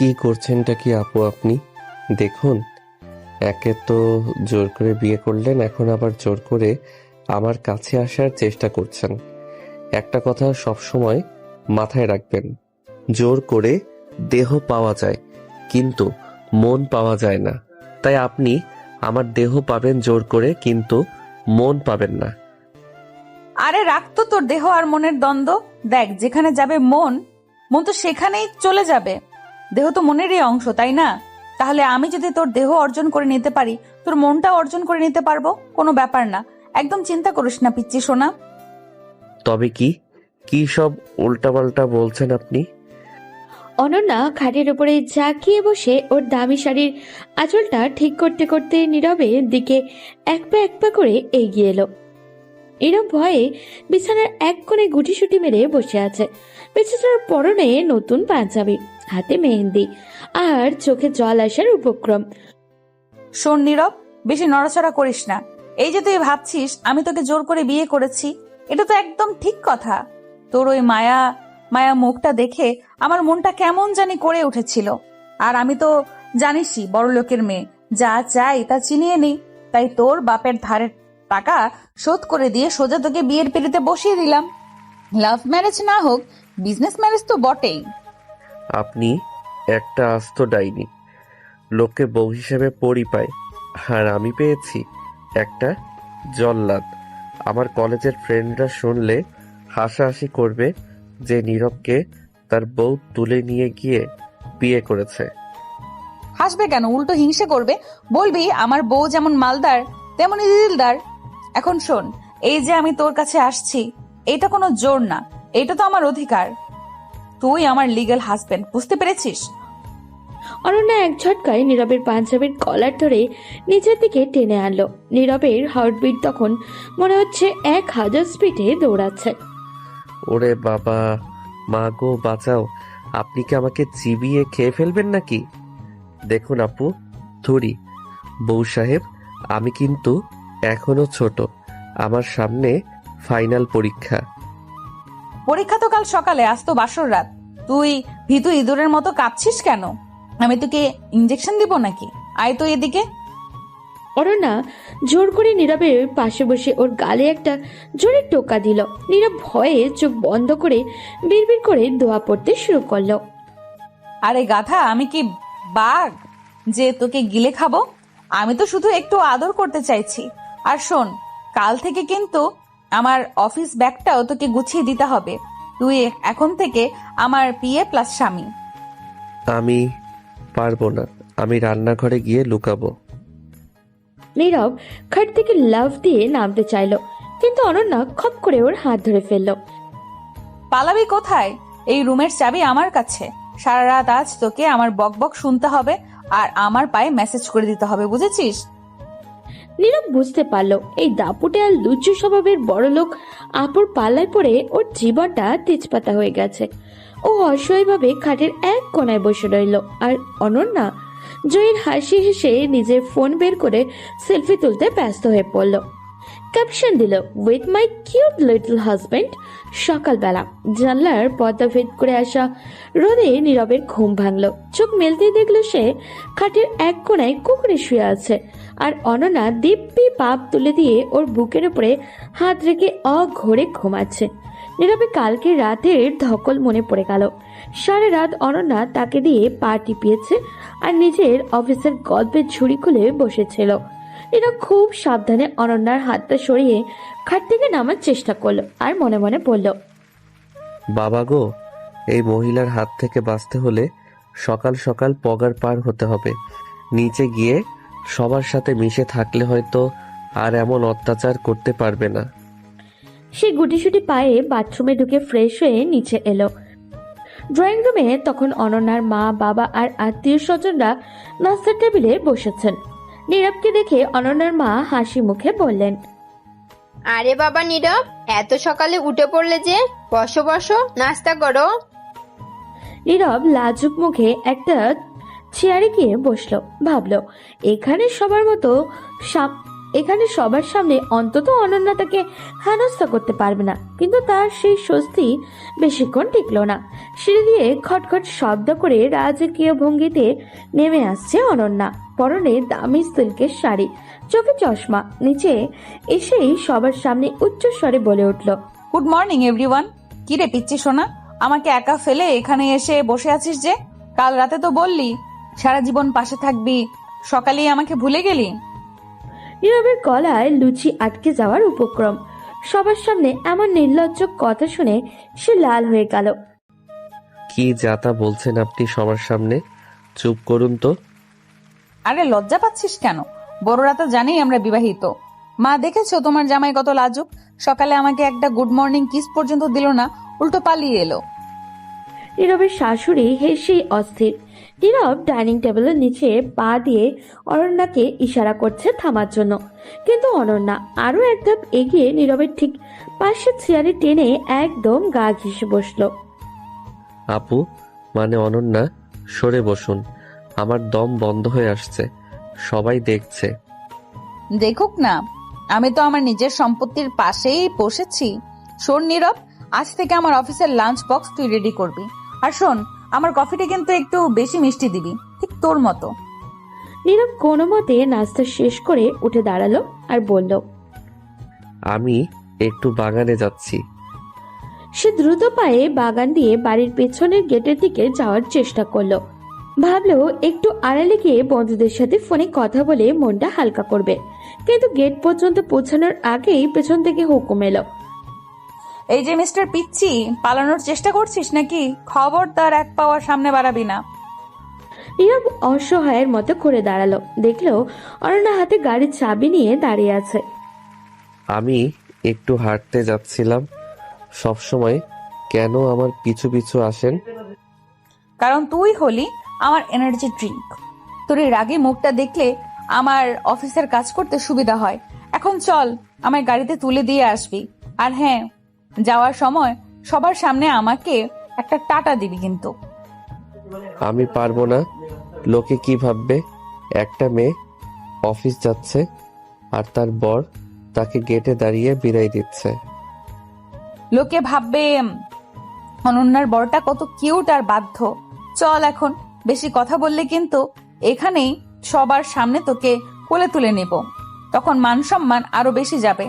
কি করছেনটা কি আপু আপনি? দেখুন, একে তো জোর করে বিয়ে করলেন, এখন আবার জোর করে আমার কাছে আসার চেষ্টা করছেন। একটা কথা সব সময় মাথায় রাখবেন, জোর করে দেহ পাওয়া যায় কিন্তু মন পাওয়া যায় না। তাই আপনি আমার দেহ পাবেন জোর করে, কিন্তু মন পাবেন না। আরে রাখতো তোর দেহ আর মনের দ্বন্দ্ব। দেখ, যেখানে যাবে মন, মন তো সেখানেই চলে যাবে। দেহ তো মনেরই অংশ, তাই না? তাহলে আমি যদি তোর দেহ অর্জন করে নিতে পারি, তোর মনটাও অর্জন করে নিতে পারবো। কোনো ব্যাপার না, একদম চিন্তা করিস না পিচ্চি সোনা। তবে কি কি সব উল্টাপাল্টা বলছেন আপনি? অনন্যা খাটের উপরে ঝাঁকিয়ে বসে ওর দামি শাড়ির আঁচলটা ঠিক করতে করতে নীরবের দিকে এক পা করে এগিয়ে এলো। নীরব ভয়ে বিছানার এক কোণে গুটিসুটি মেরে বসে আছে। বেচারার পরনে নতুন পাঞ্জাবি, হাতে মেহেন্দি, আর চোখে জল আসার উপক্রম। শোন নীরব, বেশি নড়াচড়া করিস না। এই যে তুই ভাবছিস আমি তোকে জোর করে বিয়ে করেছি, এটা তো একদম ঠিক কথা। তোর ওই মায়া মায়া মুখটা দেখে আমার মনটা কেমন জানি করে উঠেছিল। আর আমি তো জানিসই বড়লোকের মেয়ে, যা চাই তা চিনিয়ে নিই। তাই তোর বাপের ধারের টাকা শোধ করে দিয়ে সোজা তোকে বিয়ের পিড়িতে বসিয়ে দিলাম। লাভ ম্যারেজ না হোক, বিজনেস ম্যারেজ তো বটেই। আপনি একটা আস্ত ডাইনি, লোককে বউ হিসেবে পরি পায়, আর আমি পেয়েছি একটা জল্লাদ। আমার কলেজের ফ্রেন্ডরা শুনলে হাসাহাসি করবে যে নীরবকে তার বউ তুলে নিয়ে গিয়ে বিয়ে করেছে। হাসবে কেন, উল্টো হিংসে করবে। বলবি আমার বউ যেমন মালদার তেমনই দিলদার। এখন শোন, এই যে আমি তোর কাছে আসছি, এটা কোনো জোর না, এটা তো আমার অধিকার। তুই আমার লিগ্যাল হাজবেন্ড, বুঝতে পেরেছিস? অনন্যা এক ঝটকায় নীরবের পাঞ্জাবির কলার ধরে নিচের দিকে টেনে আনলো। নীরবের হার্টবিট তখন মনে হচ্ছে 1000 স্পিডে দৌড়াচ্ছে। ওরে বাবা, মা গো বাঁচাও! আপনি কি আমাকে চিবিয়ে খেয়ে ফেলবেন নাকি? দেখুন আপু, থুরি বউ সাহেব, আমি কিন্তু এখনো ছোট, আমার সামনে ফাইনাল পরীক্ষা। পরীক্ষা তো কাল সকালে, আজ তো বাসর রাত। তুই ভীতু ইঁদুরের মতো কাঁপছিস কেন? আমি তোকে ইঞ্জেকশন দিব নাকি? আয় তো এদিকে। অনন্যা জোর করে নীরবের পাশে বসে ওর গালে একটা জোরে টোকা দিল। নীরব ভয়ে চোখ বন্ধ করে বিড়বিড় করে দোয়া পড়তে শুরু করলো। আরে গাধা, আমি কি বাঘ যে তোকে গিলে খাবো? আমি তো শুধু একটু আদর করতে চাইছি। আর শোন, কাল থেকে কিন্তু আমার অফিস ব্যাগটাও তোকে গুছিয়ে দিতে হবে। তুই এখন থেকে আমার পিএ প্লাস স্বামী। আমি পারবো না, আমি রান্নাঘরে গিয়ে লুকাবো। নীরব খাট থেকে লাফ দিয়ে নামতে চাইলো, কিন্তু অনন্যা খপ করে ওর হাত ধরে ফেললো। পালাবি কোথায়? এই রুমের চাবি আমার কাছে। সারা রাত আজ তোকে আমার বকবক শুনতে হবে আর আমার পায়ে মেসেজ করে দিতে হবে, বুঝেছিস? নীরব বুঝতে পারলো এই দাপুটে আর লুচ্চু স্বভাবের বড়লোক আপুর পাল্লায় পড়ে ওর জীবনটা তেজপাতা হয়ে গেছে। ও অসহায়ভাবে খাটের এক কোণায় বসে রইল, আর অনন্যা জয়ের হাসি হেসে নিজের ফোন বের করে সেলফি তুলতে ব্যস্ত হয়ে পড়ল। ক্যাপশন দিল, with my cute little husband. সকালবেলা জানলার পর্দা ভেদ করে আসা রোদে নীরবের ঘুম ভাঙলো। চোখ মেলতেই দেখলো সে খাটের এক কোণায় কুকুরে শুয়ে আছে, আর অনন্যা দিব্যি পাপ তুলে দিয়ে ওর বুকের উপরে হাত রেখে অঘোরে ঘুমাচ্ছে। নীরবে কালকে রাতের ধকল মনে পড়ে গেল। সারা রাত অনন্যা তাকে দিয়ে পা টিপিয়েছে আর নিজের অফিসের গল্পের ঝুড়ি খুলে বসেছিল। এরা খুব সাবধানে অনন্যার হাতটা সরিয়ে খাট থেকে নামার চেষ্টা করলো, আর মনে মনে বলল, বাবা গো, এই মহিলার হাত থেকে বাঁচতে হলে সকাল সকাল পগার পার হতে হবে। নিচে গিয়ে সবার সাথে মিশে থাকলে হয়তো আর এমন অত্যাচার করতে পারবে না। সে গুটিসুটি পায়ে বাথরুমে ঢুকে ফ্রেশ হয়ে নিচে এলো। ড্রয়িং রুমে তখন অনন্যার মা, বাবা আর আত্মীয় স্বজনরা নাস্তার টেবিলে বসেছেন। নীরবকে দেখে অনন্যার মা হাসি মুখে বললেন, আরে বাবা নীরব, এত সকালে উঠে পড়লে যে? বসো বসো, নাস্তা করো। নীরব লাজুক মুখে একটা চেয়ারে গিয়ে বসলো। ভাবলো এখানে সবার মতো এখানে সবার সামনে অন্তত অনন্যা তাকে হেনস্থা করতে পারবে না, কিন্তু তার সেই স্বস্তি বেশিক্ষণ টিকলো না। সিঁড়ি দিয়ে খটখট শব্দ করে রাজকীয় ভঙ্গিতে নেমে আসছে অনন্যা। পরনে দামি সিল্কের শাড়ি, চোখে চশমা। নিচে এসেই সবার সামনে উচ্চ স্বরে বলে উঠল, গুড মর্নিং এভরিওয়ান। কি রে পিচ্ছি সোনা, আমাকে একা ফেলে এখানে এসে বসে আছিস যে? কাল রাতে তো বললি সারা জীবন পাশে থাকবি, সকালেই আমাকে ভুলে গেলি। নীরবের গলায় লুচি আটকে যাওয়ার উপক্রম। সবার সামনে এমন নির্লজ্জ কথা শুনে সে লাল হয়ে গেল। কি যাতা বলছেন আপনি সবার সামনে? চুপ করুন তো। আরে লজ্জা পাচ্ছিস কেন? বড়রা তো জানেই আমরা বিবাহিত। মা দেখেছো তোমার জামাই কত লাজুক, সকালে আমাকে একটা গুড মর্নিং কিস পর্যন্ত দিল না, উল্টো পালিয়ে এলো। নীরবের শাশুড়ি হেসেই অস্থির। নীরব ডাইনিং টেবিলের নিচে পা দিয়ে অনন্যাকে ইশারা করছে থামার জন্য, কিন্তু অনন্যা আরো এক ধাপ এগিয়ে নীরবের ঠিক পাশের চেয়ারে টেনে একদম গা ঘেঁষে বসলো। আপু, মানে অনন্যা, সরে বসুন। আমার দম বন্ধ হয়ে আসছে, সবাই দেখছে। দেখুক না, আমি তো আমার নিজের সম্পত্তির পাশেই বসেছি। শোন নীরব, আজ থেকে আমার অফিসের লাঞ্চ বক্স তুই রেডি করবি। আর শোন, আমার কফিটা কিন্তু একটু বেশি মিষ্টি দিবি, ঠিক তোর মতো। নীরব কোনো মতে নাস্তা শেষ করে উঠে দাঁড়ালো আর বলল, আমি একটু বাগানে যাচ্ছি। সে দ্রুত পায়ে বাগান দিয়ে বাড়ির পেছনের গেটের দিকে যাওয়ার চেষ্টা করলো। ভাবলো একটু আড়ালে গিয়ে বন্ধুদের সাথে ফোনে কথা বলে মনটা হালকা করবে, কিন্তু গেট পর্যন্ত পৌঁছানোর আগেই পেছন থেকে হুকুম এলো, এই যে মিস্টার পিচ্ছি, পালানোর চেষ্টা করছিস নাকি? খবরদার এক পাওয়ার সামনে বাড়াবি না। নীরব অসহায়ের মতো ঘুরে দাঁড়ালো, দেখলো অনন্যা হাতে গাড়ির চাবি নিয়ে দাঁড়িয়ে আছে। আমি একটু হাঁটতে যাচ্ছিলাম। সবসময় কেন আমার পিছু পিছু আসেন? কারণ তুই হলি আমার এনার্জি ড্রিঙ্ক। তোর এই রাগী মুখটা দেখলে আমার অফিসের কাজ করতে সুবিধা হয়। এখন চল, আমার গাড়িতে তুলে দিয়ে আসবি। আর হ্যাঁ, যাওয়ার সময় সবার সামনে আমাকে একটা টাটা দিবি কিন্তু। আমি পারবো না। লোকে কি ভাববে? একটা মেয়ে অফিস যাচ্ছে আর তার বর তাকে গেটে দাঁড়িয়ে বিদায় দিচ্ছে। লোকে ভাববে অনন্যার বরটা কত কিউট আর বাধ্য। চল এখন, বেশি কথা বললে কিন্তু এখানেই সবার সামনে তোকে কোলে তুলে নেব, তখন মান সম্মান আরো বেশি যাবে।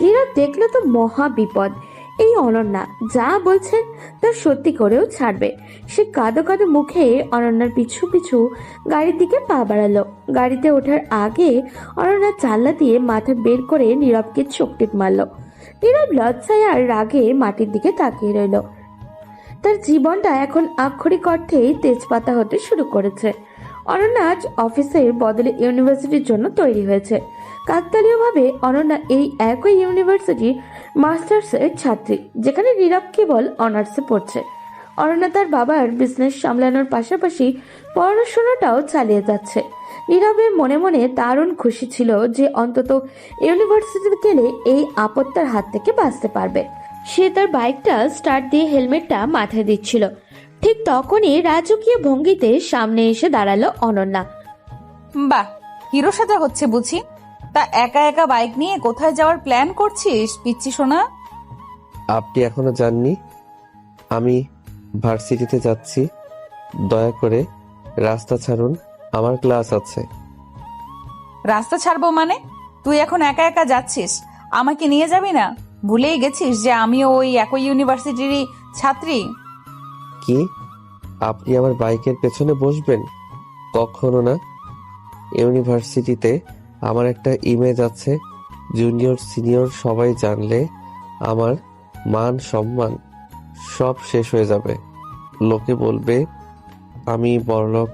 নীরব দেখলো তো মহা বিপদ। এই অনন্যা যা বলছেন তা সত্যি করেও ছাড়বে। সে কাঁদো কাঁদো মুখে অনন্যার পিছু পিছু গাড়ির দিকে পা বাড়ালো। গাড়িতে ওঠার আগে অনন্যা জানলা দিয়ে মাথা বের করে নীরবকে চোখ টিপ মারলো। নীরব লজ্জায় আর রাগে মাটির দিকে তাকিয়ে রইল। তার জীবনটা এখন আক্ষরিক অর্থেই তেজপাতা হতে শুরু করেছে। অনন্যা আজ অফিসের বদলে ইউনিভার্সিটির জন্য তৈরি হয়েছে। কাকতালীয়ভাবে অনন্যা এই একই ইউনিভার্সিটির মাস্টার্সের ছাত্রী, যেখানে নীরব কেবল অনার্সে পড়ছে। অনন্যা তার বাবার বিজনেস সামলানোর পাশাপাশি পড়াশোনাটাও চালিয়ে যাচ্ছে। নীরবের মনে মনে দারুণ খুশি ছিল যে অন্তত ইউনিভার্সিটিতে গেলে এই আপত্তার হাত থেকে বাঁচতে পারবে। সে তার বাইকটা স্টার্ট দিয়ে হেলমেটটা মাথায় দিচ্ছিল, ঠিক তখনই রাজকীয় ভঙ্গিতে সামনে এসে দাঁড়ালো অনন্যা। বাহ, হিরো সাজা হচ্ছে বুঝি? তা একা একা বাইক নিয়ে কোথায় যাওয়ার প্ল্যান করছিস পিচ্ছি সোনা? আপনি এখনো যাননি? আমি ভার্সিটিতে যাচ্ছি। দয়া করে রাস্তা ছাড়ুন, আমার ক্লাস আছে। রাস্তা ছাড়বো মানে? তুই এখন একা একা যাচ্ছিস, আমাকে নিয়ে যাবি না? ভুলেই গেছিস যে আমিও ওই একই ইউনিভার্সিটিরই ছাত্রী। কি আপনি আমার বাইকের পেছনে বসবেন? কখনো না। ইউনিভার্সিটিতে আমার একটা ইমেজ আছে, জুনিয়র সিনিয়র সবাই জানলে আমার মান সম্মান সব শেষ হয়ে যাবে। লোকে বলবে আমি বড়লোক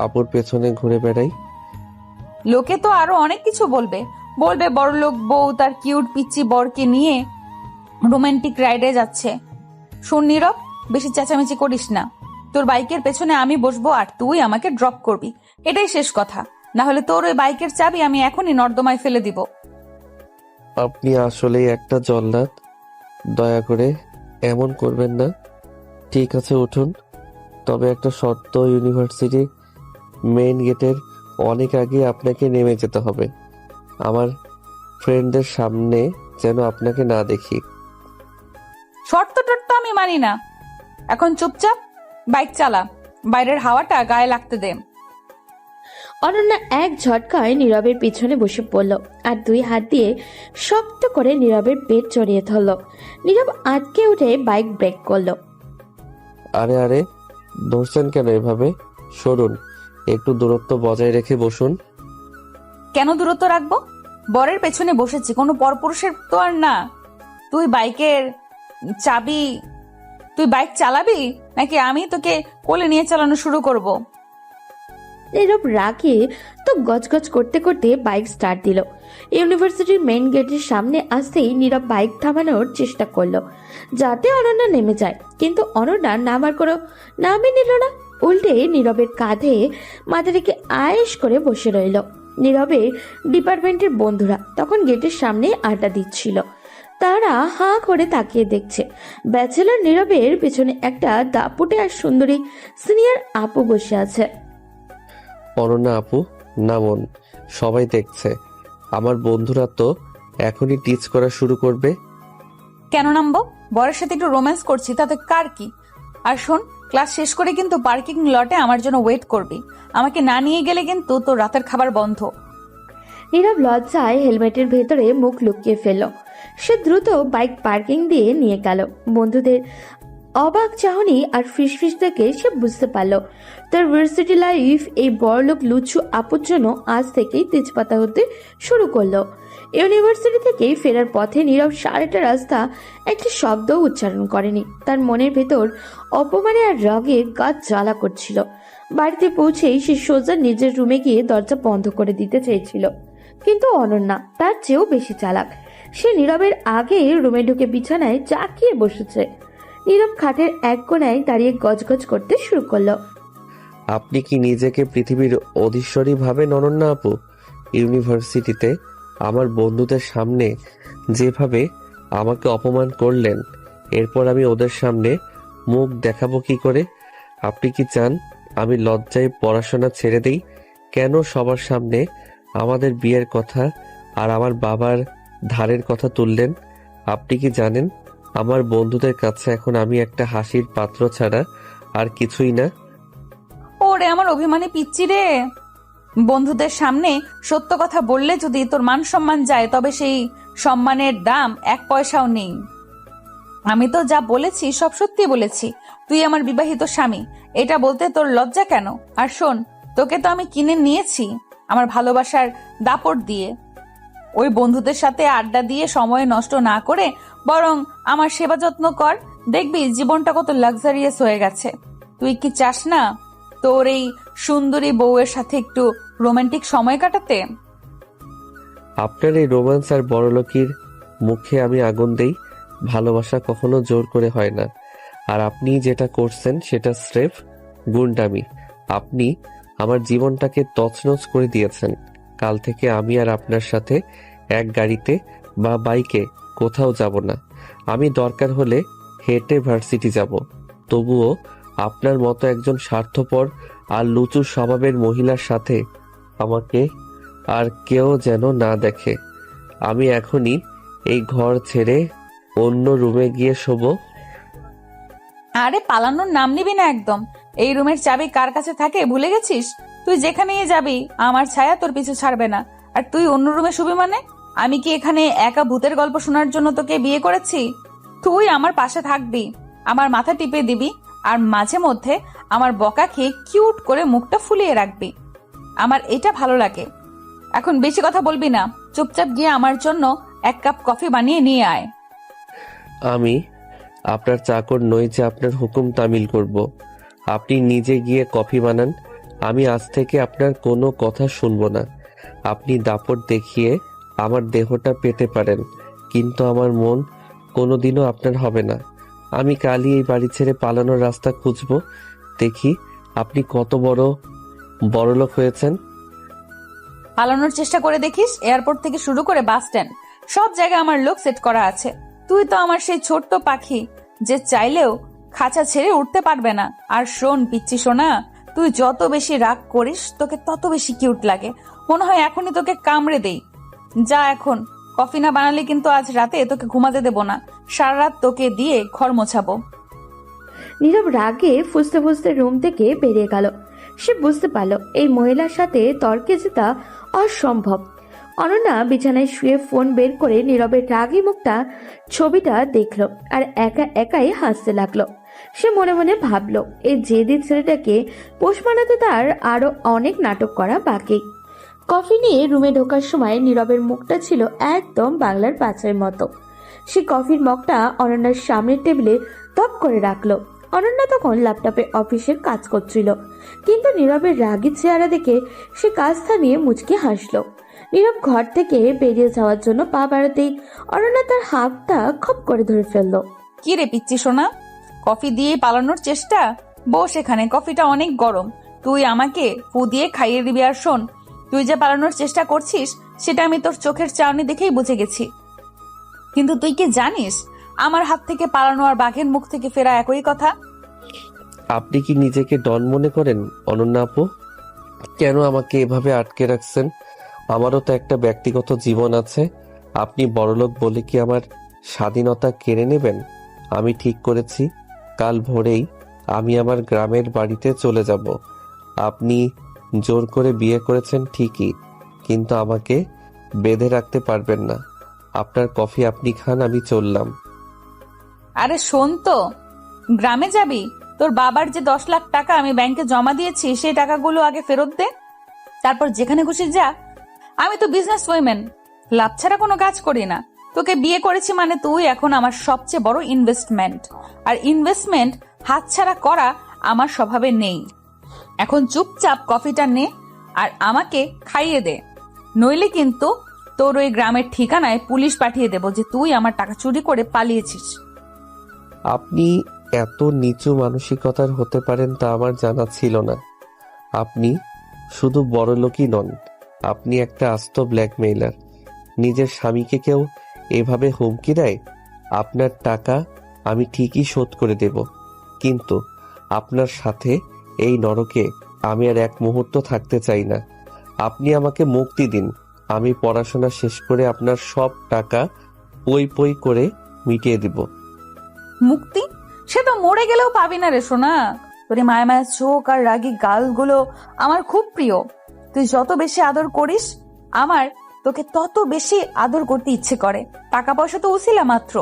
আপুর পেছনে ঘুরে বেড়াই। লোকে তো আরো অনেক কিছু বলবে। বলবে বড়লোক বউ তার কিউট পিচ্ছি বরকে নিয়ে রোমান্টিক রাইডে যাচ্ছে। শোন নীরব, বেশি চেঁচামেচি করিস না। তোর বাইকের পেছনে আমি বসবো আর তুই আমাকে ড্রপ করবি, এটাই শেষ কথা। না হলে তোর ওই বাইকের চাবি আমি এখনই নর্দমায় ফেলে দিব। আপনি আসলেই একটা জল্লাদ। দয়া করে এমন করবেন না। ঠিক আছে, উঠুন। তবে একটা শর্ত, ইউনিভার্সিটি মেইন গেটের অনেক আগে আপনাকে নেমে যেতে হবে। আমার ফ্রেন্ডদের সামনে যেন আপনাকে না দেখি। শর্ত টর্ত আমি মানি না। এখন চুপচাপ বাইক চালা, বাইরের হাওয়াটা গায়ে লাগতে দে। অনন্যা এক ঝটকায় নীরবের পিছনে বসে পড়ল আর দুই হাত দিয়ে শক্ত করে নীরবের পেট জড়িয়ে ধরল। নীরব আটকে উঠে বাইক ব্রেক করলো। আরে আরে, ধরছেন কেন এভাবে? সরুন, একটু দূরত্ব বজায় রেখে বসুন। কেন দূরত্ব রাখবো? বরের পেছনে বসেছি, কোনো পরপুরুষের তো আর না। তুই বাইকের চাবি, তুই বাইক চালাবি নাকি আমি তোকে কোলে নিয়ে চালানো শুরু করব? নীরব রাগে তো গজগজ করতে করতে বাইক স্টার্ট দিল। ইউনিভার্সিটির মেইন গেটের সামনে আসতেই নীরব বাইক থামানোর চেষ্টা করলো যাতে অনন্যা নেমে যায়, কিন্তু অনন্যা নামার কোনো নামই নিল না। উল্টে নীরবের কাঁধে মাথা রেখে আয়েশ করে বসে রইল। নীরবের ডিপার্টমেন্টের বন্ধুরা তখন গেটের সামনে আড্ডা দিচ্ছিল। তারা হাঁ করে তাকিয়ে দেখছে। ব্যাচেলর নীরবের পেছনে একটা দাপুটে আর সুন্দরী সিনিয়র আপু বসে আছে। অনন্যা আপু, নামুন, সবাই দেখছে। আমার বন্ধুরা তো এখনই টিচ করা শুরু করবে। কেন নামবো? বরের সাথে একটু রোম্যান্স করছি, তাতে কার কি? আর শোন, ক্লাস শেষ করে কিন্তু পার্কিং লটে আমার জন্য ওয়েট করবি। আমাকে না নিয়ে গেলে কিন্তু তোর রাতের খাবার বন্ধ। নীরব লজ্জায় হেলমেটের ভেতরে মুখ লুকিয়ে ফেলল। সে দ্রুত বাইক পার্কিং দিয়ে নিয়ে গেল। বন্ধুদের অবাক চাহনি আর ফিসফিস থেকে সে বুঝতে পারল তার ভার্সিটি লাইফ এই বড়লোক লুচ্ছু আপুর জন্য আজ থেকেই তেজপাতা হতে শুরু করলো। ইউনিভার্সিটি থেকে ফেরার পথে নীরব সারাটা রাস্তা একটি শব্দ উচ্চারণ করেনি। তার মনের ভেতর অপমানে আর রাগে গা জ্বালা করছিল। বাড়িতে পৌঁছেই সে সোজা নিজের রুমে গিয়ে দরজা বন্ধ করে দিতে চেয়েছিল, কিন্তু অনন্যা তার চেয়েও বেশি চালাক। সে নীরবের আগে রুমে ঢুকে বিছানায় জাঁকিয়ে বসেছে। নীরব খাটের এক কোণায় দাঁড়িয়ে গজগজ করতে শুরু করলো। আপনি কি নিজেকে পৃথিবীর অধীশ্বরী ভাবেন অনন্যা আপু? ইউনিভার্সিটিতে আমার বন্ধুদের সামনে যেভাবে আমাকে অপমান করলেন, এরপর আমি ওদের সামনে মুখ দেখাবো কি করে? আপনি কি চান আমি লজ্জায় পড়াশোনা ছেড়ে দেই? কেন সবার সামনে আমাদের বিয়ের কথা আর আমার বাবার ধারের কথা তুললেন? আপনি কি জানেন আমার বন্ধুদের কাছে এখন আমি একটা হাসির পাত্র ছাড়া আর কিছুই না? ওরে আমার অভিমানী পিচ্চি রে, বন্ধুদের সামনে সত্য কথা বললে যদি তোর মান সম্মান যায়, তবে সেই সম্মানের দাম এক পয়সাও নেই। আমি তো যা বলেছি সব সত্যি বলেছি। তুই আমার বিবাহিত স্বামী, এটা বলতে তোর লজ্জা কেন? আর শোন, তোকে তো আমি কিনে নিয়েছি আমার ভালোবাসার দাপট দিয়ে। ওই বন্ধুদের সাথে আড্ডা দিয়ে সময় নষ্ট না করে বরং আমার সেবা যত্ন কর, দেখবি জীবনটা কত লাক্সারিয়াস হয়ে গেছে। তুই কি চাস না তোর এই সুন্দরী বউয়ের সাথে একটু রোমান্টিক সময় কাটাতে? আপনার এই রোম্যান্স আর বড়লোকির মুখে আমি আগুন দেই। ভালোবাসা কখনো জোর করে হয় না। আর আপনি যেটা করছেন সেটা স্রেফ গুন্ডামি। আপনি আমার জীবনটাকে তছনছ করে দিয়েছেন। কাল থেকে আমি আর আপনার সাথে এক গাড়িতে বা বাইকে কোথাও যাব না। আমি দরকার হলে হেঁটে ভার্সিটি যাব। তবুও আপনার মতো একজন স্বার্থপর আর লুচু স্বভাবের মহিলার সাথে আমাকে আর কেউ যেন না দেখে। আমি এখনই এই ঘর ছেড়ে অন্য রুমে গিয়ে শোবো। আরে পালানোর নাম নিবি না একদম। এই রুমের চাবি কার কাছে থাকে ভুলে গেছিস? তুই যেখানেই যাবি আমার ছায়া তোর পিছু ছাড়বে না। আর তুই অন্য রুমে শুবি মানে? আমি কি এখানে একা ভূতের গল্প শোনার জন্য তোকে বিয়ে করেছি? তুই আমার পাশে থাকবি, আমার মাথা টিপে দিবি, আর মাঝে মধ্যে আমার বকা খেয়ে কিউট করে মুখটা ফুলিয়ে রাখবি। আমার এটা ভালো লাগে। এখন বেশি কথা বলবি না, চুপচাপ গিয়ে আমার জন্য এক কাপ কফি বানিয়ে নিয়ে আয়। আমি আপনার চাকর নই যে আপনার হুকুম তামিল করব। আপনি নিজে গিয়ে কফি বানান। আমি আজ থেকে আপনার কোনো কথা শুনবো না। আপনি দাপট দেখিয়ে আমার দেহটা পেতে পারেন, কিন্তু আমার মন কোনোদিনও আপনার হবে না। আমি কালই এই বাড়ি ছেড়ে পালানোর রাস্তা খুঁজবো। দেখি আপনি কত বড়লোক হয়েছেন। পালানোর চেষ্টা করে দেখিস। এয়ারপোর্ট থেকে শুরু করে বাস স্ট্যান্ড সব জায়গায় আমার লোক সেট করা আছে। তুই তো আমার সেই ছোট্ট পাখি যে চাইলেও খাঁচা ছেড়ে উঠতে পারবে না। আর শোন পিচ্চি সোনা, তুই যত বেশি রাগ করিস তোকে তত বেশি কিউট লাগে। মনে হয় এখনই তোকে কামড়ে দেই। যা এখন, কফি না বানালে কিন্তু আজ রাতে তোকে ঘুমাতে দেব না, সারা রাত তোকে দিয়ে ঘর মোছাবো। নীরব রাগে ফুসতে ফুসতে রুম থেকে বেরিয়ে গেল। সে বুঝতে পারল এই মহিলার সাথে তর্কে জেতা অসম্ভব। অনন্যা বিছানায় শুয়ে ফোন বের করে নীরবের রাগী মুখটা ছবিটা দেখলো আর একা একাই হাসতে লাগলো। সে মনে মনে ভাবলো এই জেদি ছেলেটাকে পোষ মানাতে তার আরো অনেক নাটক করা বাকি। কফি নিয়ে রুমে ঢোকার সময় নীরবের মুখটা ছিল একদম বাংলার পাঁচের মতো। সে কফির মগটা অনন্যার সামনের টেবিলে টপ করে রাখলো। অনন্যা তখন ল্যাপটপে অফিসের কাজ করছিল, কিন্তু নীরবের রাগী চেহারা দেখে সে কাজ থামিয়ে মুচকি হাসলো। নীরব ঘর থেকে বেরিয়ে যাওয়ার জন্য পা বাড়াতেই অনন্যা তার হাতটা খপ করে ধরে ফেললো। কি রে পিচ্ছি সোনা, কফি দিয়ে পালানোর চেষ্টা? বস এখানে, কফিটা অনেক গরম, তুই আমাকে ফু দিয়ে খাইয়ে দিবি। আর শোন, তুই যে পালানোর চেষ্টা করছিস সেটা আমি তোর চোখের চাউনি দেখেই বুঝে গেছি। কিন্তু তুই কি জানিস আমার হাত থেকে পালানো আর বাঘের মুখ থেকে ফেরা একই কথা? আপনি কি নিজেকে ডন মনে করেন অনন্যা আপু? কেন আমাকে এভাবে আটকে রাখছেন? আমারও তো একটা ব্যক্তিগত জীবন আছে। আপনি বড়লোক বলে কি আমার স্বাধীনতা কেড়ে নেবেন? আমি ঠিক করেছি কাল ভোরেই আমি আমার গ্রামের বাড়িতে চলে যাব। আপনি জোর করে বিয়ে করেছেন ঠিকই, কিন্তু আমাকে বেঁধে রাখতে পারবেন না। আপনার কফি আপনি খান, আমি চললাম। আরে শোন তো, গ্রামে যাবি? তোর বাবার যে 10 লাখ টাকা আমি ব্যাংকে জমা দিয়েছি সেই টাকাগুলো আগে ফেরত দে, তারপর যেখানে খুশি যা। আমি তো বিজনেস ওয়েমেন, লাভ ছাড়া কোনো কাজ করি না। তোকে বিয়ে করেছি মানে তুই এখন আমার সবচেয়ে বড় ইনভেস্টমেন্ট, আর ইনভেস্টমেন্ট হাতছাড়া করা আমার স্বভাবে নেই। এখন চুপচাপ কফিটা নে আর আমাকে খাইয়ে দে, নইলে কিন্তু তোর ওই গ্রামের ঠিকানায় পুলিশ পাঠিয়ে দেব যে তুই আমার টাকা চুরি করে পালিয়েছিস। আপনি এত নিচু মানসিকতার হতে পারেন তা আমার জানা ছিল না। আপনি শুধু বড়লোকই নন, আপনি একটা আস্ত ব্ল্যাকমেইলার। নিজের স্বামীকে কেউ এভাবে হুমকি দেয়? আপনার টাকা আমি ঠিকই শোধ করে দেব, কিন্তু আপনার সাথে এই নরকে আমি আর এক মুহূর্ত থাকতে চাই না। আপনি আমাকে মুক্তি দিন, আমি পড়াশোনা শেষ করে আপনার সব টাকা পই পই করে মিটিয়ে দিব। মুক্তি? সে তো মরে গেলেও পাবি না রে সোনা। তোর এই মায়া মায়া চোখ আর রাগী গালগুলো আমার খুব প্রিয়। তুই যত বেশি আদর করিস আমার তোকে তত বেশি আদর করতে ইচ্ছে করে। টাকা পয়সা তো উছিলা মাত্র,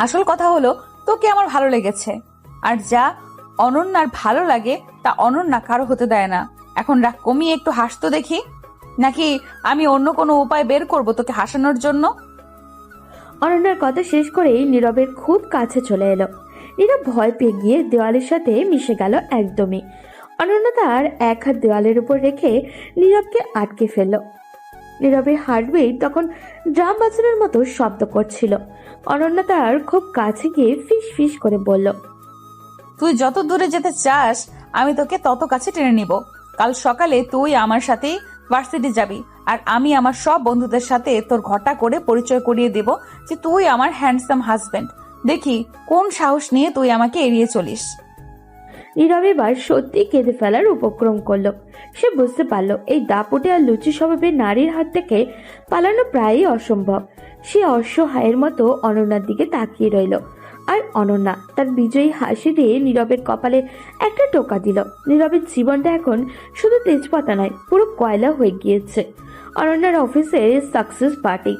আসল কথা হলো তোকে আমার ভালো লেগেছে। আর যা অনন্যার ভালো লাগে তা অনন্যা কারো হতে দেয় না। এখন রাগ কমিয়ে একটু হাসতো দেখি, নাকি আমি অন্য কোনো উপায় বের করব তোকে হাসানোর জন্য? অনন্যার কথা শেষ করেই নীরবের খুব কাছে চলে এলো। নীরব ভয় পেয়ে গিয়ে দেওয়ালের সাথে মিশে গেল একদমই। অনন্যা তার এক হাত দেওয়ালের উপর রেখে নীরবকে আটকে ফেলল। নীরবের হার্টবিট তখন ড্রাম বাজানোর মতো শব্দ করছিল। অনন্যা তার খুব কাছে গিয়ে ফিস ফিস করে বলল, তুই যত দূরে যেতে চাস আমি তোকে তত কাছে টেনে নিব। কাল সকালে তুই আমার সাথেই ভার্সিটি যাবি, আর আমি আমার সব বন্ধুদের সাথে তোর ঘটা করে পরিচয় করিয়ে দেব যে তুই আমার হ্যান্ডসাম হাজবেন্ড। দেখি কোন সাহস নিয়ে তুই আমাকে এড়িয়ে চলিস। নীরব এবার সত্যি কেঁদে ফেলার উপক্রম করলো। সে বুঝতে পারলো এই দাপুটে আর লুচি স্বভাবের নারীর হাত থেকে পালানো প্রায়ই অসম্ভব। সে অসহায়ের মতো অনন্যার দিকে তাকিয়ে রইল, আর অনন্যা তার বিজয়ী হাসি দিয়ে নীরবের কপালে একটা টোকা দিল। নীরবের জীবনটা এখন শুধু তেজপাতা নয়, পুরো কয়লা হয়ে গিয়েছে। অনন্যার অফিসে সাকসেস পার্টি,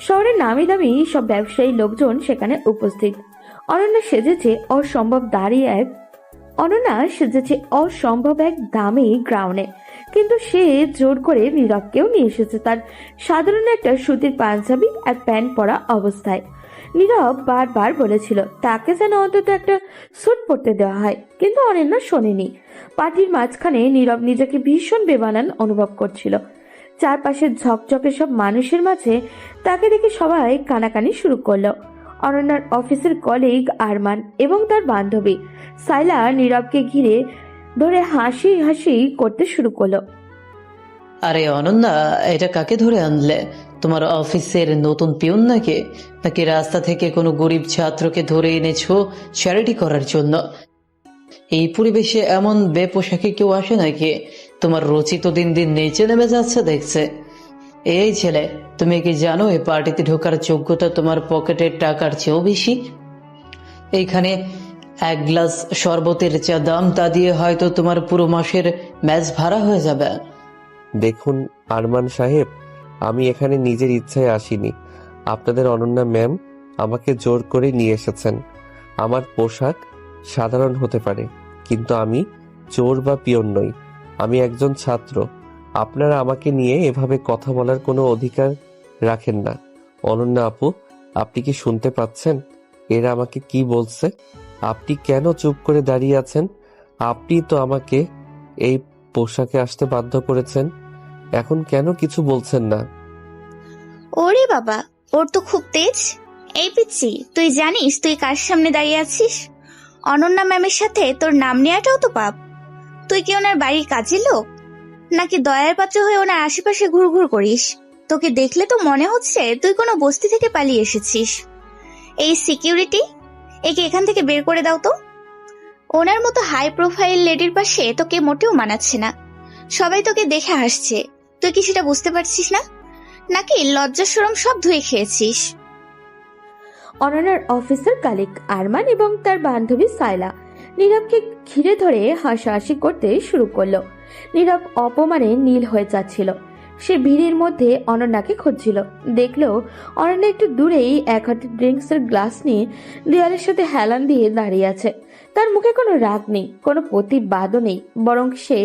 শহরের নামি দামি সব ব্যবসায়ী লোকজন সেখানে উপস্থিত। অনন্যা সেজেছে অসম্ভব এক দামি গ্রাউন্ডে, কিন্তু সে জোর করে নীরবকেও নিয়ে এসেছে তার সাধারণ একটা সুতির পাঞ্জাবি আর প্যান্ট পরা অবস্থায়। নীরব বারবার বলেছিল তাকে যেন অন্তত একটা স্যুট পরতে দেওয়া হয়, কিন্তু অনন্যা শোনেনি। পার্টির মাঝখানে নীরব নিজেকে ভীষণ বেমানান অনুভব করছিল। চারপাশের ঝকঝকে সব মানুষের মাঝে তাকে দেখে সবাই কানাকানি শুরু করলো। অনন্যার অফিসের কলিগ আরমান এবং তার বান্ধবী সাইলা নীরবকে ঘিরে ধরে হাসি হাসি করতে শুরু করলো। আরে অনন্যা, এটা কাকে ধরে আনলে? তোমার অফিসের নতুন পিয়ন নাকি রাস্তা থেকে কোনো গরিব ছাত্রকে ধরে এনেছো চ্যারিটি করার জন্য? এই পরিবেশে এমন বেপোশাকে কেউ আসে নাকি? তোমার রুচি তো দিন দিন নিচে নেমে যাচ্ছে দেখছে। এই ছেলে, তুমি কি জানো এই পার্টিতে ঢোকার যোগ্যতা তোমার পকেটের টাকার চেয়েও বেশি? এইখানে এক গ্লাস শরবতের যা দাম তা দিয়ে হয়তো তোমার পুরো মাসের ম্যাচ ভাড়া হয়ে যাবে। দেখুন আরমান সাহেব, আমি এখানে নিজের ইচ্ছায় আসিনি। আপনাদের অনন্যা ম্যাম আমাকে জোর করে নিয়ে এসেছেন। আমার পোশাক সাধারণ হতে পারে, কিন্তু আমি চোর বা পিয়ন নই। আমি একজন ছাত্র। আপনারা আমাকে নিয়ে এভাবে কথা বলার কোনো অধিকার রাখেন না। অনন্যা আপু, আপনি কি শুনতে পাচ্ছেন এরা আমাকে কি বলছে? আপনি কেন চুপ করে দাঁড়িয়ে আছেন? আপনি তো আমাকে এই পোশাকে আসতে বাধ্য করেছেন। এখন কেন কিছু বলছেন না? ওরে বাবা, ওর তো খুব তেজ। এই পিচ্ছি, তুই জানিস তুই কার সামনে দাঁড়িয়ে আছিস? অনন্যা ম্যামের সাথে তোর নাম নেওয়াটাও তো পাপ। তুই কি ওনার বাড়ির কাজের লোক, নাকি দয়ার পাত্র হয়ে ওনার আশেপাশে ঘুরঘুর করিস? তোকে দেখলে তো মনে হচ্ছে তুই কোনো বস্তি থেকে পালিয়ে এসেছিস। এই সিকিউরিটি, একে এখান থেকে বের করে দাও তো। ওনার মতো হাই প্রোফাইল লেডির পাশে তোকে মোটেও মানাচ্ছে না। সবাই তোকে দেখে হাসছে, তুই কি সেটা বুঝতে পারছিস না? নাকি লজ্জা শরম সব ধুয়ে খেয়েছিস? অনন্যার অফিসের কালিক আরমান এবং তার বান্ধবী সাইলা নীরবকে ঘিরে ধরে হাসাহাসি করতে শুরু করলো। নীরব অপমানে নীল হয়ে যাচ্ছিল। সে ভিড়ের মধ্যে অনন্যাকে খুঁজছিল। দেখলো অনন্যা একটু দূরেই এক হাতে ড্রিঙ্কসের গ্লাস নিয়ে দেয়ালের সাথে হেলান দিয়ে দাঁড়িয়ে আছে। তার মুখে কোনো রাগ নেই, কোনো প্রতিবাদও নেই, বরং সে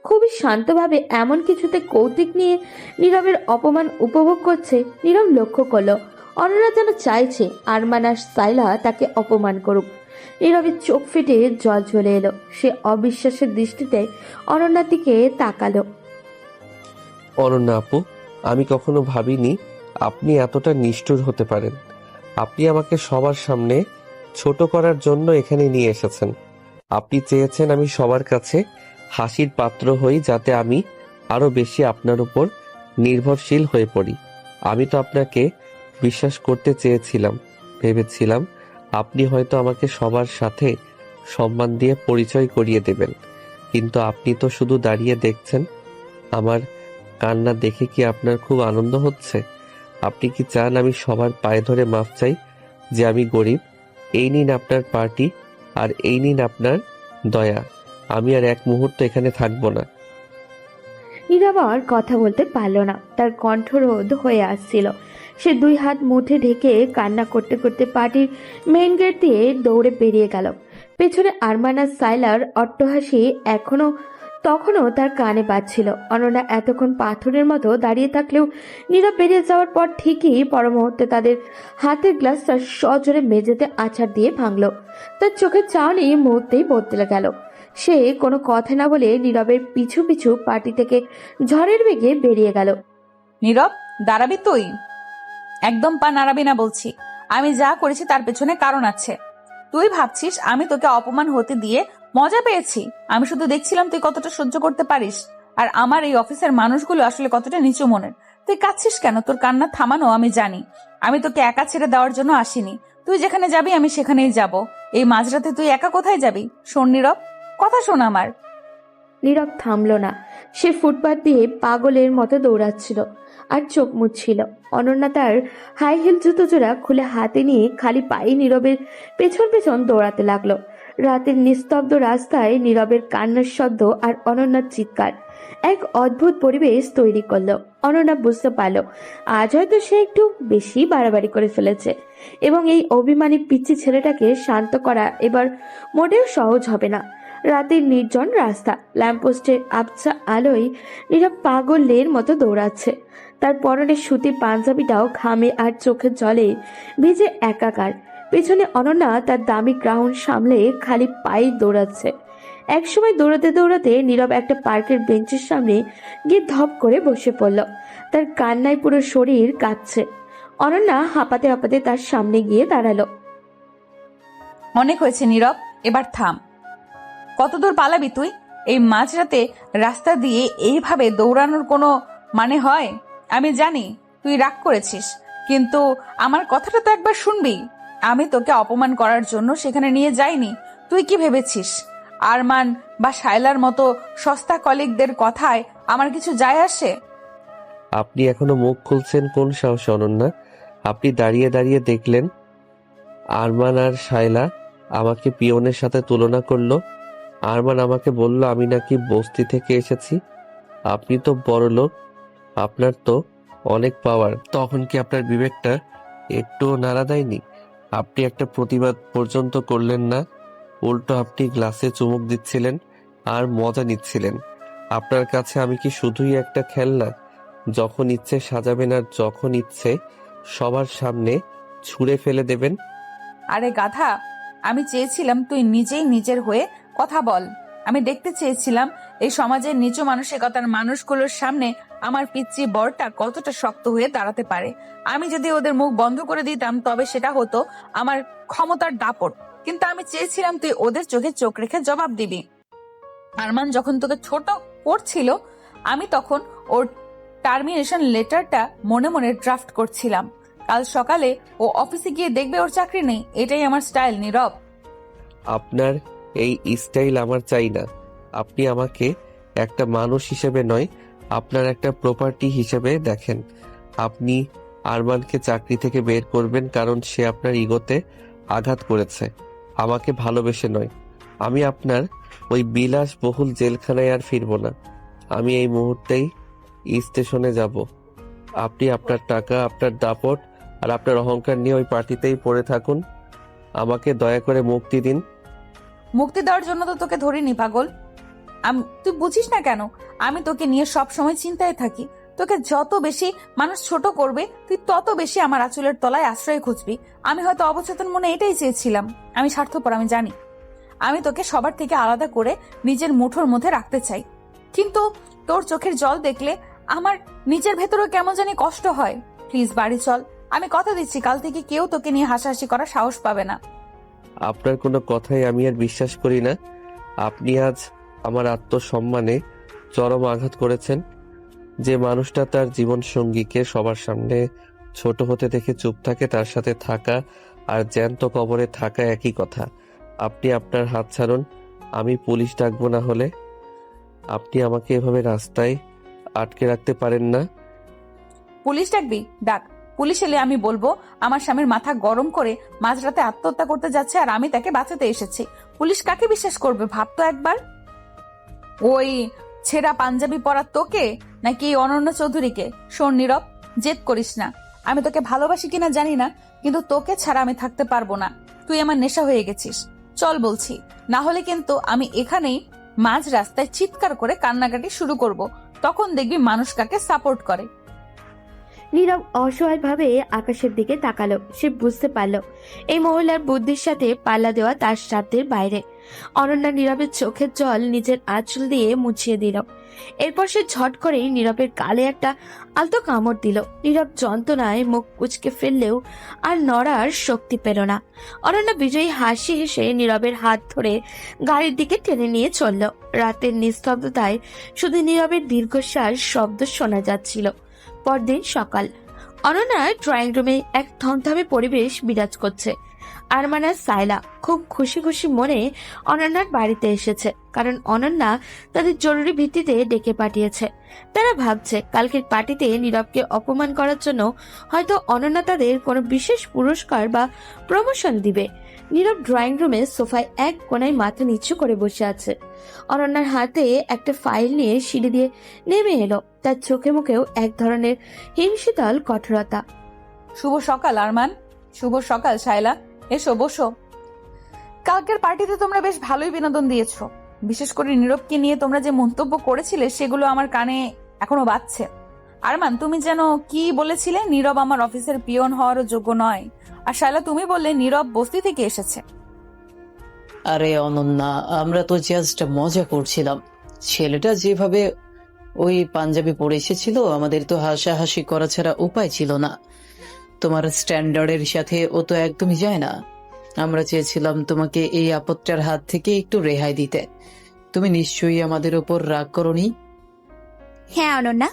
খুবই শান্তভাবে এমন কিছুতে কৌতুক নিয়ে নীরবের অপমান উপভোগ করছে। নীরব লক্ষ্য করলো অনন্যা যেন চাইছে আরমান আর সাইলা তাকে অপমান করুক। নীরবের চোখ ফেটে জল চলে এলো। সে অবিশ্বাসের দৃষ্টিতে অনন্যার দিকে তাকালো। অনন্যা আপু, আমি কখনো ভাবিনি আপনি এতটা নিষ্ঠুর হতে পারেন। আপনি আমাকে সবার সামনে ছোট করার জন্য এখানে নিয়ে এসেছেন। আপনি চেয়েছেন আমি সবার কাছে হাসির পাত্র হই, যাতে আমি আরো বেশি আপনার উপর নির্ভরশীল হয়ে পড়ি। আমি তো আপনাকে বিশ্বাস করতে চেয়েছিলাম। ভেবেছিলাম আপনি হয়তো আমাকে সবার সাথে সম্মান দিয়ে পরিচয় করিয়ে দেবেন, কিন্তু আপনি তো শুধু দাঁড়িয়ে দেখছেন। আমার কান্না দেখে কি আপনার খুব আনন্দ হচ্ছে? আপনি কি চান আমি সবার পায়ে ধরে মাফ চাই যে আমি গরিব? এই নিন আপনার পার্টি, আর এই নিন আপনার দয়া। আমি আর এক মুহূর্ত এখানে থাকবো না। নীরব আর কথা বলতে পারল না, তার কণ্ঠরোধ হয়ে আসছিল। সে দুই হাত মুঠে ঢেকে কান্না করতে করতে পার্টির মেইন গেট দিয়ে দৌড়ে বেরিয়ে গেল। পেছনে আরমান আর সাইলার অট্টহাসি তখনও তার কানে বাজছিল। অনন্যা এতক্ষণ পাথরের মতো দাঁড়িয়ে থাকলেও নীরব বেরিয়ে যাওয়ার পর ঠিকই পর মুহূর্তে তাদের হাতের গ্লাসটা সজোরে মেঝেতে আছাড় দিয়ে ভাঙলো। তার চোখের চাহনি মুহূর্তেই বদলে গেল। সে কোনো কথা না বলে নীরবের পিছু পিছু পার্টি থেকে ঝড়ের বেগে বেরিয়ে গেল। নীরব, দাঁড়াবি তুই? একদম পা নাড়াবি না বলছি। আমি যা করেছি তার পেছনে কারণ আছে। তুই ভাবছিস আমি তোকে অপমান হতে দিয়ে মজা পেয়েছি? আমি শুধু দেখছিলাম তুই কতটা সহ্য করতে পারিস, আর আমার এই অফিসের মানুষগুলো আসলে কতটা নিচু মনের। তুই কাঁদছিস কেন? তোর কান্না থামানো আমি জানি। আমি তোকে একা ছেড়ে দেওয়ার জন্য আসিনি। তুই যেখানে যাবি আমি সেখানেই যাব। এই মাঝরাতে তুই একা কোথায় যাবি? শোন নীরব, কথা শোন আমার। নীরব থামল না। সে ফুটপাত দিয়ে পাগলের মতো দৌড়াচ্ছিল আর চোখ মুছছিল। অনন্যা তার হাই হিল জুতো জোড়া খুলে হাতে নিয়ে খালি পায়ে নীরবের পেছন পেছন দৌড়াতে লাগলো। রাতের নিস্তব্ধ রাস্তায় নীরবের কান্নার শব্দ আর অনন্যার চিৎকার এক অদ্ভুত পরিবেশ তৈরি করলো। অনন্যা বুঝতে পারল আজ হয়তো সে একটু বেশি বাড়াবাড়ি করে ফেলেছে, এবং এই অভিমানী পিচ্চি ছেলেটাকে শান্ত করা এবার মোটেও সহজ হবে না। রাতের নির্জন রাস্তা, ল্যাম্পপোস্টের আবছা আলোয় নীরব পাগলের মতো দৌড়াচ্ছে। তার পরনে সুতির পাঞ্জাবিটাও ঘামে আর চোখের জলে ভিজে একাকার। পেছনে অনন্যা তার দামি গ্রাউন্ড সামলে খালি পায়ে দৌড়াচ্ছে। একসময় দৌড়াতে দৌড়াতে নীরব একটা পার্কের বেঞ্চের সামনে গিয়ে ধপ করে বসে পড়ল। তার কান্নায় পুরো শরীর কাঁপছে। অনন্যা হাঁপাতে হাঁপাতে তার সামনে গিয়ে দাঁড়ালো। অনেক হয়েছে নীরব, এবার থাম। কতদূর পালাবি তুই? এই মাঝরাতে রাস্তা দিয়ে এইভাবে দৌড়ানোর কোনো মানে হয়? আমি জানি তুই রাগ করেছিস, কিন্তু আমার কথাটা তো একবার শুনবি। আমি তোকে অপমান করার জন্য সেখানে নিয়ে যাইনি। তুই কি ভেবেছিস আরমান বা শায়লার মতো সস্তা কলিগদের কথায় আমার কিছু যায় আসে? আপনি এখনো মুখ খুলছেন কোন সাহসে অনন্যা? আপনি দাঁড়িয়ে দাঁড়িয়ে দেখলেন আরমান আর শায়লা আমাকে পিয়নের সাথে তুলনা করলো। আরমান আমাকে বলল আমি নাকি বস্তি থেকে এসেছি। আপনি তো বড়লোক, আপনার তো অনেক পাওয়ার। তখন কি আপনার বিবেকটা একটুও নাড়া দেয়নি? আপনি একটা প্রতিবাদ পর্যন্ত করলেন না, উল্টো আপনি গ্লাসে চুমুক দিচ্ছিলেন আর মজা নিচ্ছিলেন। আপনার কাছে আমি কি শুধুই একটা খেলনা, যখন ইচ্ছে সাজাবেন আর যখন ইচ্ছে সবার সামনে ছুঁড়ে ফেলে দেবেন? আরে গাধা, আমি চেয়েছিলাম তুই নিজেই নিজের হয়ে কথা বল। আমি দেখতে চেয়েছিলাম এই সমাজের নিচু মানসিকতার মানুষগুলোর সামনে আমার পিচ্চি বরটা কতটা শক্ত হয়ে দাঁড়াতে পারে। আমি যদি ওদের মুখ বন্ধ করে দিতাম তবে সেটা হতো আমার ক্ষমতার দাপট, কিন্তু আমি চেয়েছিলাম তুই ওদের চোখে চোখ রেখে জবাব দিবি। আরমান যখন তোকে ছোট করছিল, আমি তখন ওর টার্মিনেশন লেটারটা মনে মনে ড্রাফট করছিলাম। কাল সকালে ও অফিসে গিয়ে দেখবে ওর চাকরি নেই। এটাই আমার স্টাইল, নীরব। আপনার এই স্টাইল আমার চাই না। আপনি আমাকে একটা মানুষ হিসেবে নয়, আপনার একটা প্রপার্টি হিসেবে দেখেন। আপনি আরমানকে চাকরি থেকে বের করবেন কারণ সে আপনার ইগোতে আঘাত করেছে, আমাকে ভালোবেসে নয়। আমি আপনার ওই বিলাসবহুল জেলখানায় আর ফিরবো না। আমি এই মুহূর্তেই স্টেশনে যাব। আপনি আপনার টাকা, আপনার দাপট আর আপনার অহংকার নিয়ে ওই পার্টিতেই পড়ে থাকুন। আমাকে দয়া করে মুক্তি দিন। মুক্তি দেওয়ার জন্য তো তোকে ধরিনি, পাগল। তুই বুঝিস না কেন? আমি তোকে নিয়ে সব সময় চিন্তায় থাকি। তোকে যত বেশি মানুষ ছোট করবে, তুই তত বেশি আমার আঁচলের তলায় আশ্রয় খুঁজবি। আমি হয়তো অবচেতন মনে এটাই চেয়েছিলাম। আমি স্বার্থপর, আমি জানি। আমি তোকে সবার থেকে আলাদা করে নিজের মুঠোর মধ্যে রাখতে চাই, কিন্তু তোর চোখের জল দেখলে আমার নিজের ভেতরে কেমন জানি কষ্ট হয়। প্লিজ বাড়ি চল। আমি কথা দিচ্ছি কাল থেকে কেউ তোকে নিয়ে হাসাহাসি করার সাহস পাবে না। আপনার কোনো কথাই আমি আর বিশ্বাস করি না। আপনি আজ আমার আত্মসম্মানে চরম আঘাত করেছেন। যে মানুষটা তার জীবন সঙ্গীকে সবার সামনে ছোট হতে দেখে চুপ থাকে, তার সাথে থাকা আর জ্যান্ত কবরে থাকা একই কথা। আপনি আপনার হাত ছাড়ুন। আমি পুলিশ ডাকবো, না হলে আপনি আমাকে এভাবে রাস্তায় আটকে রাখতে পারেন না। পুলিশ ডাকবি? ডাক। পুলিশ এলে আমি বলবো আমার স্বামীর মাথা গরম করে মাঝরাতে আত্মহত্যা করতে যাচ্ছে আর আমি তাকে বাঁচাতে এসেছি। পুলিশ কাকে বিশ্বাস করবে ভাবতো একবার? ওই ছেঁড়া পাঞ্জাবি পরা তোকে নাকি অনন্য চৌধুরীকে? শোন নীরব, জেদ করিস না। আমি তোকে ভালোবাসি কিনা জানি না, কিন্তু তোকে ছাড়া আমি থাকতে পারবো না। তুই আমার নেশা হয়ে গেছিস। চল বলছি, না হলে কিন্তু আমি এখানেই মাঝ রাস্তায় চিৎকার করে কান্নাকাটি শুরু করব। তখন দেখবি মানুষ কাকে সাপোর্ট করে। নীরব অসহায়ভাবে আকাশের দিকে তাকালো। সে বুঝতে পারলো এই মহিলার বুদ্ধির সাথে পাল্লা দেওয়া তার সাধ্যের বাইরে। অনন্যা নীরবের চোখের জল নিজের আঁচল দিয়ে মুছিয়ে দিল। এরপর সে ঝট করেই নীরবের গালে একটা আলতো কামড় দিল। নীরব যন্ত্রণায় মুখ কুঁচকে ফেললেও আর নড়ার শক্তি পেল না। অনন্যা বিজয়ী হাসি হেসে নীরবের হাত ধরে গাড়ির দিকে টেনে নিয়ে চলল। রাতের নিস্তব্ধতায় শুধু নীরবের দীর্ঘশ্বাস শব্দ শোনা যাচ্ছিল। পরদিন সকাল, অনন্যার ড্রয়িং রুমে এক থমথমে পরিবেশ বিরাজ করছে। আরমান আর সাইলা খুব খুশি খুশি মনে অনন্যার বাড়িতে এসেছে, কারণ অনন্যা তাদের জরুরি ভিত্তিতে ডেকে পাঠিয়েছে। তারা ভাবছে কালকের পার্টিতে নীরবকে অপমান করার জন্য হয়তো অনন্যা তাদের কোনো বিশেষ পুরস্কার বা প্রমোশন দিবে। নীরব ড্রয়িং রুমে সোফায় এক কোণায় মাথা নিচু করে বসে আছে। অনন্যার হাতে একটা ফাইল নিয়ে সিঁড়ি দিয়ে নেমে এলো। তার চোখে মুখেও এক ধরনের হিমশীতল কঠোরতা। শুভ সকাল আরমান। শুভ সকাল শায়লা। এসো বসো। কালকের পার্টিতে তোমরা বেশ ভালোই বিনোদন দিয়েছো। বিশেষ করে নীরবকে নিয়ে তোমরা যে মন্তব্য করেছিলে সেগুলো আমার কানে এখনো বাজছে। আরমান, তুমি যেন কি বলেছিলে? নীরব আমার অফিসের পিয়ন হওয়ারও যোগ্য নয়। আর শায়লা, তুমি বললে নীরব বস্তি থেকে এসেছে। আরে অনন্যা, আমরা তো জাস্ট মজা করছিলাম। ছেলেটা যেভাবে ওই পাঞ্জাবি পরে এসেছিল, আমাদের তো হাসাহাসি করা ছাড়া উপায় ছিল না। তোমার স্ট্যান্ডার্ডের সাথে ও তো একদমই যায় না। আমরা চেয়েছিলাম তোমাকে এই আপদটার হাত থেকে একটু রেহাই দিতে। তুমি নিশ্চয়ই আমাদের উপর রাগ করোনি। হ্যাঁ অনন্যা,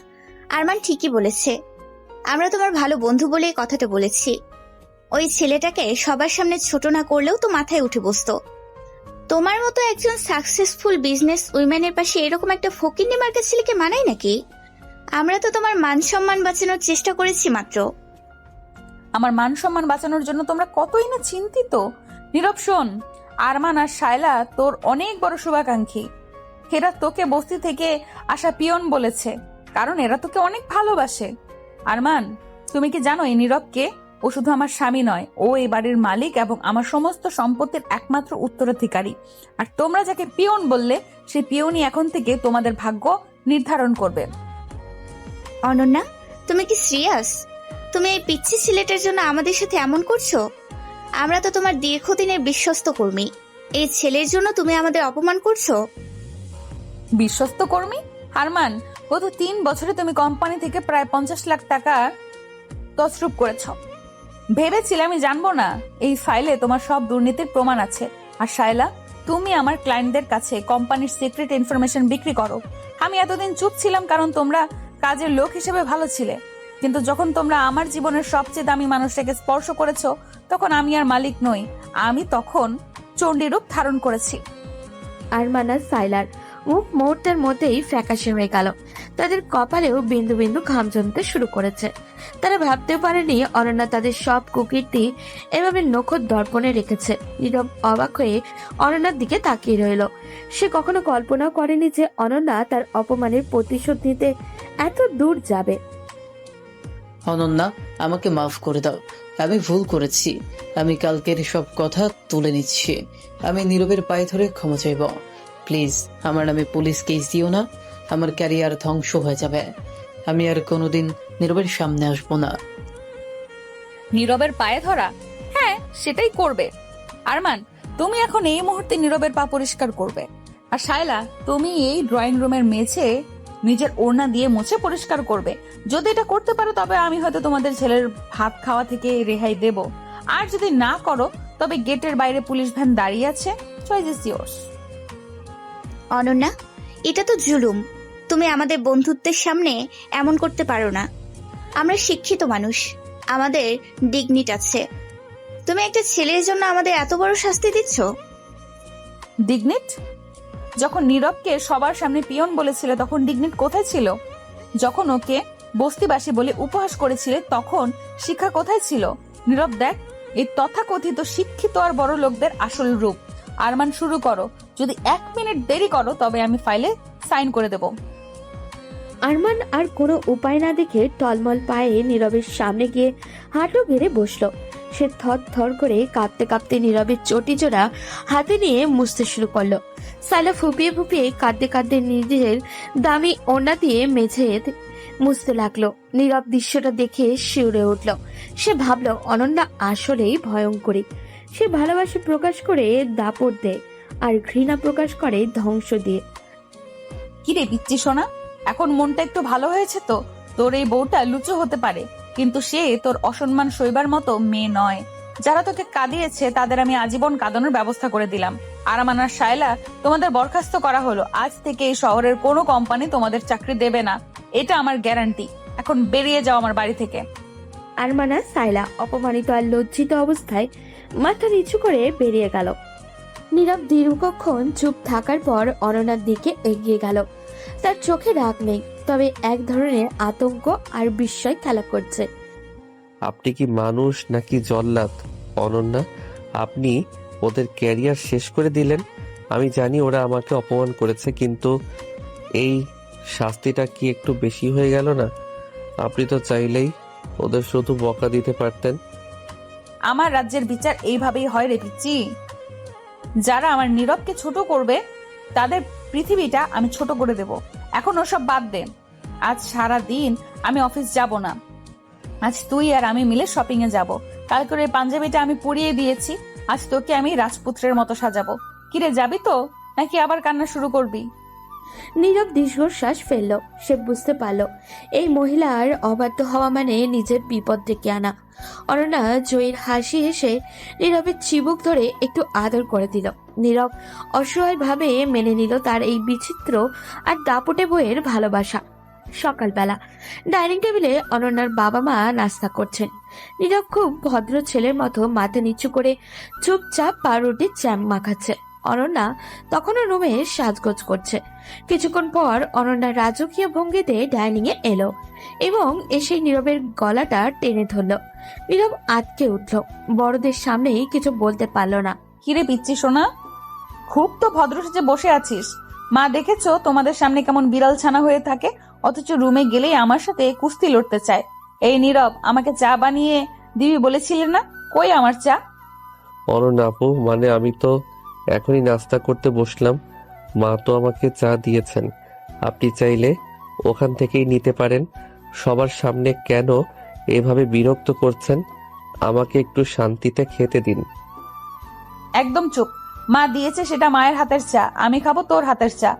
আরমান ঠিকই বলেছে। আমরা তোমার ভালো বন্ধু বলে কথাটা বলেছি। ওই ছেলেটাকে সবার সামনে ছোট না করলেও তো মাথায় উঠে বসতো। তোমার মতো একজন সাকসেসফুল বিজনেস উইম্যানের পাশে এরকম একটা ফকিন্নি মার্কা ছেলেকে মানায় নাকি? আমরা তো তোমার মান সম্মান বাঁচানোর চেষ্টা করেছি মাত্র। আমার মান সম্মান বাঁচানোর জন্য তোমরা কতই না চিন্তিত। নীরব শোন, আরমান আর শায়লা তোর অনেক বড় শুভাকাঙ্ক্ষী। এরা তোকে বস্তি থেকে আসা পিয়ন বলেছে, কারণ এরা তোকে অনেক ভালোবাসে। আরমান, তুমি কি জানো এই নীরব কে? ও শুধু আমার স্বামী নয়, ও এই বাড়ির মালিক এবং আমার সমস্ত সম্পত্তির একমাত্র উত্তরাধিকারী। আর তোমরা যাকে পিয়ন বললে, সেই পিয়নই এখন থেকে তোমাদের ভাগ্য নির্ধারণ করবে। অনন্যা, তুমি কি সিরিয়াস? তুমি এই পিচ্ছি ছেলেটার জন্য আমাদের সাথে এমন করছো? আমরা তো তোমার দীর্ঘদিনের বিশ্বস্ত কর্মী। এই ছেলের জন্য তুমি আমাদের অপমান করছো? বিশ্বস্ত কর্মী? আরমান, গত 3 বছরে তুমি কোম্পানি থেকে প্রায় 50 লাখ টাকা তছরূপ করেছ। ভেবেছিলে আমি জানবো না? এই ফাইলে তোমার সব দুর্নীতির প্রমাণ আছে। আর শায়লা, তুমি আমার ক্লায়েন্টদের কাছে কোম্পানির সিক্রেট ইনফরমেশন বিক্রি করো। আমি এতদিন চুপ ছিলাম কারণ তোমরা কাজের লোক হিসেবে ভালো ছিলে, কিন্তু যখন তোমরা আমার জীবনের সবচেয়ে দামি মানুষটাকে স্পর্শ করেছো, তখন আমি আর মালিক নই, আমি তখন চণ্ডীরূপ ধারণ করেছি। আরমান আর সাইলার মুখ মুহূর্তের মধ্যেই ফ্যাকাশে হয়ে গেল। তাদের কপালেও বিন্দু বিন্দু ঘাম জমতে শুরু করেছে। তারা ভাবতেও পারেনি অনন্যা তাদের সব কুকীর্তি এভাবে নখর দর্পণে রেখেছে। নীরব অবাক হয়ে অনন্যার দিকে তাকিয়ে রইল। সে কখনো কল্পনাও করেনি যে অনন্যা তার অপমানের প্রতিশোধ নিতে এত দূর যাবে। অনন্যা, আমাকে মাফ করে দাও। আমি ভুল করেছি। আমি কালকের সব কথা তুলে নিচ্ছি। আমি নীরবের পায়ে ধরে ক্ষমা চাইব। প্লিজ আমার নামে পুলিশ কেস দিও না। আমার ক্যারিয়ার ধ্বংস হয়ে যাবে। আমি আর কোনোদিন নীরবের সামনে আসবো না। নীরবের পায়ে ধরা? হ্যাঁ, সেটাই করবে। আরমান, তুমি এখন এই মুহূর্তে নীরবের পা পরিষ্কার করবে। আর শায়লা, তুমি এই ড্রয়িং রুমের মেঝে নিজের ওড়না দিয়ে মুছে পরিষ্কার করবে। যদি এটা করতে পারো তবে আমি হয়তো তোমাদের ছেলের ভাত খাওয়া থেকে রেহাই দেব। আর যদি না করো তবে গেটের বাইরে পুলিশ ভ্যান দাঁড়িয়ে আছে। Choice is yours. অনন্যা, এটা তো জুলুম। তুমি আমাদের বন্ধুত্বের সামনে এমন করতে পারো না। আমরা শিক্ষিত মানুষ, আমাদের ডিগনিট আছে। তুমি একটা ছেলের জন্য আমাদের এত বড় শাস্তি দিচ্ছ? ডিগনিট? যখন নীরবকে সবার সামনে পিয়ন বলেছিলে তখন ডিগনিট কোথায় ছিল? যখন ওকে বস্তিবাসী বলে উপহাস করেছিলে তখন শিক্ষা কোথায় ছিল? নীরব, দেখ এই তথাকথিত শিক্ষিত আর বড় লোকদের আসল রূপ। আরমান, শুরু করো। যদি 1 মিনিট দেরি করো তবে আমি ফাইলে সাইন করে দেব। আরমান আর কোনো উপায় না দেখে টলমল পায়ে নীরবের সামনে গিয়ে হাঁটু গেড়ে বসলো। সে থর থর করে কাঁপতে কাঁপতে নীরবের চটি জোড়া হাতে নিয়ে মুছতে শুরু করলো। সাইলা ফুপিয়ে ফুপিয়ে কাঁদতে কাঁদতে নিজের দামি ওড়না দিয়ে মেঝে মুছতে লাগলো। নীরব দৃশ্যটা দেখে শিউরে উঠল। সে ভাবলো অনন্যা আসলেই ভয়ঙ্করী। সে ভালোবাসা প্রকাশ করে দাপট দেয় আর ঘৃণা প্রকাশ করে ধ্বংস দিয়ে। কিরে পিচ্চি সোনা, এখন মনটা একটু ভালো হয়েছে তো? তোর এই বউটা লুচু হতে পারে, কিন্তু সে তোর অসম্মান সইবার মতো মেয়ে নয়। যারা তোকে কাঁদিয়েছে তাদের আমি আজীবন কাঁদানোর ব্যবস্থা করে দিলাম। আরমান আর শায়লা, তোমাদের বরখাস্ত করা হলো। আজ থেকে এই শহরের কোনো কোম্পানি তোমাদের চাকরি দেবে না, এটা আমার গ্যারান্টি। এখন বেরিয়ে যাও আমার বাড়ি থেকে। আরমান আর সাইলা অপমানিত আর লজ্জিত অবস্থায় মাথা নিচু করে বেরিয়ে গেল। নীরব দীর্ঘক্ষণ চুপ থাকার পর অনন্যার দিকে এগিয়ে গেল। তার চোখে রাগ নেই, তবে এক ধরনের আতঙ্ক আর বিস্ময় খেলা করছে। আপনি কি মানুষ নাকি জল্লাদ? অনন্যা, আপনি ওদের ক্যারিয়ার শেষ করে দিলেন। আমি জানি ওরা আমাকে অপমান করেছে, কিন্তু এই শাস্তিটা কি একটু বেশি হয়ে গেল না? আপনি তো চাইলেই ওদের শুধু বকা দিতে পারতেন। আমার রাজ্যের বিচার এইভাবেই হয় রে পিচ্চি। যারা আমার নীরবকে ছোট করবে তাদের পৃথিবীটা আমি ছোট করে দেব। এখন ওসব বাদ দে। আজ সারা দিন আমি অফিস যাব না। আজ তুই আর আমি মিলে শপিং এ যাব। কালকের এই পাঞ্জাবিটা আমি পরিয়ে দিয়েছি, আজ তোকে আমি রাজপুত্রের মতো সাজাবো। কিরে, যাবি তো নাকি আবার কান্না শুরু করবি? নীরব দীর্ঘশ্বাস ফেলল। সে বুঝতে পারল এই মহিলার অবাধ্য হওয়া মানে নিজের বিপদ ডেকে আনা। অনন্যা জয়ীর হাসি হেসে নীরবের চিবুক ধরে একটু আদর করে দিল। নীরব অসহায় ভাবে মেনে নিল তার এই বিচিত্র আর দাপটে বইয়ের ভালোবাসা। সকালবেলা ডাইনিং টেবিলে অনন্যার বাবা মা নাস্তা করছেন। নীরব খুব ভদ্র ছেলের মতো মাথা নিচু করে চুপচাপ পাউরুটির জ্যাম মাখাচ্ছে। অনন্যা তখনও রুমে সাজগোজ করছে। কিছুক্ষণ পর অনন্যা রাজকীয় ভঙ্গিতে ডাইনিং এ এলো এবং এসে নীরবের গলাটা টেনে ধরলো। নীরব আটকে উঠল, বড়দের সামনেই কিছু বলতে পারল না। কিরে পিচ্ছি সোনা, খুব তো ভদ্র সেজে বসে আছিস। মা দেখেছো তোমাদের সামনে কেমন বিড়াল ছানা হয়ে থাকে, অথচ রুমে গেলেই আমার সাথে কুস্তি লড়তে চায়। এই নীরব, আমাকে চা বানিয়ে দিবি বলেছিলেন না, কই আমার চা? অনন্যা আপু, মানে আমি তো এখনই নাস্তা করতে বসলাম। মা তো আমাকে চা দিয়েছেন, আপনি চাইলে ওখান থেকেই নিতে পারেন। সবার সামনে কেন এভাবে বিরক্ত করছেন? আমাকে একটু শান্তিতে খেতে দিন। একদম চুপ। মা দিয়েছে সেটা মায়ের হাতের চা, আমি খাবো তোর হাতের চা।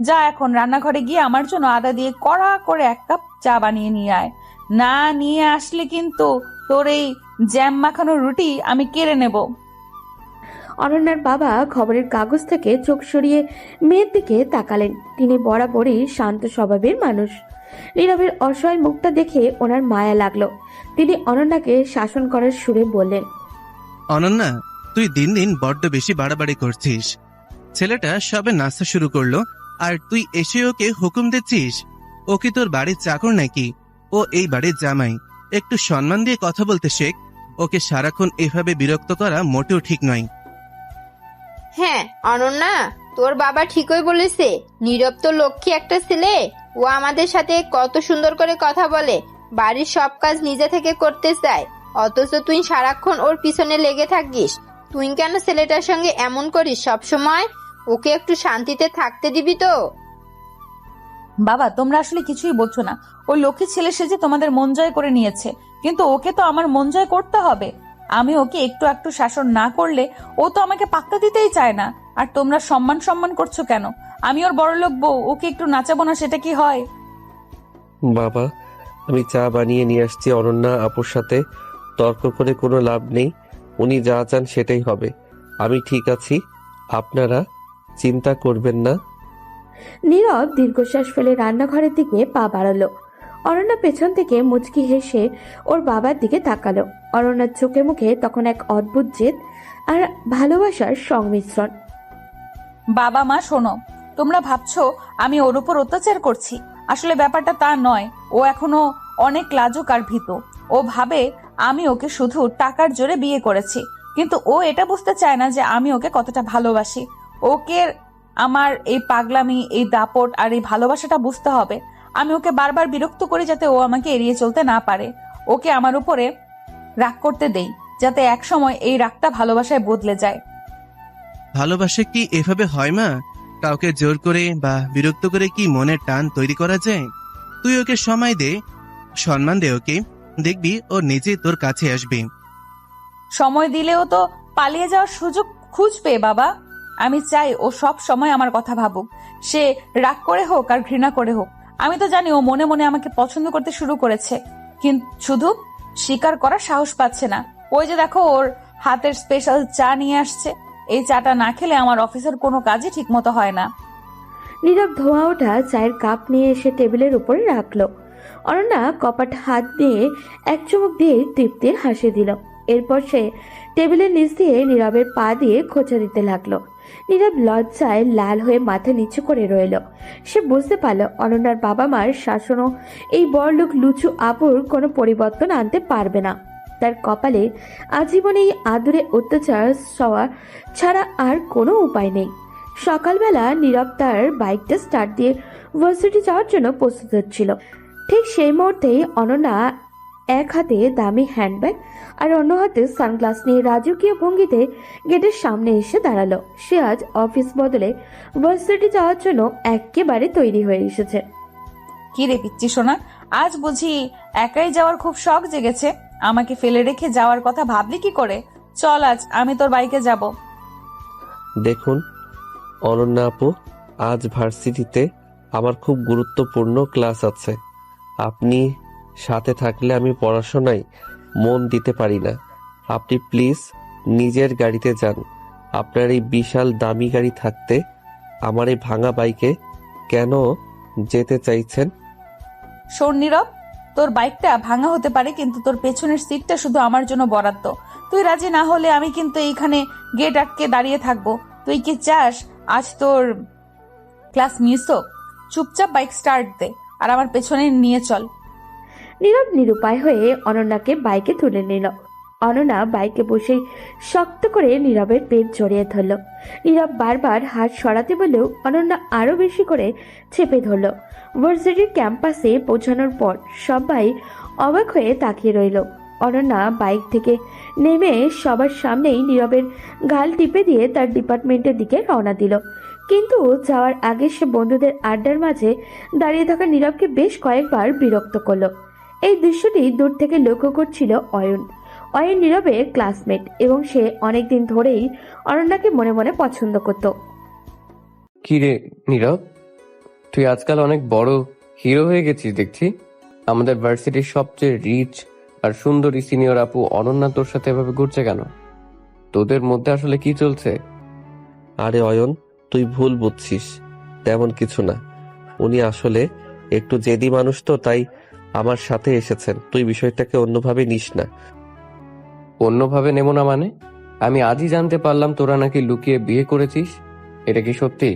যা এখন রান্নাঘরে গিয়ে আমার জন্য আদা দিয়ে কড়া করে 1 কাপ চা বানিয়ে নিয়ে আয়। না নিয়ে আসলে কিন্তু তোর এই জ্যাম মাখানো রুটি আমি কেড়ে নেব। অনন্যার বাবা খবরের কাগজ থেকে চোখ সরিয়ে মেয়ের দিকে তাকালেন। তিনি বরাবরই শান্ত স্বভাবের মানুষ। নীরবের অসহায় মুখটা দেখে ওনার মায়া লাগলো। তিনি অনন্যাকে শাসন করার সুরে বললেন, অনন্যা, তুই দিন দিন বড্ড বেশি বাড়াবাড়ি করছিস। ছেলেটা সবে নাস্তা শুরু করলো আর তুই এসে ওকে হুকুম দিচ্ছিস? ও কি তোর বাড়ির চাকর নাকি? ও এই বাড়ির জামাই। একটু সম্মান দিয়ে কথা বলতে শেখ। ওকে সারাক্ষণ এভাবে বিরক্ত করা মোটেও ঠিক নয়। হ্যাঁ অনন্যা, তোর বাবা ঠিকই বলেছে। নীরব তো লক্ষ্মী একটা ছেলে। ও আমাদের সাথে কত সুন্দর করে কথা বলে, বাড়ির সব কাজ নিজে থেকে করতে চায়, অথচ তুই সারাক্ষণ ওর পিছনে লেগে থাকিস। তুই কেন ছেলেটার সঙ্গে এমন করিস সব সময়? ওকে একটু শান্তিতে থাকতে দিবি তো? বাবা, তোমরা আসলে কিছুই বলছো না। ওই লক্ষ্মী ছেলে সেজে তোমাদের মন জয় করে নিয়েছে, কিন্তু ওকে তো আমার মন জয় করতে হবে। আমি ওকে একটু একটু শাসন না করলে ও তো আমাকে পাত্তা দিতেই চায় না। আর তোমরা সম্মান সম্মান করছো কেন? আমি ওর বড়লোক বউ, ওকে একটু নাচাবো না, সেটা কি হয়? বাবা, আমি চা বানিয়ে নিয়ে আসছি। অনন্যা আপুর সাথে তর্ক করে কোনো লাভ নেই। উনি যা চান সেটাই হবে। আমি ঠিক আছি, আপনারা চিন্তা করবেন না। নীরব দীর্ঘশ্বাস ফেলে রান্নাঘরের দিকে পা বাড়ালো। অনন্যা পেছন থেকে মুচকি হেসে ওর বাবার দিকে তাকালো। অনন্যার চোখে মুখে তখন এক অদ্ভুত জেদ আর ভালোবাসার সংমিশ্রণ। বাবা মা শোনো, তোমরা ভাবছো আমি ওর উপর অত্যাচার করছি। আসলে ব্যাপারটা তা নয়। ও এখনো অনেক লাজুক আর ভীতু। ও ভাবে আমি ওকে শুধু টাকার জোরে বিয়ে করেছি, কিন্তু ও এটা বুঝতে চায় না যে আমি ওকে কতটা ভালোবাসি। ওকে আমার এই পাগলামি, এই দাপট আর এই ভালোবাসাটা বুঝতে হবে। আমি ওকে বারবার বিরক্ত করি যাতে ও আমাকে এড়িয়ে চলতে না পারে। ওকে আমার উপরে রাগ করতে দেই, যাতে এক সময় এই রাগটা ভালোবাসায় বদলে যায়। ভালোবাসা কি এভাবে হয় মা? কাউকে জোর করে বা বিরক্ত করে কি মনের টান তৈরি করা যায়? তুই ওকে সময় দে, সম্মান দে ওকে, দেখবি ও নিজে তোর কাছে আসবে। সময় দিলেও তো পালিয়ে যাওয়ার সুযোগ খুঁজবে বাবা। আমি চাই ও সব সময় আমার কথা ভাবুক, সে রাগ করে হোক আর ঘৃণা করে হোক। আমি তো জানি ও মনে মনে আমাকে পছন্দ করতে শুরু করেছে, কিন্তু শুধু স্বীকার করার সাহস পাচ্ছে না। ওই যে দেখো, ওর হাতের স্পেশাল চা নিয়ে আসছে। এই চাটা না খেলে আমার অফিসের কোনো কাজই ঠিক মতো হয় না। নীরব ধোঁয়া ওঠা চায়ের কাপ নিয়ে এসে টেবিলের উপরে রাখলো। অনন্যা কপাট হাত দিয়ে এক চুমুক দিয়ে তৃপ্তির হাসি দিল। এরপর সে টেবিলের নিচ দিয়ে নীরবের পা দিয়ে খোঁচা দিতে লাগলো। নীরব লজ্জায় লাল হয়ে মাথা নিচু করে রইল। সে বুঝতে পারল অনন্যার বাবা মার শাসনও এই বড়লোক লুচু আপুর কোনো পরিবর্তন আনতে পারবে না। তার কপালে আজীবন এই আদরে অত্যাচার সওয়া ছাড়া আর কোনো উপায় নেই। সকালবেলা নীরব তার বাইকটা স্টার্ট দিয়ে ভার্সিটি যাওয়ার জন্য প্রস্তুত হচ্ছিল। ঠিক সেই মুহূর্তেই অনন্যা এক হাতে দামি হ্যান্ডব্যাগ আর অন্য হাতে সানগ্লাস নিয়ে রাজকীয় ভঙ্গিতে গেটের সামনে এসে দাঁড়ালো। সে আজ অফিস বদলে ভার্সিটি যাওয়ার জন্য একেবারে তৈরি হয়ে এসেছে। কি রে পিচ্ছি সোনা, আজ বুঝি একাই যাওয়ার খুব শখ জেগেছে? আমাকে ফেলে রেখে যাওয়ার কথা ভাবলি কি করে? চল, আজ আমি তোর বাইকে যাব। দেখুন অনন্যা আপু, আজ ভার্সিটিতে আমার খুব গুরুত্বপূর্ণ ক্লাস আছে। আপনি সাথে থাকলে আমি পড়াশোনায় মন দিতে পারি না। আপনি প্লিজ নিজের গাড়িতে যান। আপনার এই বিশাল দামি গাড়ি থাকতে আমার এই ভাঙা বাইকে কেন যেতে চাইছেন? শোন নীরব, তোর বাইকটা ভাঙা হতে পারে, কিন্তু তোর পেছনের সিটটা শুধু আমার জন্য বরাদ্দ। তুই রাজি না হলে আমি কিন্তু এইখানে গেট আটকে দাঁড়িয়ে থাকবো। তুই কি চাস আজ তোর ক্লাস মিস হোক? চুপচাপ বাইক স্টার্ট দে আর আমার পেছনে নিয়ে চল। নীরব নিরুপায় হয়ে অনন্যাকে বাইকে তুলে নিল। অনন্যা বাইকে বসে শক্ত করে নীরবের পেট জড়িয়ে ধরল। নীরব বারবার হাত সরাতে বলেও অনন্যা আরো বেশি করে চেপে ধরল। ভার্সিটির ক্যাম্পাসে পৌঁছানোর পর সবাই অবাক হয়ে তাকিয়ে রইল। অনন্যা বাইক থেকে নেমে সবার সামনেই নীরবের গাল টিপে দিয়ে তার ডিপার্টমেন্টের দিকে রওনা দিল। কিন্তু যাওয়ার আগে সে বন্ধুদের আড্ডার মাঝে দাঁড়িয়ে থাকা নীরবকে বেশ কয়েকবার বিরক্ত করলো। এই দৃশ্যটি দূর থেকে লক্ষ্য করছিল অয়ন। অয়ন নীরবের ক্লাসমেট এবং সে অনেকদিন ধরেই অনন্যাকে মনে মনে পছন্দ করত। কি রে নীরব, তুই আজকাল অনেক বড় হিরো হয়ে গেছিস দেখছি। আমাদের ভার্সিটির সবচেয়ে রিচ আর সুন্দরী সিনিয়র আপু অনন্যা তোর সাথে এভাবে ঘুরছে কেন? তোদের মধ্যে আসলে কি চলছে? আরে অয়ন, তুই ভুল বুঝছিস, তেমন কিছু না। উনি আসলে একটু জেদি মানুষ তো, তাই আমার সাথে এসেছেন। তুই বিষয়টাকে অন্যভাবে নিস না। অন্যভাবে নেব না মানে? আমি আজই জানতে পারলাম তোরা নাকি লুকিয়ে বিয়ে করেছিস। এটা কি সত্যি?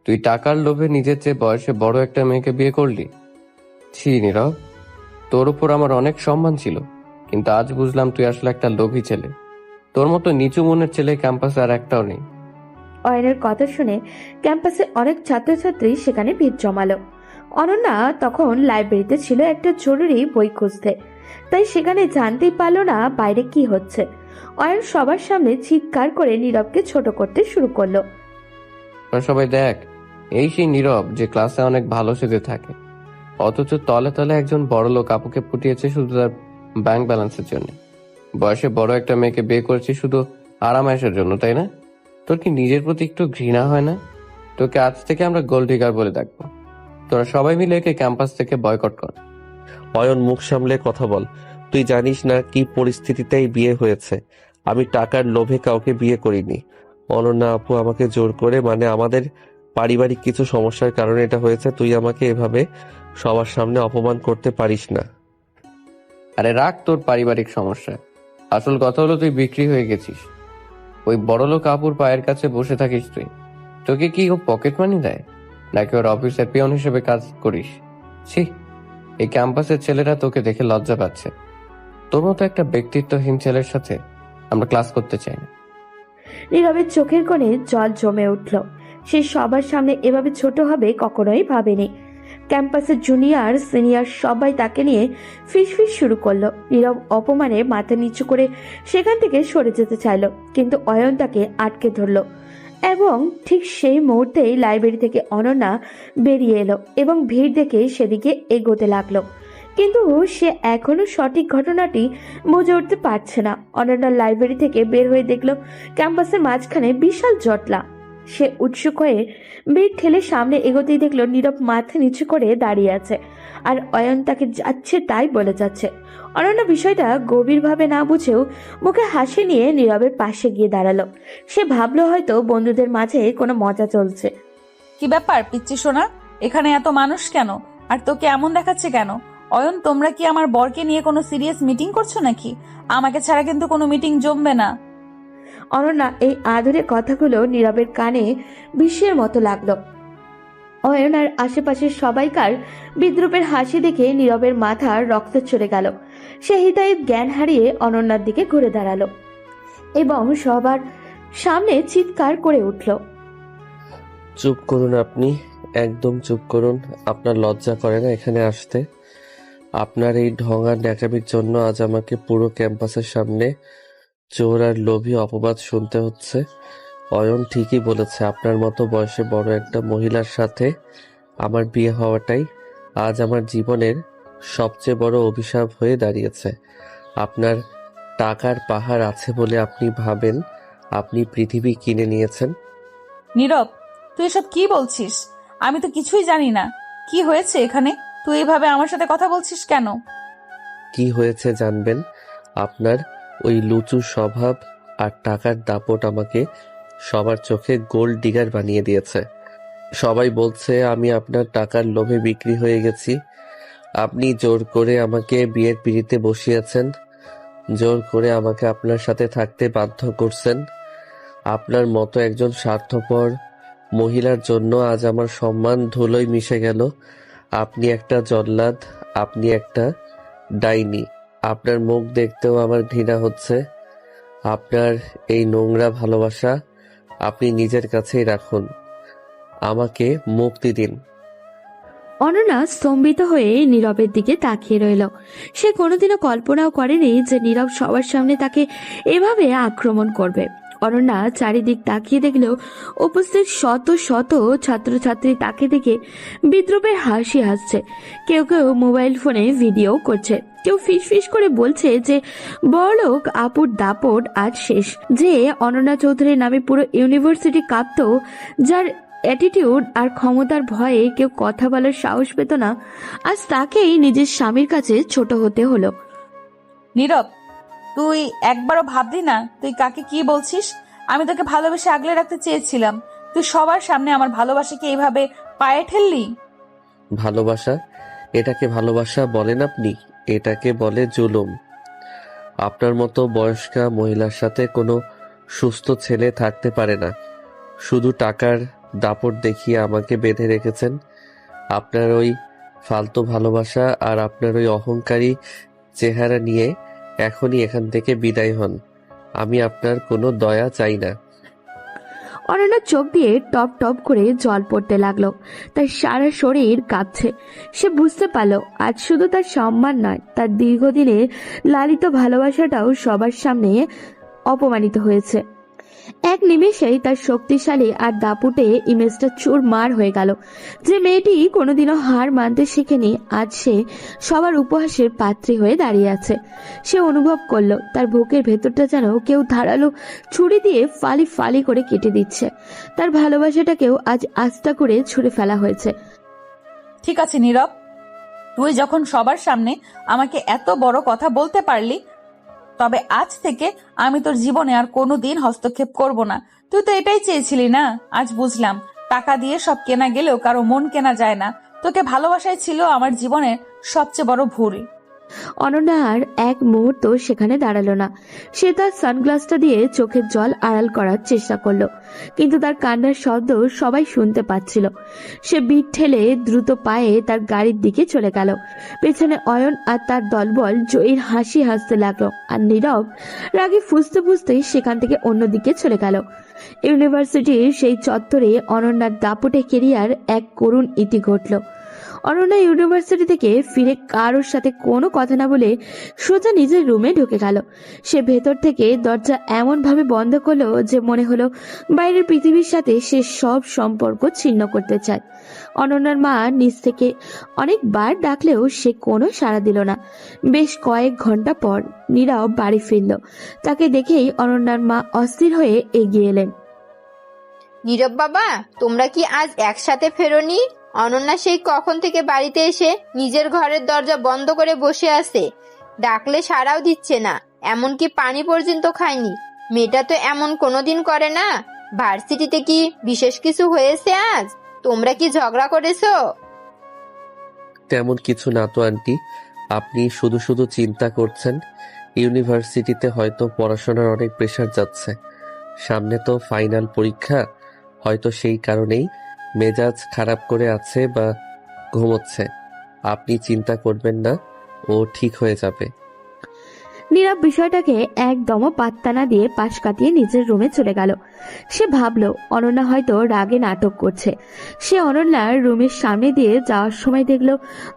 তুই টাকার লোভে নিজের চেয়ে বয়সে বড় একটা মেয়েকে বিয়ে করলি? ছি নীরব, তোর উপর আমার অনেক সম্মান ছিল, কিন্তু আজ বুঝলাম তুই আসলে একটা লোভী ছেলে। তোর মতো নিচু মনের ছেলে ক্যাম্পাসে আর একটাও নেই। অয়নের কথা শুনে ক্যাম্পাসে অনেক ছাত্রছাত্রী সেখানে ভিড় জমালো। অনন্যা তখন লাইব্রেরিতে ছিল একটা জরুরি বই খুঁজতে, তাই সেখানে জানতেই পারলো না বাইরে কি হচ্ছে। অয়ন সবার সামনে চিৎকার করে নীরবকে ছোট করতে শুরু করলো। আর সবাই দেখ, এই সেই নীরব যে ক্লাসে অনেক ভালো সেজে থাকে, অথচ তলে তলে একজন বড় লোক আপুকে পুটিয়েছে শুধু তার ব্যাংক ব্যালেন্সের জন্য। বয়সে বড় একটা মেয়েকে বিয়ে করেছি শুধু আরামায়েশের জন্য, তাই না? তোর কি নিজের প্রতি একটু ঘৃণা হয় না? তোকে আজ থেকে আমরা গোল্ড ডিগার বলে ডাকবো। তোরা সবাই মিলে একে ক্যাম্পাস থেকে বয়কট কর। অয়ন, মুখ সামলে কথা বল। তুই জানিস না কি পরিস্থিতিতেই বিয়ে হয়েছে। আমি টাকার লোভে কাউকে বিয়ে করিনি। অনন্যা আপু আমাকে জোর করে, মানে আমাদের পারিবারিক কিছু সমস্যার কারণে এটা হয়েছে। তুই আমাকে এভাবে সবার সামনে অপমান করতে পারিস না। আরে রাখ তোর পারিবারিক সমস্যা, আসল কথা হলো তুই বিক্রি হয়ে গেছিস। ওই বড়লোক আপুর পায়ের কাছে বসে থাকিস তুই। তোকে কি ও পকেট মানি দেয়, নাকি ওর অফিসের পিয়ন হিসেবে কাজ করিস? ছি, এই ক্যাম্পাসের ছেলেরা তোকে দেখে লজ্জা পাচ্ছে। তোর মতো একটা ব্যক্তিত্বহীন ছেলের সাথে আমরা ক্লাস করতে চাই না। নীরবের চোখের কোণে জল জমে উঠল। সে সবার সামনে এভাবে ছোট হবে কখনোই ভাবেনি। ক্যাম্পাসের জুনিয়র সিনিয়র সবাই তাকে নিয়ে ফিসফিস শুরু করলো। নীরব অপমানে মাথা নিচু করে সেখান থেকে সরে যেতে চাইল, কিন্তু অয়ন তাকে আটকে ধরলো। এবং ঠিক সেই মুহূর্তেই লাইব্রেরি থেকে অনন্যা বেরিয়ে এলো এবং ভিড় দেখে সেদিকে এগোতে লাগলো। কিন্তু সে এখনো সঠিক ঘটনাটি বুঝে উঠতে পারছে না। অনন্যা লাইব্রেরি থেকে বের হয়ে দেখলো ক্যাম্পাসের মাঝখানে বিশাল জটলা। সে উৎসুক হয়ে ভিড় ঠেলে সামনে এগোতেই দেখলো নীরব মাথা নিচু করে দাঁড়িয়ে আছে, আর অয়ন তাকে যাচ্ছে তাই বলে যাচ্ছে। অনন্যা বিষয়টা গভীরভাবে না বুঝেও মুখে হাসি নিয়ে নীরবের পাশে গিয়ে দাঁড়ালো। সে ভাবলো হয়তো বন্ধুদের মাঝে কোনো মজা চলছে। কি ব্যাপার পিচ্চি সোনা, এখানে এত মানুষ কেন? আর তোকে এমন দেখাচ্ছে কেন? অয়ন, তোমরা কি আমার বরকে নিয়ে কোনো সিরিয়াস মিটিং করছো নাকি? আমাকে ছাড়া কিন্তু কোনো মিটিং জমবে না। অনন্যা এই আদুরে কথাগুলো নীরবের কানে বিষের মতো লাগলো। অয়ন আর আশেপাশের সবাইকার বিদ্রুপের হাসি দেখে নীরবের মাথা রক্ত চলে গেল। সে হিতাহিত জ্ঞান হারিয়ে অনন্যার দিকে ঘুরে দাঁড়ালো এবং সবার সামনে চিৎকার করে উঠল। চুপ করুন আপনি, একদম চুপ করুন। আপনার লজ্জা করে না এখানে আসতে? আপনার এই ঢং আর ন্যাকামির জন্য আজ আমাকে পুরো ক্যাম্পাসের সামনে চোর আর লোভী অপবাদ শুনতে হচ্ছে। অয়ন ঠিকই বলেছে, আপনার মতো বয়সে বড় একটা মহিলার সাথে আমার বিয়ে হওয়াটাই আজ আমার জীবনের সবচেয়ে বড় অভিশাপ হয়ে দাঁড়িয়েছে। আপনার টাকার পাহাড় আছে বলে আপনি ভাবেন আপনি পৃথিবী কিনে নিয়েছেন। নীরব, তুই এসব কি বলছিস? আমি তো কিছুই জানি না। কি হয়েছে এখানে? তুই এভাবে আমার সাথে কথা বলছিস কেন? কি হয়েছে জানবেন? আপনার ওই লুচু স্বভাব আর টাকার দাপট আমাকে সবার চোখে গোল্ড ডিগার বানিয়ে দিয়েছে। সবাই বলছে আমি আপনার টাকার লোভে বিক্রি হয়ে গেছি। আপনি জোর করে আমাকে বিয়ের পিঁড়িতে বসিয়েছেন, জোর করে আমাকে আপনার সাথে থাকতে বাধ্য করছেন। আপনার মতো একজন স্বার্থপর মহিলার জন্য আজ আমার সম্মান ধুলোয় মিশে গেল। আপনি একটা জল্লাদ, আপনি একটা ডাইনি। আপনার মুখ দেখতেও আমার ঘৃণা হচ্ছে। আপনার এই নোংরা ভালোবাসা আপনি নিজের কাছেই রাখুন। আমাকে মুক্তি দিন। অনন্যা স্তম্ভিত হয়ে নীরবের দিকে তাকিয়ে রইল। সে কোনোদিনও কল্পনাও করেনি যে নীরব সবার সামনে তাকে এভাবে আক্রমণ করবে। অনন্যা চারিদিক তাকিয়ে দেখলেও উপস্থিত শত শত ছাত্রছাত্রী তাকে দেখে বিদ্রুপের হাসি হাসছে। কেউ কেউ মোবাইল ফোনে ভিডিও করছে, কেউ ফিসফিস করে বলছে যে বড়লোক আপুর দাপট আজ শেষ। যে অনন্যা চৌধুরীর নামে পুরো ইউনিভার্সিটি কাঁপতো, যার অ্যাটিটিউড আর ক্ষমতার ভয়ে কেউ কথা বলার সাহস পেত না, আজ তাকেই নিজের স্বামীর কাছে ছোট হতে হলো। নীরব, তুই একবারও ভাবলি না তুই কাকে কি বলছিস? আমি তোকে ভালোবেসে আগলে রাখতে চেয়েছিলাম, তুই সবার সামনে আমার ভালোবাসাকে এইভাবে পায়ে ঠেললি। ভালোবাসা? এটাকে ভালোবাসা বলেন আপনি? এটাকে বলে জুলুম। আপনার মতো বয়স্কা মহিলার সাথে কোনো সুস্থ ছেলে থাকতে পারে না। শুধু টাকার দাপট দেখিয়ে আমাকে বেঁধে রেখেছেন। আপনার ওই ফালতু ভালোবাসা আর আপনার ওই অহংকারী চেহারা নিয়ে এখনই এখান থেকে বিদায় হন। আমি আপনার কোনো দয়া চাই না। অনন্যার চোখ দিয়ে টপ টপ করে জল পড়তে লাগলো। তার সারা শরীর কাঁপছে। সে বুঝতে পারল আজ শুধু তার সম্মান নয়, তার দীর্ঘদিনের লালিত ভালোবাসাটাও সবার সামনে অপমানিত হয়েছে। এক নিমেষেই তার শক্তিশালী আর দাপুটে ইমেজটা চুরমার হয়ে গেল। যে মেয়েটি কোনোদিনও হার মানতে শেখেনি, আজ সে সবার উপহাসের পাত্রী হয়ে দাঁড়িয়ে আছে। সে অনুভব করলো তার বুকের ভেতরটা যেন কেউ ধারালো ছুরি দিয়ে ফালি ফালি করে কেটে দিচ্ছে। তার ভালোবাসাটাকেও আজ আস্থা করে ছুঁড়ে ফেলা হয়েছে। ঠিক আছে নীরব, তুই যখন সবার সামনে আমাকে এত বড় কথা বলতে পারলি, তবে আজ থেকে আমি তোর জীবনে আর কোনোদিন হস্তক্ষেপ করব না। তুই তো এটাই চেয়েছিলি না? আজ বুঝলাম টাকা দিয়ে সব কেনা গেলেও কারো মন কেনা যায় না। তোকে ভালোবাসাই ছিল আমার জীবনের সবচেয়ে বড় ভুল। অনন্যা আর এক মুহূর্ত সেখানে দাঁড়ালো না। সে তার সানগ্লাসটা দিয়ে চোখের জল আড়াল করার চেষ্টা করলো, কিন্তু তার কান্নার শব্দ সবাই শুনতে পাচ্ছিল। সে বিট ঠেলে দ্রুত পায়ে তার গাড়ির দিকে চলে গেল। পেছনে অয়ন আর তার দলবল জয়ীর হাসি হাসতে লাগলো, আর নীরব রাগে ফুঁসতে ফুঁসতে সেখান থেকে অন্যদিকে চলে গেল। ইউনিভার্সিটির সেই চত্বরে অনন্যার দাপটে কেরিয়ার এক করুণ ইতি ঘটল। অনন্যা ইউনিভার্সিটি থেকে ফিরে কারোর সাথে কোনো কথা না বলে সোজা নিজের রুমে ঢুকে গেল। সে ভেতর থেকে দরজা এমন ভাবে বন্ধ করলো যে মনে হলো বাইরের পৃথিবীর সাথে সে সব সম্পর্ক ছিন্ন করতে চায়। অনন্যার মা নিজ থেকে অনেকবার ডাকলেও সে কোনো সাড়া দিল না। বেশ কয়েক ঘন্টা পর নীরব বাড়ি ফিরল। তাকে দেখেই অনন্যার মা অস্থির হয়ে এগিয়ে এলেন। নীরব বাবা, তোমরা কি আজ একসাথে ফেরোনি? অনন্যা সেই কখন থেকে বাড়িতে এসে নিজের ঘরের দরজা বন্ধ করে বসে আছে, ডাকলে সাড়াও দিচ্ছে না, এমনকি পানি পর্যন্ত খায়নি। মেয়েটা তো এমন কোনোদিন করে না। ভার্সিটিতে কি বিশেষ কিছু হয়েছে আজ? তোমরা কি ঝগড়া করেছো? তেমন কিছু না তো আন্টি, আপনি শুধু শুধু চিন্তা করছেন। ইউনিভার্সিটিতে হয়তো পড়াশোনার অনেক প্রেশার যাচ্ছে, সামনে তো ফাইনাল পরীক্ষা, হয়তো সেই কারণেই মেজাজ খারাপ করে আছে বা ঘুমোচ্ছে। আপনি চিন্তা করবেন না, ও ঠিক হয়ে যাবে। নীরব বিষয়টাকে একদমও পাত্তা না দিয়ে পাশ কাটিয়ে নিজের রুমে চলে গেল। সে ভাবলো অনন্যা হয়তো রাগে নাটক করছে। সে অনন্যার রুমের সামনে দিয়ে যাওয়ার সময় দেখলো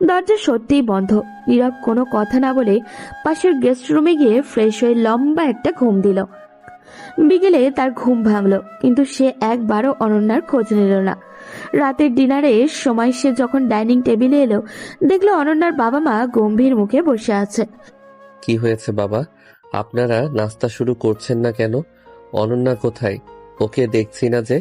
দরজা সত্যিই বন্ধ। নীরব কোনো কথা না বলে পাশের গেস্ট রুমে গিয়ে ফ্রেশ হয়ে লম্বা একটা ঘুম দিল। বিকেলে তার ঘুম ভাঙলো, কিন্তু সে একবারও অনন্যার খোঁজ নিল না। রাতের ডিনারের সময় সে যখন ডাইনিং টেবিলে এলো, দেখলো অনন্যার বাবা মা গম্ভীর মুখে বসে আছে। কি হয়েছে বাবা, আপনারা নাস্তা শুরু করছেন না কেন? অনন্যা কোথায়? ওকে দেখছি না যে।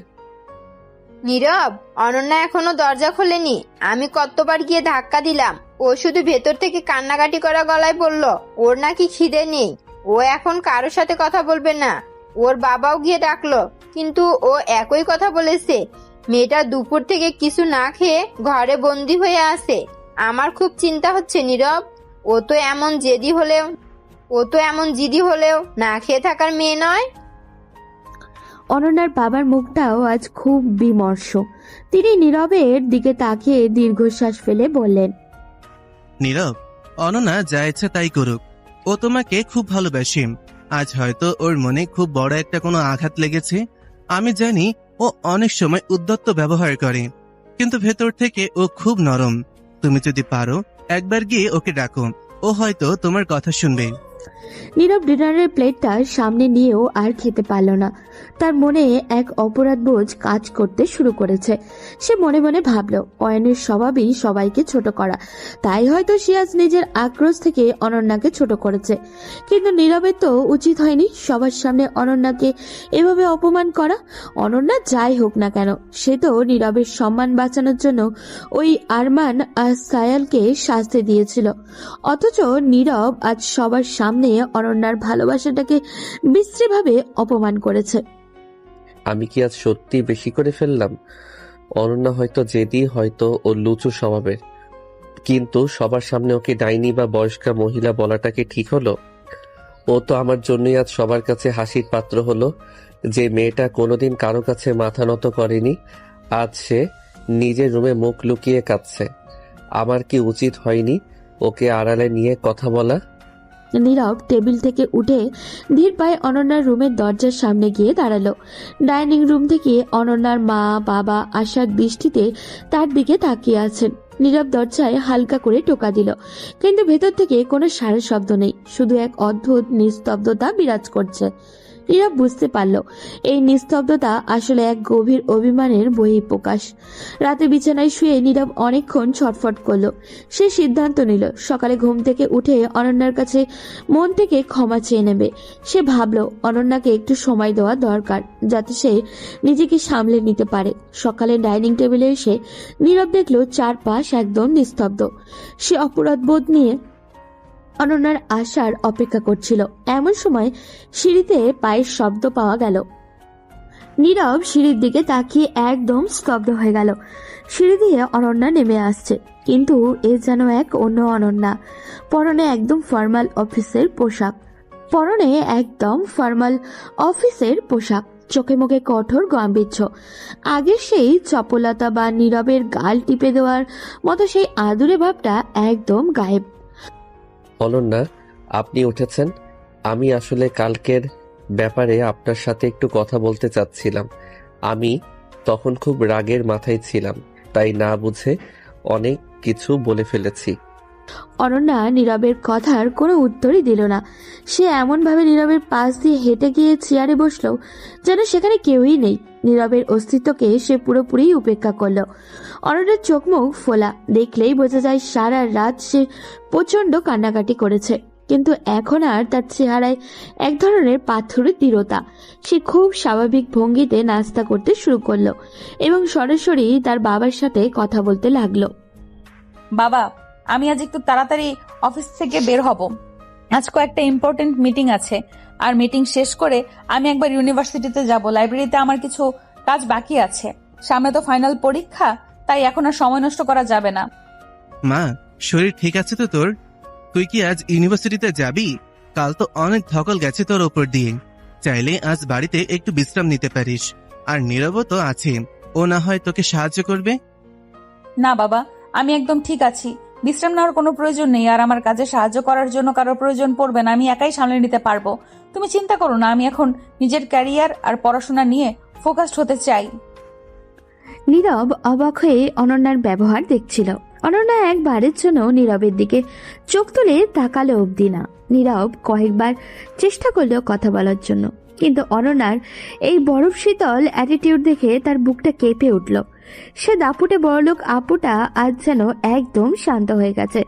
নীরব, অনন্যা এখনো দরজা খোলেনি। আমি কতবার গিয়ে ধাক্কা দিলাম, ও শুধু ভেতর থেকে কান্নাকাটি করা গলায় বলল ওর নাকি খিদে নেই, ও এখন কারোর সাথে কথা বলবে না। ওর বাবাও গিয়ে ডাকলো, কিন্তু ও একই কথা বলেছে। মেয়েটা দুপুর থেকে কিছু না খেয়ে ঘরে বন্দি হয়ে আছে। আমার খুব চিন্তা হচ্ছে নীরব। ও তো এমন জিদি হলেও না খেয়ে থাকার মেয়ে নয়। অনন্যার বাবার মুখটাও আজ খুব বিমর্ষ। তিনি নীরবের দিকে তাকিয়ে দীর্ঘশ্বাস ফেলে বললেন, নীরব, অনন্যা যা ইচ্ছে তাই করুক। ও তোমাকে খুব ভালোবাসে। আজ হয়তো ওর মনে খুব বড় একটা কোনো আঘাত লেগেছে। আমি জানি ও অনেক সময় উদ্ধত্ত ব্যবহার করে, কিন্তু ভেতর থেকে ও খুব নরম। তুমি যদি পারো একবার গিয়ে ওকে ডাকো, ও হয়তো তোমার কথা শুনবে। নীরব ডিনারের প্লেটটা সামনে নিয়েও আর খেতে পারল না। তার মনে এক অপরাধবোধ কাজ করতে শুরু করেছে। সে মনে মনে ভাবল, অয়নের স্বভাবই সবাইকে ছোট করা, তাই হয়তো সে আজ নিজের আক্রোশ থেকে অনন্যাকে ছোট করেছে। কিন্তু নীরবের তো উচিত হয়নি সবার সামনে অনন্যাকে এভাবে অপমান করা। অনন্যা যাই হোক না কেন, সে তো নীরবের সম্মান বাঁচানোর জন্য ওই আরমান আর সায়ালকে শাস্তি দিয়েছিল। অথচ নীরব আজ সবার সামনে অনন্যার ভালোবাসাটাকে বিশ্রীভাবে অপমান করেছে। আমি কি আজ সত্যি বেশি করে ফেললাম? অনন্যা হয়তো জেদি, হয়তো ও লুচু স্বভাবের, কিন্তু সবার সামনে ওকে ডাইনি বা বয়স্কা মহিলা বলাটা কি ঠিক হলো? ও তো আমার জন্যই আজ সবার কাছে হাসির পাত্র হলো। যে মেয়েটা কোনোদিন কারো কাছে মাথা নত করেনি, আজ সে নিজের রুমে মুখ লুকিয়ে কাঁদছে। আমার কি উচিত হয়নি ওকে আড়ালে নিয়ে কথা বলা? নীরব টেবিল থেকে উঠে ধীর পায়ে অনন্যার রুমের দরজার সামনে গিয়ে দাঁড়ালো। ডাইনিং রুম থেকে অনন্যার মা বাবা আশার দৃষ্টিতে তার দিকে তাকিয়ে আছেন। নীরব দরজায় হালকা করে টোকা দিল, কিন্তু ভেতর থেকে কোনো সারা শব্দ নেই, শুধু এক অদ্ভুত নিস্তব্ধতা বিরাজ করছে। নীরব বুঝতে পারল এই নিস্তব্ধতা আসলে এক গভীর অভিমানের বহিঃপ্রকাশ। রাতে বিছানায় শুয়ে নীরব অনেকক্ষণ ছটফট করলো। সে সিদ্ধান্ত নিল সকালে ঘুম থেকে উঠে অনন্যার কাছে মন থেকে ক্ষমা চেয়ে নেবে। সে ভাবল অনন্যাকে একটু সময় দেওয়া দরকার, যাতে সে নিজেকে সামলে নিতে পারে। সকালে ডাইনিং টেবিলে এসে নীরব দেখল চারপাশ একদম নিস্তব্ধ। সে অপরাধবোধ নিয়ে অনন্যার আসার অপেক্ষা করছিল। এমন সময় সিঁড়িতে পায়ের শব্দ পাওয়া গেল। নীরব সিঁড়ির দিকে তাকিয়ে একদম স্তব্ধ হয়ে গেল। সিঁড়ি দিয়ে অনন্যা নেমে আসছে, কিন্তু এ যেন এক অন্য অনন্যা। পরনে একদম ফর্মাল অফিসের পোশাক, চোখে মুখে কঠোর গাম্ভীর্য। আগের সেই চপলতা বা নীরবের গাল টিপে দেওয়ার মতো সেই আদুরে ভাবটা একদম গায়েব। অনন্যা, আপনি উঠেছেন? আমি আসলে কালকের ব্যাপারে আপনার সাথে একটু কথা বলতে চাচ্ছিলাম। আমি তখন খুব রাগের মাথায় ছিলাম, তাই না বুঝে অনেক কিছু বলে ফেলেছি। অনন্যা নীরবের কথার কোনো উত্তরই দিল না। সে এমনভাবে নীরবের পাশ দিয়ে হেঁটে গিয়ে চেয়ারে বসলো যেন সেখানে কেউই নেই। নীরবের অস্তিত্বকে সে পুরোপুরি উপেক্ষা করলো। অনন্যার চোখ মুখ ফোলা, দেখলেই বোঝা যায় সারা রাত সে প্রচন্ড কান্নাকাটি করেছে, কিন্তু এখন আর তার চেহারায় এক ধরনের পাথরের দৃঢ়তা। সে খুব স্বাভাবিক ভঙ্গিতে নাস্তা করতে শুরু করলো এবং সরাসরি তার বাবার সাথে কথা বলতে লাগলো। বাবা, আমি আজ একটু তাড়াতাড়ি অফিস থেকে বের হব। আজ কয়েকটা ইম্পর্টেন্ট মিটিং আছে, আর মিটিং শেষ করে আমি একবার ইউনিভার্সিটিতে যাব। লাইব্রেরিতে আমার কিছু কাজ বাকি আছে। সামনে তো ফাইনাল পরীক্ষা, তাই এখন আর সময় নষ্ট করা যাবে না। মা, শরীর ঠিক আছে তো তোর? তুই কি আজ ইউনিভার্সিটিতে যাবি? কাল তো অনেক ধকল গেছে তোর ওপর দিয়ে। চাইলে আজ বাড়িতে একটু বিশ্রাম নিতে পারিস। আর নীরবও তো আছে, ও না হয় তোকে সাহায্য করবে। না বাবা, আমি একদম ঠিক আছি। বিশ্রাম নেওয়ার কোনো প্রয়োজন নেই, আর আমার কাজে সাহায্য করার জন্য কারোর প্রয়োজন পড়বে না। আমি একাই সামলে নিতে পারবো। তুমি চিন্তা করো না, আমি এখন নিজের ক্যারিয়ার আর পড়াশোনা নিয়ে ফোকাসড হতে চাই। নীরব অবাক হয়ে অনন্যার ব্যবহার দেখছিল। অনন্যা একবারের জন্য নীরবের দিকে চোখ তুলে তাকালো অবধি না। নীরব কয়েকবার চেষ্টা করলো কথা বলার জন্য, কিন্তু অনন্যার এই বরফ শীতল অ্যাটিটিউড দেখে তার বুকটা কেঁপে উঠল। সে দাপুটে বড়লোক আপুটা আজ যেন একদম শান্ত হয়ে গেছে,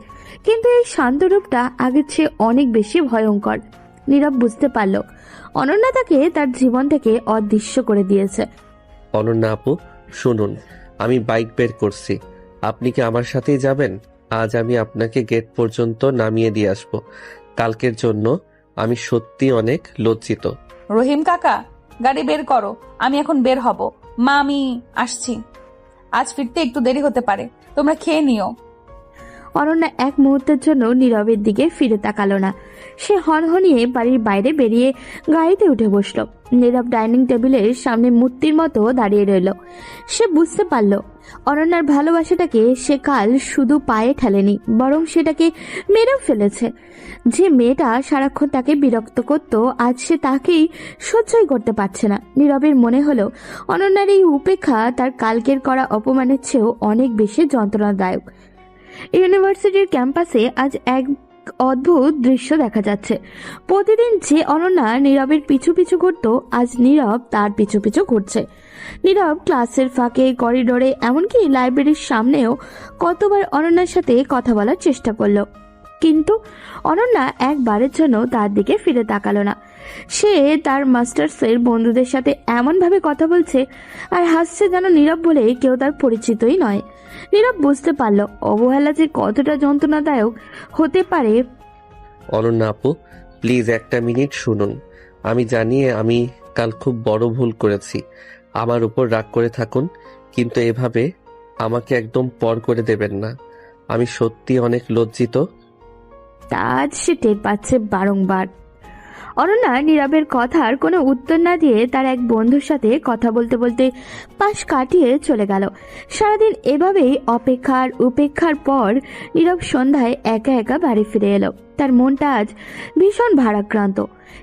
কিন্তু এই শান্ত রূপটা আগের চেয়ে অনেক বেশি ভয়ঙ্কর। নীরব বুঝতে পারল অনন্যা তাকে তার জীবন থেকে অদৃশ্য করে দিয়েছে। অনন্যা আপু, শুনুন, আমি বাইক বের করছি। আপনি কি আমার সাথেই যাবেন? আজ আমি আপনাকে গেট পর্যন্ত নামিয়ে দিয়ে আসবো। কালকের জন্য আমি সত্যি অনেক লজ্জিত। রহিম কাকা, গাড়ি বের করো, আমি এখন বের হব। মা, আমি আসছি। আজ ফিরতে একটু দেরি হতে পারে, তোমরা খেয়ে নিও। অনন্যা এক মুহূর্তের জন্য নীরবের দিকে ফিরে তাকালো না। সে হনহনিয়ে বাড়ির বাইরে বেরিয়ে গাড়িতে উঠে বসলো। নীরব ডাইনিং টেবিলের সামনে মূর্তির মতো দাঁড়িয়ে রইল। সে বুঝতে পারল অনন্যার ভালোবাসাটাকে সে কাল শুধু পায়ে ঠেলেনি, বরং সেটাকে মেরেও ফেলেছে। যে মেয়েটা সারাক্ষণ তাকে বিরক্ত করত, আজ সে তাকেই সহ্যই করতে পারছে না। নীরবের মনে হলো অনন্যার এই উপেক্ষা তার কালকের করা অপমানের চেয়েও অনেক বেশি যন্ত্রণাদায়ক। ইউনিভার্সিটির ক্যাম্পাসে আজ এক অদ্ভুত দৃশ্য দেখা যাচ্ছে। প্রতিদিন যে অনন্যা নীরবের পিছু পিছু ঘুরত, আজ নীরব তার পিছু পিছু ঘুরছে। নীরব ক্লাসের ফাঁকে, করিডোরে, এমনকি লাইব্রেরির সামনেও কতবার অনন্যার সাথে কথা বলার চেষ্টা করলো, কিন্তু অনন্যা একবারের জন্য তার দিকে ফিরে তাকালো না। সে তার মাস্টার্সের বন্ধুদের সাথে এমনভাবে কথা বলছে আর হাসছে যেন নীরব বলে কেউ তার পরিচিতই নয়। নীরব বুঝতে পারলো অবহেলা যে কতটা যন্ত্রণাদায়ক হতে পারে। অনন্যা আপু, প্লিজ একটা মিনিট শুনুন। আমি জানি আমি কাল খুব বড় ভুল করেছি, আমার উপর রাগ করে থাকুন, কিন্তু এভাবে আমাকে একদম পর করে দেবেন না। আমি সত্যি অনেক লজ্জিত। তা আজ সে টের পাচ্ছে বারংবার। অনন্যা নীরবের কথার কোনো উত্তর না দিয়ে তার এক বন্ধুর সাথে কথা বলতে বলতে পাশ কাটিয়ে চলে গেল। সারাদিন এভাবেই অপেক্ষার উপেক্ষার পর নীরব সন্ধ্যায় একা একা বাড়ি ফিরে এলো। তার মনটা আজ ভীষণ ভারাক্রান্ত।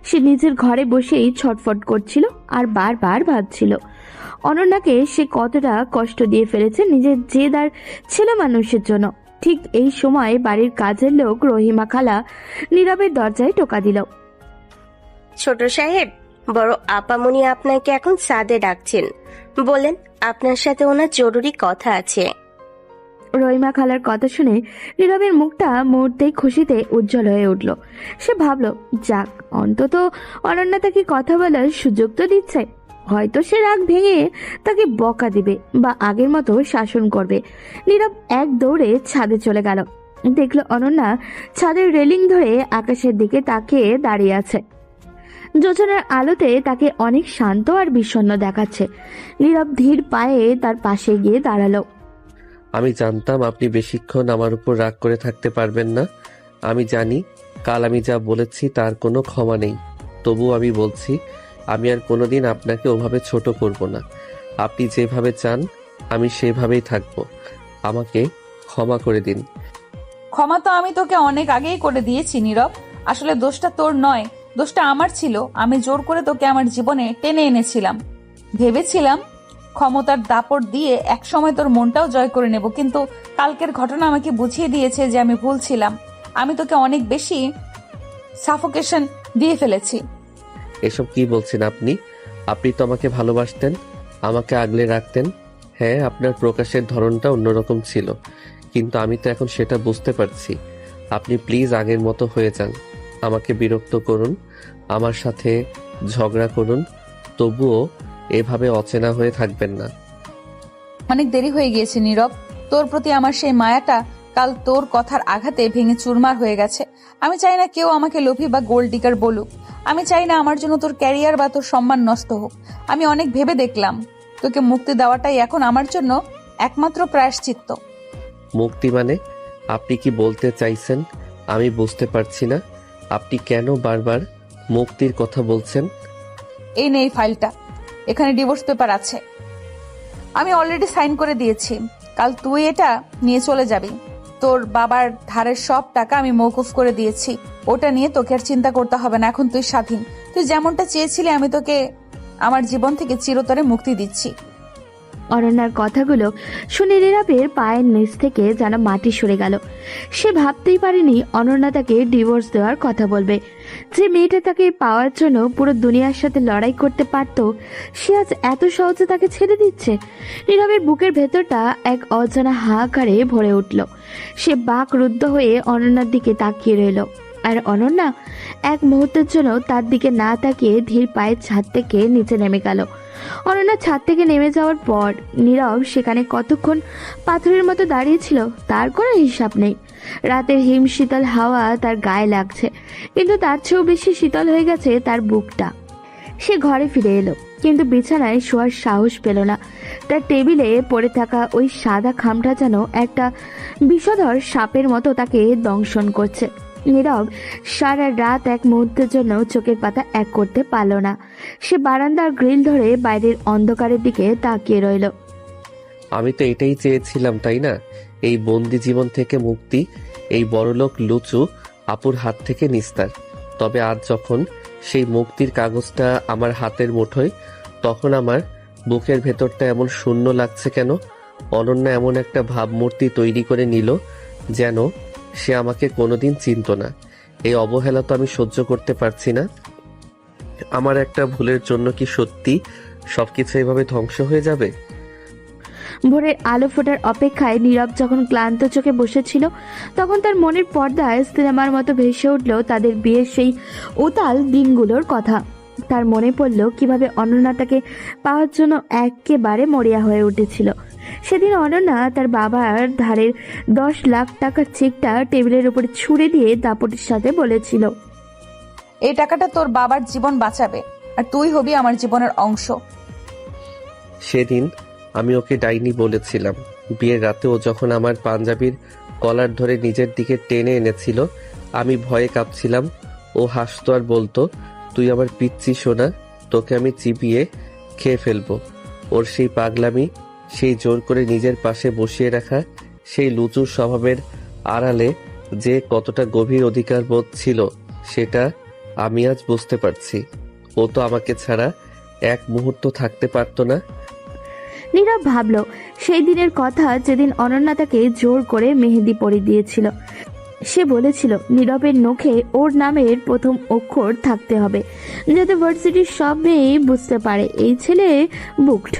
সে নিজের ঘরে বসেই ছটফট করছিল আর বারবার ভাবছিল অনন্যাকে সে কতটা কষ্ট দিয়ে ফেলেছে নিজের জেদ আর ছেলে মানুষের জন্য। ঠিক এই সময় বাড়ির কাজের লোক রহিমা খালা নীরবের দরজায় টোকা দিল। ছোট সাহেব, বড় আপামনি আপনাকে এখন ছাদে ডাকছেন, বলেন আপনার সাথে ওনার জরুরি কথা আছে। রহিমা খালার কথা শুনে নীরবের মুখটা মুহূর্তেই খুশিতে উজ্জ্বল হয়ে উঠল। সে ভাবল, যাক, অন্তত অনন্যা তাকে কথা বলার সুযোগ তো দিচ্ছে। হয়তো সে রাগ ভেঙে তাকে বকা দিবে বা আগের মতো শাসন করবে। নীরব এক দৌড়ে ছাদে চলে গেল। দেখলো অনন্যা ছাদের রেলিং ধরে আকাশের দিকে তাকিয়ে দাঁড়িয়ে আছে। যোজনার আলোতে তাকে অনেক শান্ত আর বিষণ্ণ দেখাচ্ছে। নীরব ধীর পায়ে তার পাশে গিয়ে দাঁড়ালো। আমি জানতাম আপনি বেশিক্ষণ আমার উপর রাগ করে থাকতে পারবেন না। আমি জানি কাল আমি যা বলেছি তার কোনো ক্ষমা নেই, তবু আমি বলছি আমি আর কোনোদিন আপনাকে ওভাবে ছোট করব না। আপনি যেভাবে চান আমি সেভাবেই থাকবো। আমাকে ক্ষমা করে দিন। ক্ষমা তো আমি তোকে অনেক আগেই করে দিয়েছি নীরব। আসলে দোষটা তোর নয়, দোষটা আমার ছিল। আমি জোর করে তোকে আমার জীবনে টেনে এনেছিলাম। ভেবেছিলাম ক্ষমতার দাপট দিয়ে একসময় তোর মনটাও জয় করে নেব, কিন্তু কালকের ঘটনা আমাকে বুঝিয়ে দিয়েছে যে আমি ভুল ছিলাম। আমি তোকে অনেক বেশি সাফোকেশন দিয়ে ফেলেছি। এসব কি বলছেন আপনি? আপনি তো আমাকে ভালোবাসতেন, আমাকে আগলে রাখতেন। হ্যাঁ, আপনার প্রকাশের ধরনটা অন্যরকম ছিল, কিন্তু আমি তো এখন সেটা বুঝতে পারছি। আপনি প্লিজ আগের মতো হয়ে যান। আমাকে বিরক্ত করুন, আমার সাথে ঝগড়া করুন, তবুও এভাবে অচেনা হয়ে থাকবেন না। অনেক দেরি হয়ে গিয়েছে নীরব। তোর প্রতি আমার সেই মায়াটা কাল তোর কথার আঘাতে ভেঙে চুরমার হয়ে গেছে। আমি চাই না কেউ আমাকে লোভী বা গোল্ড ডিগার বলুক। আমি চাই না আমার জন্য তোর ক্যারিয়ার বা তোর সম্মান নষ্ট হোক। আমি অনেক ভেবে দেখলাম, তোকে মুক্তি দেওয়াটাই এখন আমার জন্য একমাত্র প্রায়শ্চিত্ত। মুক্তি মানে? আপনি কি বলতে চাইছেন আমি বুঝতে পারছি না। আপনি কেন বারবার মুক্তির কথা বলছেন? এই নে এই ফাইলটা, এখানে ডিভোর্স পেপার আছে। আমি অলরেডি সাইন করে দিয়েছি। কাল তুই এটা নিয়ে চলে যাবি। তোর বাবার ধারের সব টাকা আমি মওকুফ করে দিয়েছি। ওটা নিয়ে তোকে আর চিন্তা করতে হবে না। এখন তুই স্বাধীন। তুই যেমনটা চেয়েছিলি আমি তোকে আমার জীবন থেকে চিরতরে মুক্তি দিচ্ছি। অনন্যার কথাগুলো শুনে নীরবের পায়ের নিচ থেকে যেন মাটি সরে গেল। সে ভাবতেই পারেনি অনন্যা তাকে ডিভোর্স দেওয়ার কথা বলবে। যে মেয়েটা তাকে পাওয়ার জন্য পুরো দুনিয়ার সাথে লড়াই করতে পারত, সে আজ এত সহজে তাকে ছেড়ে দিচ্ছে। নীরবের বুকের ভেতরটা এক অজানা হাহাকারে ভরে উঠল। সে বাকরুদ্ধ হয়ে অনন্যার দিকে তাকিয়ে রইল, আর অনন্যা এক মুহূর্তের জন্য তার দিকে না তাকিয়ে ধীর পায়ে ছাদ থেকে নিচে নেমে গেল। অনন্যা ছাদ থেকে নেমে যাওয়ার পর নীরব সেখানে কতক্ষণ পাথরের মতো দাঁড়িয়েছিল তার কোনো হিসাব নেই। রাতের হিম শীতল হাওয়া তার গায়ে লাগছে, কিন্তু তার চেয়েও বেশি শীতল হয়ে গেছে তার বুকটা। সে ঘরে ফিরে এলো। কিন্তু বিছানায় শোয়ার সাহস পেল না। তার টেবিলে পড়ে থাকা ওই সাদা খামটা যেন একটা বিষধর সাপের মতো তাকে দংশন করছে। নীরব সারা রাত এক মুহূর্তের জন্য চোখের পাতা এক করতে পারল না। সে বারান্দার গ্রিল ধরে বাইরের অন্ধকারের দিকে তাকিয়ে রইল। আমি তো এটাই চেয়েছিলাম, তাই না? এই বন্দি জীবন থেকে মুক্তি, এই বড়লোক লুচু আপুর হাত থেকে নিস্তার। তবে আজ যখন সেই মুক্তির কাগজটা আমার হাতের মুঠোয়, তখন আমার বুকের ভেতরটা এমন শূন্য লাগছে কেন? অনন্যা এমন একটা ভাবমূর্তি তৈরি করে নিল যেন সে আমাকে কোনোদিন চিনত না। এই অবহেলা তো আমি সহ্য করতে পারছি না। আমার একটা ভুলের জন্য কি সত্যি সবকিছু এভাবে ধ্বংস হয়ে যাবে? ভোরের আলো ফোটার অপেক্ষায় নীরব যখন ক্লান্ত চোখে বসেছিল, তখন তার মনের পর্দায় সিনেমার মতো ভেসে উঠল তাদের বিয়ের সেই উতাল দিনগুলোর কথা। তার মনে পড়ল কিভাবে অনন্যা তাকে পাওয়ার জন্য একেবারে মরিয়া হয়ে উঠেছিল। সেদিন অনন্যা তার বাবার ধারের 10 লাখ টাকার চেকটা টেবিলের উপরে ছুঁড়ে দিয়ে দাপটের সাথে বলেছিল, এই টাকাটা তোর বাবার জীবন বাঁচাবে, আর তুই হবি আমার জীবনের অংশ। সেদিন আমি ওকে ডাইনি বলেছিলাম। বিয়ের রাতে ও যখন আমার পাঞ্জাবির কলার ধরে নিজের দিকে টেনে এনেছিল, আমি ভয়ে কাঁপছিলাম। ও হাসতো আর বলতো, তুই আমার পিচ্ছি সোনা, তোকে আমি চিবিয়ে খেয়ে ফেলবো। ওর সেই পাগলামি, সেই জোর করে নিজের পাশে বসিয়ে রাখা, সেই লুচুর স্বভাবের আড়ালে যে কতটা গভীর অধিকার বোধ ছিল, সেটা আমি আজ বুঝতে পারছি। ও তো আমাকে ছাড়া এক মুহূর্ত থাকতে পারতো না। নীরব ভাবল সেই দিনের কথা, যেদিন অনন্যা তাকে জোর করে মেহেদি পরিয়ে দিয়েছিল। সে বলেছিল নীরবের নখে ওর নামের প্রথম অক্ষর থাকতে হবে, যাতে ভার্সিটির সব মেয়ে বুঝতে পারে এই ছেলে বুকড।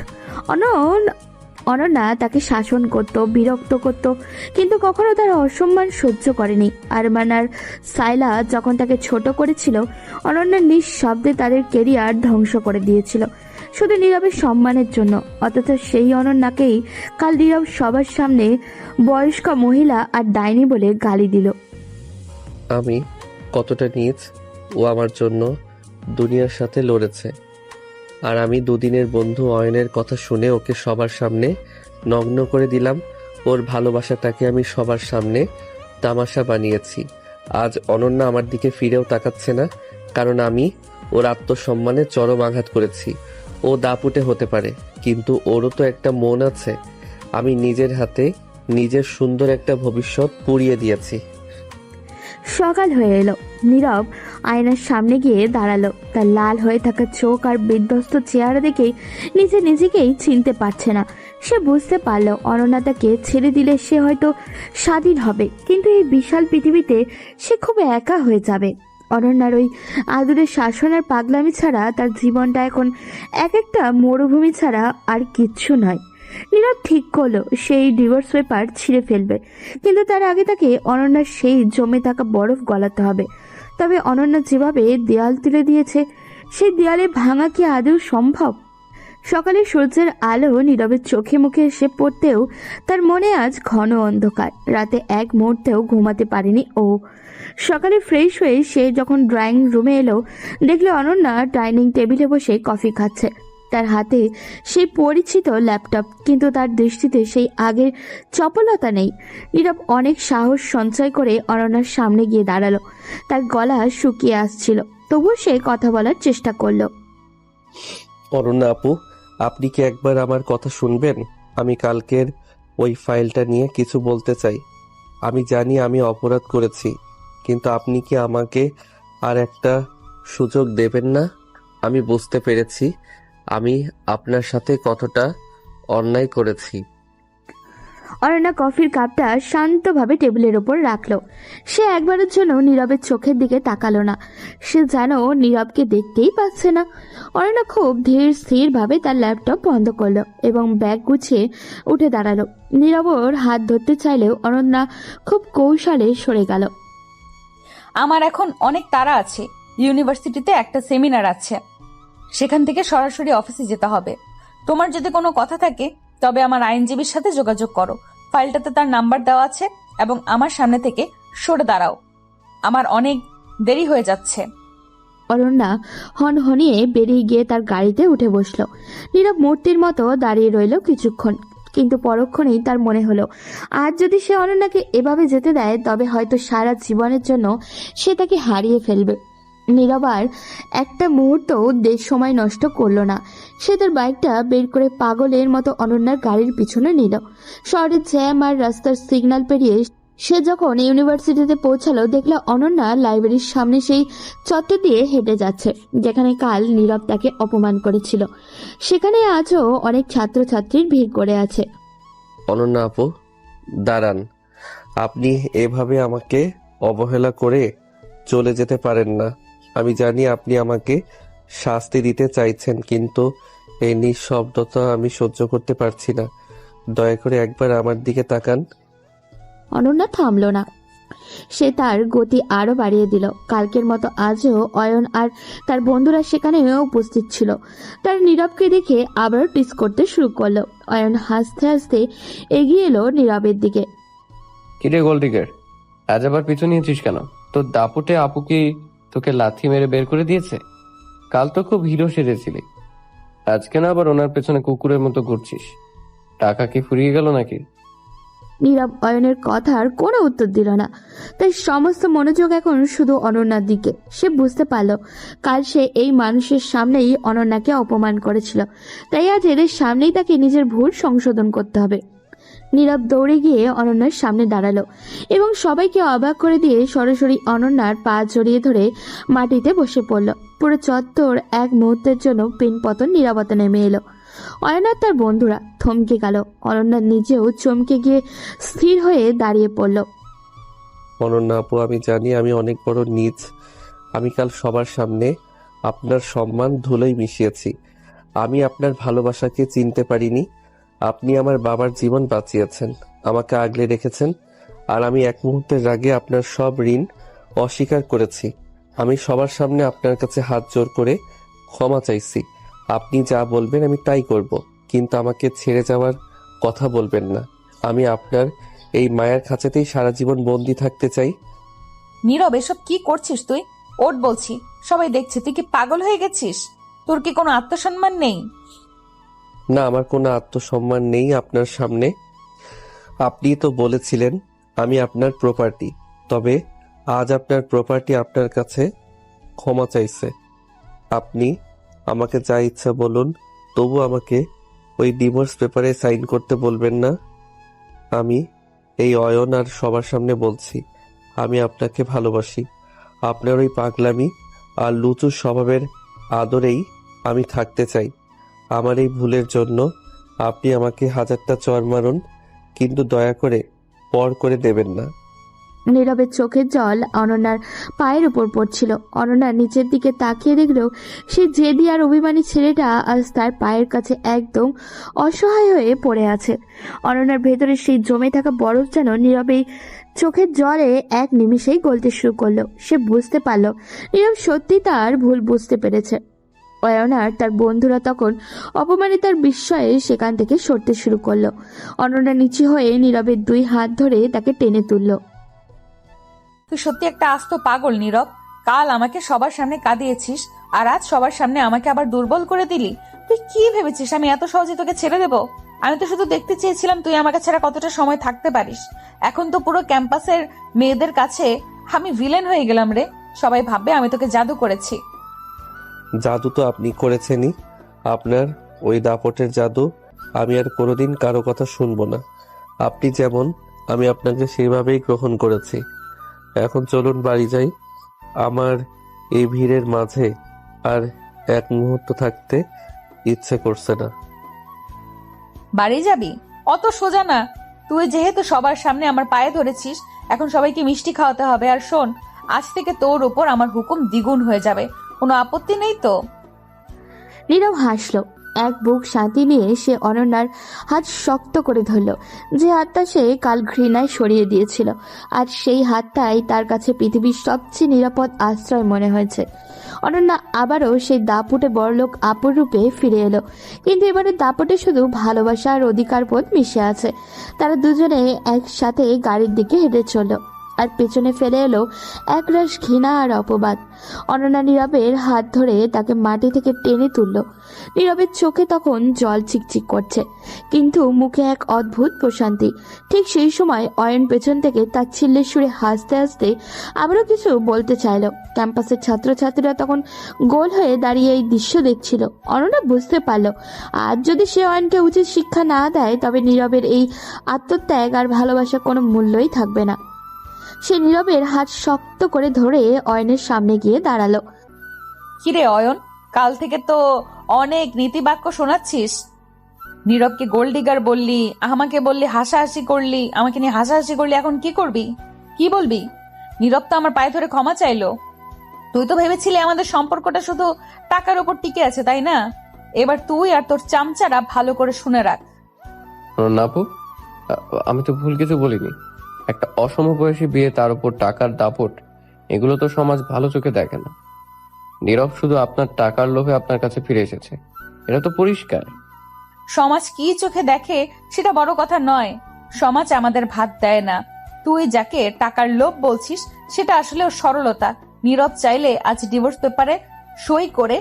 অনন্যা তাকে শাসন করত, বিরক্ত করত, কিন্তু কখনো তার অসম্মান সহ্য করেনি। আরমান আর সাইলা যখন তাকে ছোট করেছিল, অনন্যা নিঃশব্দে তাদের কেরিয়ার ধ্বংস করে দিয়েছিল শুধু নীরবের সম্মানের জন্য। অথচ সেই অনন্যাকেই কাল নীরব সবার সামনে বয়স্ক মহিলা আর ডাইনি বলে গালি দিল। আমি কতটা নীচ! ও আমার জন্য দুনিয়ার সাথে লড়েছে, আর আমি দুদিনের বন্ধু অয়নের কথা শুনে ওকে সবার সামনে নগ্ন করে দিলাম। ওর ভালোবাসাটাকে আমি সবার সামনে তামাশা বানিয়েছি। আজ অনন্যা আমার দিকে ফিরেও তাকাচ্ছে না, কারণ আমি ওর আত্মসম্মানে চরম আঘাত করেছি। ও দাপুটে হতে পারে, কিন্তু ওরও তো একটা মন আছে। আমি নিজের হাতে নিজের সুন্দর একটা ভবিষ্যৎ পুড়িয়ে দিয়েছি। সকাল হয়ে এলো। নীরব আয়নার সামনে গিয়ে দাঁড়ালো। তার লাল হয়ে থাকা চোখ আর বিধ্বস্ত চেহারা দেখেই নিজেকেই চিনতে পারছে না। সে বুঝতে পারলো অনন্যা তাকে ছেড়ে দিলে সে হয়তো স্বাধীন হবে, কিন্তু এই বিশাল পৃথিবীতে সে খুব একা হয়ে যাবে। অনন্যার ওই আদুরের শাসন আর পাগলামি ছাড়া তার জীবনটা এখন এক একটা মরুভূমি ছাড়া আর কিচ্ছু নয়। নীরব ঠিক করলো সেই ডিভোর্স পেপার ছিঁড়ে ফেলবে, কিন্তু তার আগে তাকে অনন্যার সেই জমে থাকা বরফ গলাতে হবে। তবে অনন্যা যেভাবে দেয়াল তুলে দিয়েছে, সেই দেয়ালে ভাঙা কি আদৌ সম্ভব? সকালে সূর্যের আলো নীরবের চোখে মুখে এসে পড়তেও তার মনে আজ ঘন অন্ধকার। রাতে এক মুহূর্তেও ঘুমাতে পারেনি ও। সকালে ফ্রেশ হয়ে সে যখন ড্রয়িং রুমে এলো, দেখলো অনন্যা ডাইনিং টেবিলে বসে কফি খাচ্ছে। তার হাতে সেই পরিচিত ল্যাপটপ, কিন্তু তার দৃষ্টিতে সেই আগের চপলতা নেই। নীরব অনেক সাহস সঞ্চয় করে অনন্যার সামনে গিয়ে দাঁড়ালো। তার গলা শুকিয়ে আসছিল, তবুও সে কথা বলার চেষ্টা করলো। অরুণা আপু, আপনি কি একবার আমার কথা শুনবেন? আমি কালকের ওই ফাইলটা নিয়ে কিছু বলতে চাই। আমি জানি আমি অপরাধ করেছি, কিন্তু আপনি কি আমাকে আর একটা সুযোগ দেবেন না? আমি বুঝতে পেরেছি আমি আপনার সাথে কতটা অন্যায় করেছি। অনন্যা কফির কাপটা শান্তভাবে টেবিলের ওপর রাখলো। সে একবারের জন্য নীরবের চোখের দিকে তাকালো না। সে যেন নীরবকে দেখতেই পাচ্ছে না। অনন্যা খুব ধীর স্থির ভাবে তার ল্যাপটপ বন্ধ করলো এবং ব্যাগ গুছিয়ে উঠে দাঁড়ালো। নীরব ওর হাত ধরতে চাইলেও অনন্যা খুব কৌশলে সরে গেল। আমার এখন অনেক তাড়া আছে। ইউনিভার্সিটিতে একটা সেমিনার আছে, সেখান থেকে সরাসরি অফিসে যেতে হবে। তোমার যদি কোনো কথা থাকে তবে আমার আইনজীবীর সাথে যোগাযোগ করো। ফাইলটাতে তার নাম্বার দেওয়া আছে, এবং আমার সামনে থেকে সরে দাঁড়াও। আমার অনেক দেরি হয়ে যাচ্ছে। অনন্যা হনহনিয়ে বেরিয়ে গিয়ে তার গাড়িতে উঠে বসলো। নীরব মূর্তির মতো দাঁড়িয়ে রইল কিছুক্ষণ, কিন্তু পরক্ষণেই তার মনে হলো আজ যদি সে অনন্যাকে এভাবে যেতে দেয় তবে হয়তো সারা জীবনের জন্য সে তাকে হারিয়ে ফেলবে। নীরব আর একটা মুহূর্ত সময় নষ্ট করলো না। সে তার বাইকটা বের করে পাগলের মতো অনন্যার গাড়ির পিছনে নিল। শহরের জ্যাম আর রাস্তার সিগন্যাল পেরিয়ে সে যখন ইউনিভার্সিটিতে পৌঁছালো, দেখলো অনন্যা লাইব্রেরির সামনে সেই চত্বর দিয়ে হেঁটে যাচ্ছে যেখানে কাল নীরব তাকে অপমান করেছিল। সেখানে আজও অনেক ছাত্রছাত্রীর ভিড় করে আছে। অনন্যা আপু, দাঁড়ান। আপনি এভাবে আমাকে অবহেলা করে চলে যেতে পারেন না। আমি জানি আপনি আমাকে শাস্তি দিতে চাইছেন, কিন্তু এই নিঃশব্দতা আমি সহ্য করতে পারছি না। দয়া করে একবার আমার দিকে তাকান। অনন্যা থামলো না। সে তার গতি আরো বাড়িয়ে দিল। কালকের মতো আজও অয়ন আর তার বন্ধুরা সেখানে উপস্থিত ছিল। তার নীরবকে দেখে আবার টিস করতে শুরু করলো। অয়ন হাসতে হাসতে এগিয়ে এলো নীরবের দিকে। কিরে গোল্ডিগার, আজ আবার পিছু নিয়েছিস কেন? তোর দাপুটে আপু কি তোকে লাথি মেরে বের করে দিয়েছে? কাল তো খুব হিরো সেজেছিলি, আজকে না আবার ওনার পেছনে কুকুরের মতো ঘুরছিস? টাকা কি ফুরিয়ে গেল নাকি? নীরব অয়নের কথার কোনো উত্তর দিল না। তার সমস্ত মনোযোগ এখন শুধু অনন্যার দিকে। সে বুঝতে পারল কাল সে এই মানুষের সামনেই অনন্যাকে অপমান করেছিল, তাই আজ এদের সামনেই তাকে নিজের ভুল সংশোধন করতে হবে। নীরব দৌড়ে গিয়ে অনন্যার সামনে দাঁড়ালো এবং সবাইকে অবাক করে দিয়ে সরাসরি অনন্যার পা জড়িয়ে ধরে মাটিতে বসে পড়ল। পুরো চত্বর এক মুহূর্তের জন্য পিনপতন নীরবতা নেমে এলো। অয়নার তার বন্ধুরা থমকে গেল। অনন্যা নিজেও চমকে গিয়ে স্থির হয়ে দাঁড়িয়ে পড়ল। অনন্যা আপু, আমি জানি আমি অনেক বড় নীচ। আমি কাল সবার সামনে আপনার সম্মান ধুলোয় মিশিয়েছি। আমি আপনার ভালোবাসাকে চিনতে পারিনি। আপনি আমার বাবার জীবন বাঁচিয়েছেন, আমাকে আগলে রেখেছেন, আর আমি এক মুহূর্তের রাগে আপনার সব ঋণ অস্বীকার করেছি। আমি সবার সামনে আপনার কাছে হাত জোর করে ক্ষমা চাইছি। আপনি যা বলবেন আমি তাই করব, কিন্তু আমাকে ছেড়ে যাওয়ার কথা বলবেন না। আমি আপনার এই মায়ের খাঁচাতেই সারা জীবন বন্দি থাকতে চাই। নীরব, এসব কি করছিস তুই? ওঠ বলছি, সবাই দেখছে। তুই কি পাগল হয়ে গেছিস? তোর কি কোনো আত্মসম্মান নেই? না, আমার কোনো আত্মসম্মান নেই আপনার সামনে। আপনি তো বলেছিলেন আমি আপনার প্রপার্টি, তবে আজ আপনার প্রপার্টি আপনার কাছে ক্ষমা চাইছে। আপনি আমাকে যা ইচ্ছা বলুন, তবু আমাকে ওই ডিভোর্স পেপারে সাইন করতে বলবেন না। আমি এই অয়ন আর সবার সামনে বলছি, আমি আপনাকে ভালোবাসি। আপনার ওই পাগলামি আর লুচু স্বভাবের আদরেই আমি থাকতে চাই। আমার এই ভুলের জন্য আপনি আমাকে 1000টা চড় মারুন, কিন্তু দয়া করে পর করে দেবেন না। নীরবের চোখের জল অনন্যার পায়ের উপর পড়ছিল। অনন্যা নিচের দিকে তাকিয়ে দেখলেও সে জেদি আর অভিমানী ছেলেটা আজ তার পায়ের কাছে একদম অসহায় হয়ে পড়ে আছে। অনন্যার ভেতরে সেই জমে থাকা বরফ যেন নীরবের চোখের জলে এক নিমিষেই গলতে শুরু করলো। সে বুঝতে পারল নীরব সত্যি তার ভুল বুঝতে পেরেছে। অয়ন আর তার বন্ধুরা তখন অপমানিতার বিস্ময়ে সেখান থেকে সরতে শুরু করলো। অনন্যা নিচু হয়ে নীরবের 2 হাত ধরে তাকে টেনে তুলল। তুই সত্যি একটা আস্ত পাগল নীরব। কাল আমাকে সবার সামনে কাঁদিয়েছিস, আর আজ সবার সামনে আমাকে আবার দুর্বল করে দিলি। তুই কি ভেবেছিস আমি এত সহজে তোকে ছেড়ে দেব? আমি তো শুধু দেখতে চেয়েছিলাম তুই আমাকে ছাড়া কতটা সময় থাকতে পারিস। এখন তো পুরো ক্যাম্পাসের মেয়েদের কাছে আমি ভিলেন হয়ে গেলাম রে। সবাই ভাববে আমি তোকে জাদু করেছি। জাদু তো আপনি করেছেনই, আপনার ওই দাপটের জাদু। আমি আর কোনোদিন কারো কথা শুনবো না। আপনি যেমন, আমি আপনাকে সেইভাবেই গ্রহণ করেছি। এখন চলুন বাড়ি যাই। আমার এই ভিড়ের মাঝে আর এক মুহূর্ত থাকতে ইচ্ছে করছে না। বাড়ি যাবি? অত সোজা না। তুই যেহেতু সবার সামনে আমার পায়ে ধরেছিস, এখন সবাইকে মিষ্টি খাওয়াতে হবে। আর শোন, আজ থেকে তোর উপর আমার হুকুম দ্বিগুণ হয়ে যাবে। কোনো আপত্তি নেই তো? নীরব হাসলো। এক বুক শান্তি নিয়ে সে অনন্যার হাত শক্ত করে ধরল, যে হাতটা সে কাল ঘৃণায় সরিয়ে দিয়েছিল। আর সেই হাতটাই তার কাছে পৃথিবীর সবচেয়ে নিরাপদ আশ্রয় মনে হয়েছে। অনন্যা আবারও সেই দাপুটে বড়লোক আপুর রূপে ফিরে এলো, কিন্তু এবারে দাপুটে শুধু ভালোবাসা আর অধিকার বোধ মিশে আছে। তারা দুজনে একসাথে গাড়ির দিকে হেঁটে চলল। আর পেছনে ফেলে এলো একরাশ ঘৃণা আর অপবাদ। অনন্যা নীরবের হাত ধরে তাকে মাটি থেকে টেনে তুলল। নীরবের চোখে তখন জল চিকচিক করছে, কিন্তু মুখে এক অদ্ভুত প্রশান্তি। ঠিক সেই সময় অয়ন পেছন থেকে তার ছিল্লের সুরে হাসতে হাসতে আবারও কিছু বলতে চাইল। ক্যাম্পাসের ছাত্রছাত্রীরা তখন গোল হয়ে দাঁড়িয়ে এই দৃশ্য দেখছিল। অনন্যা বুঝতে পারল, আজ যদি সে অয়নকে উচিত শিক্ষা না দেয় তবে নীরবের এই আত্মত্যাগ আর ভালোবাসা কোনো মূল্যই থাকবে না। সে নীরবের হাত শক্ত করে ধরে অয়নের সামনে গিয়ে দাঁড়ালো। কিরে অয়ন, কাল থেকে তো অনেক নীতিবাক্য শোনাচ্ছিস। নীরবকে গোল্ড ডিগার বললি, আমাকে বললি হাসাহাসি করলি, আমাকে নিয়ে হাসাহাসি করলি, এখন কি করবি? কি বলবি? নীরব তো আমার পায়ে ধরে ক্ষমা চাইলো। তুই তো ভেবেছিলি আমাদের সম্পর্কটা শুধু টাকার উপর টিকে আছে, তাই না? এবার তুই আর তোর চামচারা ভালো করে শুনে রাখ। না আপু, আমি তো ভুল কিছু বলিনি। একটা অসমবয়সী বিয়ে, তার উপর টাকার দাপট, এগুলো তো সমাজ ভালো চোখে দেখে না। নীরব শুধু আপনার টাকার লোভে আপনার কাছে ফিরে এসেছে, এটা তো পরিষ্কার। সমাজ কি চোখে দেখে সেটা বড় কথা নয়। সমাজ আমাদের ভাত দেয় না। তুই যাকে টাকার লোভ বলছিস সেটা আসলে ওর সরলতা। নীরব চাইলে আজ ডিভোর্স পেপারে সই করে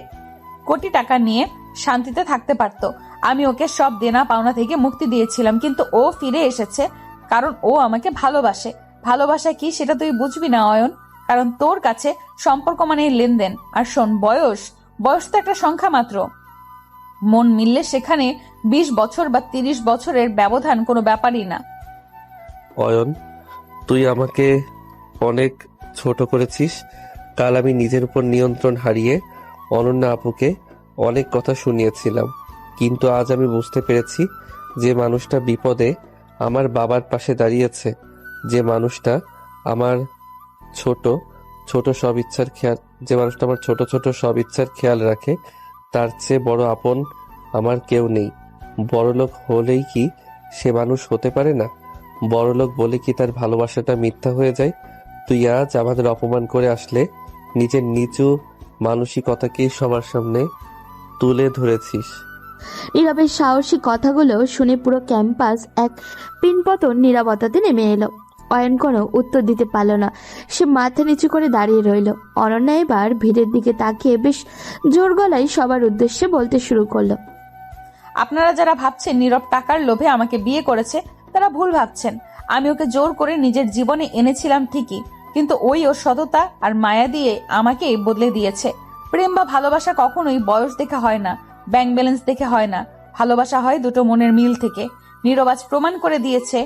কোটি টাকা নিয়ে শান্তিতে থাকতে পারতো। আমি ওকে সব দেনা পাওনা থেকে মুক্তি দিয়েছিলাম, কিন্তু ও ফিরে এসেছে কারণ ও আমাকে ভালোবাসে। ভালোবাসা কি সেটা তুই বুঝবি না অয়ন, কারণ তোর কাছে সম্পর্ক মানে লেনদেন। আর শোন, বয়স তো একটা সংখ্যা মাত্র। মন মিললে সেখানে 20 বছর বা 30 বছরের ব্যবধান কোনো ব্যাপারই না। অয়ন, তুই আমাকে অনেক ছোট করেছিস। কাল আমি নিজের উপর নিয়ন্ত্রণ হারিয়ে অনন্যা আপুকে অনেক কথা শুনিয়েছিলাম, কিন্তু আজ আমি বুঝতে পেরেছি যে মানুষটা বিপদে আমার বাবার পাশে দাঁড়িয়েছে, যে মানুষটা আমার ছোট ছোট সব ইচ্ছার খেয়াল রাখে, তার চেয়ে বড় আপন আমার কেউ নেই। বড়লোক হলেই কি সে মানুষ হতে পারে না? বড়লোক বলে কি তার ভালোবাসাটা মিথ্যা হয়ে যায়? তুই আজ আমাদের অপমান করে আসলে নিজের নিচু মানসিকতাকে সবার সামনে তুলে ধরেছিস। নীরবের সাহসী কথাগুলো শুনে পুরো ক্যাম্পাস এক পিনপতন নীরবতাতে নেমে এলো। অয়ন কোনো উত্তর দিতে পারল না। সে মাথা নিচু করে দাঁড়িয়ে রইল। অনন্যা এবার ভিড়ের দিকে তাকিয়ে বেশ জোর গলায় সবার উদ্দেশ্যে বলতে শুরু করলো। আপনারা যারা ভাবছেন নীরব টাকার লোভে আমাকে বিয়ে করেছে, তারা ভুল ভাবছেন। আমি ওকে জোর করে নিজের জীবনে এনেছিলাম ঠিকই, কিন্তু ওর সততা আর মায়া দিয়ে আমাকে বদলে দিয়েছে। প্রেম বা ভালোবাসা কখনোই বয়স দেখে হয় না, ব্যাংক ব্যালেন্স দেখে হয় না। ভালোবাসা হয় দুটো মনের মিল থেকে। নীরব আজ প্রমাণ করে দিয়েছে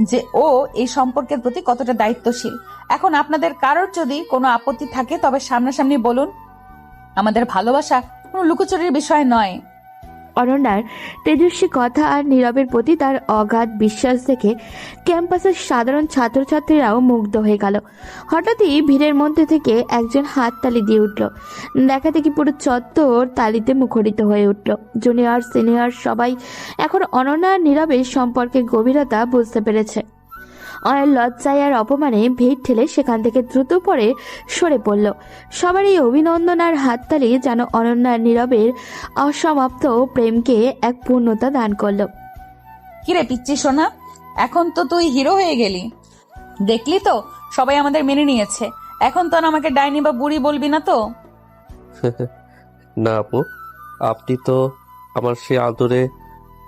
যে ও এই সম্পর্কের প্রতি কতটা দায়িত্বশীল। এখন আপনাদের কারোর যদি কোনো আপত্তি থাকে তবে সামনাসামনি বলুন। আমাদের ভালোবাসা কোনো লুকোচুরির বিষয় নয়। অনন্যার তেজস্বী কথা আর নীরবের প্রতি তার অগাধ বিশ্বাস দেখে ক্যাম্পাসের সাধারণ ছাত্রছাত্রীরাও মুগ্ধ হয়ে গেল। হঠাৎই ভিড়ের মধ্যে থেকে একজন হাত তালি দিয়ে উঠল। দেখা দেখি পুরো চত্বর তালিতে মুখরিত হয়ে উঠল। জুনিয়র সিনিয়র সবাই এখন অনন্যা আর নীরবের সম্পর্কের গভীরতা বুঝতে পেরেছে। অনেক লজ্জায় আর অপমানে ভিড় ঠেলে সেখান থেকে দ্রুত পরে সরে পড়ল। সবার এই অভিনন্দন আর হাততালি যেন অনন্যা নীরবের অসমাপ্ত প্রেমকে এক পূর্ণতা দান করলো। কিরে পিচ্চি সোনা, এখন তো তুই হিরো হয়ে গেলি। দেখলি তো, সবাই আমাদের মেনে নিয়েছে। এখন তো আর আমাকে ডাইনি বা বুড়ি বলবি না তো? না আপু, আপনি তো আমার সে আদরে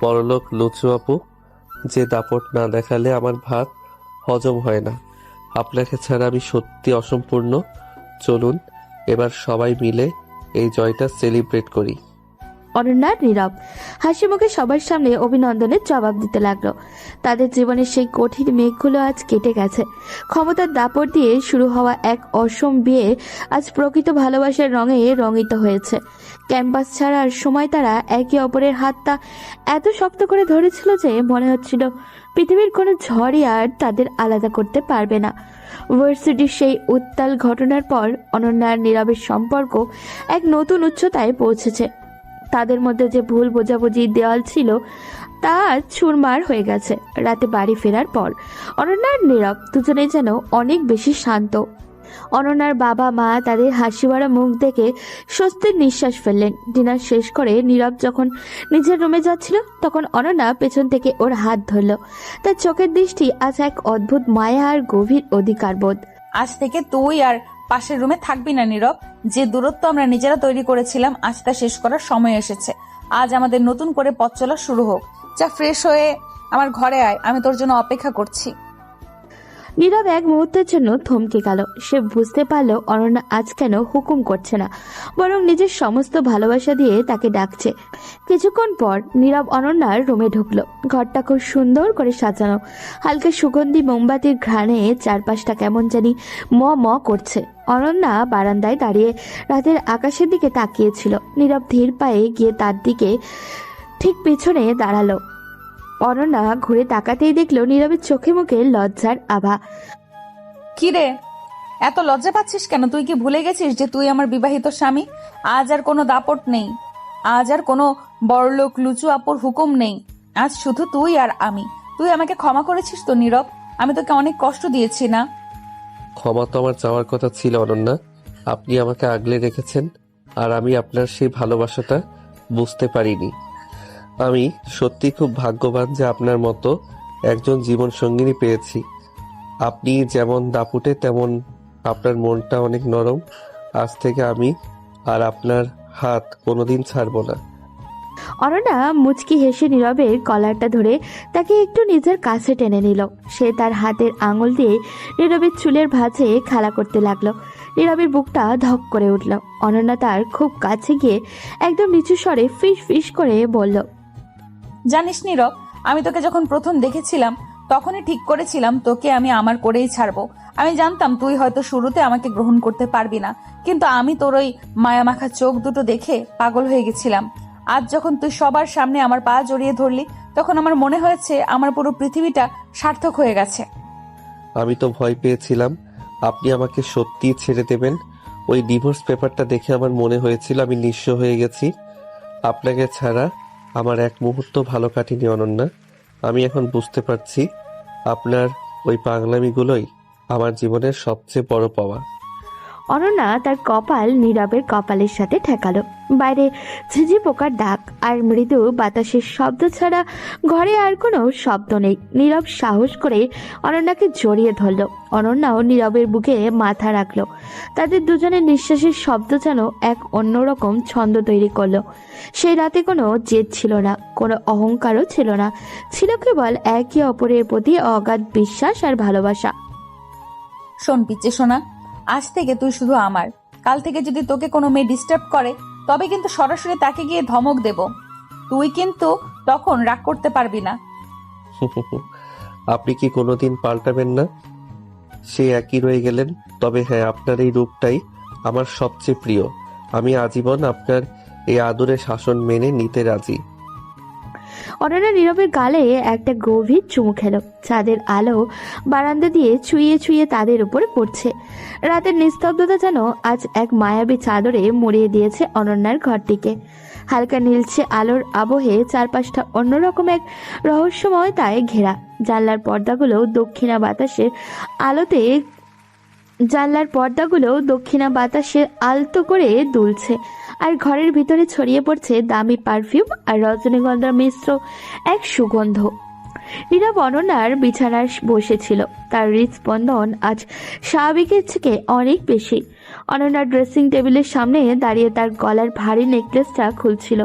বড়লোক লুচু আপু, যে দাপট না দেখালে আমার ভাত হজম হয় না। আপনাকে ছাড়া আমি সত্যি অসম্পূর্ণ। চলুন এবার সবাই মিলে এই জয়টা সেলিব্রেট করি। অনন্যা নীরব হাসি মুখে সবার সামনে অভিনন্দনের জবাব দিতে লাগলো। তাদের জীবনের সেই কঠিন মেঘগুলো আজ কেটে গেছে। ক্ষমতার দাপট দিয়ে শুরু হওয়া এক অসম বিয়ে আজ প্রকৃত ভালোবাসার রঙে রঙিত হয়েছে। ক্যাম্পাস ছাড়ার সময় তারা একে অপরের হাতটা এত শক্ত করে ধরেছিল যে মনে হচ্ছিল পৃথিবীর কোনো ঝড়ই আর তাদের আলাদা করতে পারবে না। ভার্সিটির সেই উত্তাল ঘটনার পর অনন্যা আর নীরবের সম্পর্ক এক নতুন উচ্চতায় পৌঁছেছে। তাদের মধ্যে যে ভুল বোঝাবুঝি দেওয়াল ছিল তা চুরমার হয়ে গেছে। রাতে বাড়ি ফেরার পর অনন্যা আর নীরব দুজনেই যেন অনেক বেশি শান্ত। অনন্যার বাবা মা তাদের হাসিভরা মুখ দেখে স্বস্তির নিঃশ্বাস ফেললেন। ডিনার শেষ করে নীরব যখন নিজের রুমে যাচ্ছিল তখন অনন্যা পেছন থেকে ওর হাত ধরল। তার চোখের দৃষ্টি আজ এক অদ্ভুত মায়া আর গভীর অধিকারবোধ। আজ থেকে তুই আর পাশের রুমে থাকবি না নীরব। যে দূরত্ব আমরা নিজেরা তৈরি করেছিলাম আজ তা শেষ করার সময় এসেছে। আজ আমাদের নতুন করে পথ চলা শুরু হোক। যা ফ্রেশ হয়ে আমার ঘরে আয়, আমি তোর জন্য অপেক্ষা করছি। নীরব এক মুহূর্তের জন্য থমকে গেল। সে বুঝতে পারল অনন্যা আজ কেন হুকুম করছে না, বরং নিজের সমস্ত ভালোবাসা দিয়ে তাকে ডাকছে। কিছুক্ষণ পর নীরব অনন্যার রুমে ঢুকলো। ঘরটা খুব সুন্দর করে সাজানো, হালকা সুগন্ধি মোমবাতির ঘ্রাণে চারপাশটা কেমন জানি ম ম করছে। অনন্যা বারান্দায় দাঁড়িয়ে রাতের আকাশের দিকে তাকিয়েছিল। নীরব ধীর পায়ে গিয়ে তার দিকে ঠিক পেছনে দাঁড়ালো। অনন্যা ঘুরে তাকাতেই দেখলো নীরবের চোখে মুখে লজ্জার আভা। কি রে, এত লজ্জা পাচ্ছিস কেন? তুই কি ভুলে গেছিস যে তুই আমার বিবাহিত স্বামী? আজ আর কোনো দাপট নেই, আজ আর কোনো বড়লোক লুচু আপুর হুকুম নেই। আজ শুধু তুই আর আমি। তুই আমাকে ক্ষমা করেছিস তো নীরব? আমি তোকে অনেক কষ্ট দিয়েছি না? ক্ষমা তো আমার চাওয়ার কথা ছিল অনন্যা। আপনি আমাকে আগলে রেখেছেন আর আমি আপনার সেই ভালোবাসাটা বুঝতে পারিনি। আমি সত্যি খুব ভাগ্যবান যে আপনার মতো একজন জীবন সঙ্গিনী পেয়েছি। আপনি যেমন দাপুটে তেমন আপনার মনটা অনেক নরম। আজ থেকে আমি আর আপনার হাত কোনোদিন ছাড়বো না। অনন্যা মুচকি হেসে নীরবের কলারটা ধরে তাকে একটু নিজের কাছে টেনে নিল। সে তার হাতের আঙুল দিয়ে নীরবের চুলের ভাঁজে খেলা করতে লাগলো। নীরবের বুকটা ধক করে উঠল। অনন্যা তার খুব কাছে গিয়ে একদম নিচু স্বরে ফিস ফিস করে বলল, জানিস নীরব, আমি তোকে যখন প্রথম দেখেছিলাম তখনই ঠিক করেছিলাম তোকে আমি আমার করেই ছাড়বো। আমি জানতাম তুই হয়তো শুরুতে আমাকে গ্রহণ করতে পারবি না, কিন্তু আমি তোর ওই মায়ামাখা চোখ দুটো দেখে পাগল হয়ে গেছিলাম। আজ যখন তুই সবার সামনে আমার পা জড়িয়ে ধরলি তখন আমার মনে হয়েছে আমার পুরো পৃথিবীটা সার্থক হয়ে গেছে। আমি তো ভয় পেয়েছিলাম আপনি আমাকে সত্যিই ছেড়ে দেবেন। ওই ডিভোর্স পেপারটা দেখে আমার মনে হয়েছিল আমি নিঃস্ব হয়ে গেছি। আপনাকে ছাড়া আমার এক মুহূর্ত ভালো কাটেনি অনন্যা। আমি এখন বুঝতে পারছি আপনার ওই পাগলামিগুলোই আমার জীবনের সবচেয়ে বড় পাওয়া। অনন্যা তার কপাল নীরবের কপালের সাথে ঠেকালো। বাইরে ঝিঝি পোকার ডাক আর মৃদু বাতাসের শব্দ ছাড়া ঘরে আর কোনো শব্দ নেই। নীরব সাহস করে অনন্যাকে জড়িয়ে ধরল। অনন্যাও নীরবের বুকে মাথা রাখলো। তাদের দুজনের নিঃশ্বাসের শব্দ যেন এক অন্যরকম ছন্দ তৈরি করলো। সেই রাতে কোনো জেদ ছিল না, কোনো অহংকারও ছিল না, ছিল কেবল একে অপরের প্রতি অগাধ বিশ্বাস আর ভালোবাসা। শোন পিচ্চি সোনা, আজ থেকে তুই শুধু আমার। কাল থেকে যদি তোকে কোনো মেয়ে ডিস্টার্ব করে তবে কিন্তু সরাসরি তাকে গিয়ে ধমক দেব। তুই কিন্তু তখন রাগ করতে পারবি না। আপনি কি কোনোদিন পাল্টাবেন না? সে একই রয়ে গেলেন। তবে হ্যাঁ, আপনার এই রূপটাই আমার সবচেয়ে প্রিয়। আমি আজীবন আপনার এই আদরে শাসন মেনে নিতে রাজি। অনন্যা নীরবের গালে একটা গভীর চুমু খেলো। চাঁদের আলো বারান্দা দিয়ে ছুঁয়ে ছুঁয়ে তাদের উপরে পড়ছে। রাতের নিস্তব্ধতা যেন আজ এক মায়াবী চাদরে মুড়িয়ে দিয়েছে অনন্যার ঘরটিকে। হালকা নীলচে আলোর আবহে চারপাশটা অন্যরকম এক রহস্যময়তায় ঘেরা। জানলার পর্দাগুলো দক্ষিণা বাতাসে আলতো করে দুলছে, আর ঘরের ভিতরে ছড়িয়ে পড়ছে দামি পারফিউম আর রজনীগন্ধার মিশ্র এক সুগন্ধ। নীরব অনন্যার বিছানায় বসেছিল। তার হৃদস্পন্দন আজ স্বাভাবিকের থেকে অনেক বেশি। অনন্যার ড্রেসিং টেবিলের সামনে দাঁড়িয়ে তার গলার ভারী নেকলেসটা খুলছিল।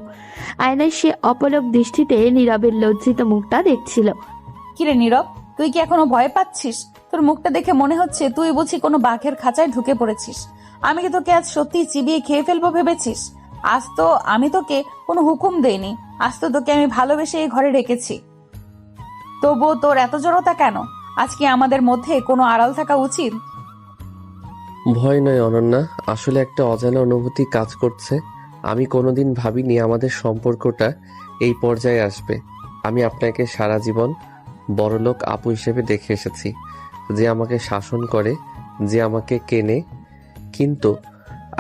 আয়নায় সে অপলক দৃষ্টিতে নীরবের লজ্জিত মুখটা দেখছিল। কিরে নীরব, তুই কি এখনো ভয় পাচ্ছিস? তোর মুখটা দেখে মনে হচ্ছে তুই বুঝি কোনো বাঘের খাঁচায় ঢুকে পড়েছিস। আমি কি তোকে আজ সত্যি চিবিয়ে খেয়ে ফেলবো ভেবেছিস? আজ তো আমি তোকে কোনো হুকুম দেইনি, আজ তো তোকে আমি ভালোবেসে এই ঘরে রেখেছি। তবুও তোর এত জড়তা কেন? আজ কি আমাদের মধ্যে কোনো আড়াল থাকা উচিত? ভয় নয় অনন্যা, আসলে একটা অজানা অনুভূতি কাজ করছে। আমি কোনোদিন ভাবিনি আমাদের সম্পর্কটা এই পর্যায়ে আসবে। আমি আপনাকে সারা জীবন বড়লোক আপু হিসেবে দেখে এসেছি, যে আমাকে শাসন করে, যে আমাকে কেনে। কিন্তু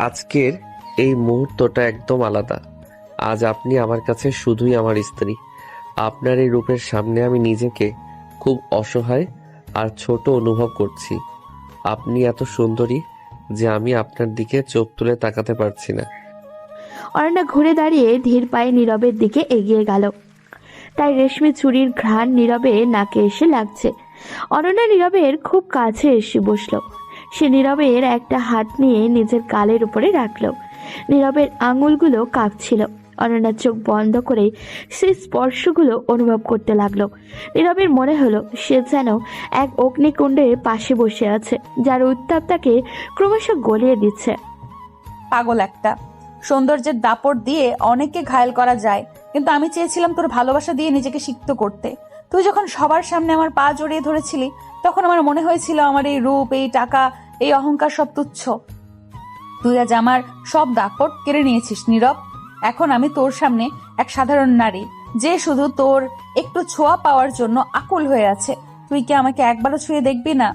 আজকের এই মুহূর্তটা একদম আলাদা। আজ আপনি আমার কাছে শুধুই আমার স্ত্রী। আপনার এই রূপের সামনে আমি নিজেকে খুব অসহায় আর ছোট অনুভব করছি। আপনি এত সুন্দরী যে আমি আপনার দিকে চোখ তুলে তাকাতে পারছি না। অনন্যা ঘুরে দাঁড়িয়ে ধীর পায়ে নীরবের দিকে এগিয়ে গেল। তাই রেশমি চুরির ঘ্রাণ নীরবে নাকে এসে লাগছে। অনন্যা নীরবের খুব কাছে এসে বসলো। সে নীরবের একটা হাত নিয়ে নিজের গালের উপরে রাখলো। নীরবের আঙুলগুলো কাঁপছিল। অনন্যার চোখ বন্ধ করে সেই স্পর্শগুলো অনুভব করতে লাগলো। নীরবের মনে হলো সে যেন এক অগ্নিকুণ্ডের পাশে বসে আছে, যার উত্তাপ তাকে ক্রমশ গলিয়ে দিচ্ছে। পাগল একটা। সৌন্দর্যের দাপট দিয়ে অনেককে ঘায়েল করা যায়, কিন্তু আমি চেয়েছিলাম তোর ভালোবাসা দিয়ে নিজেকে সিক্ত করতে। তুই যখন সবার সামনে আমার পা জড়িয়ে ধরেছিলি, তখন আমার মনে হয়েছিল আমার এই রূপ, এই টাকা, এই অহংকার সব তুচ্ছ। তুই আজ আমার সব দাপট কেড়ে নিয়েছিস নীরব। এখন আমি তোর সামনে এক সাধারণ নারী, যে শুধু তোর একটু ছোঁয়া পাওয়ার জন্য আকুল হয়ে আছে। তুই কি আমাকে একবারও ছুঁয়ে দেখবি না?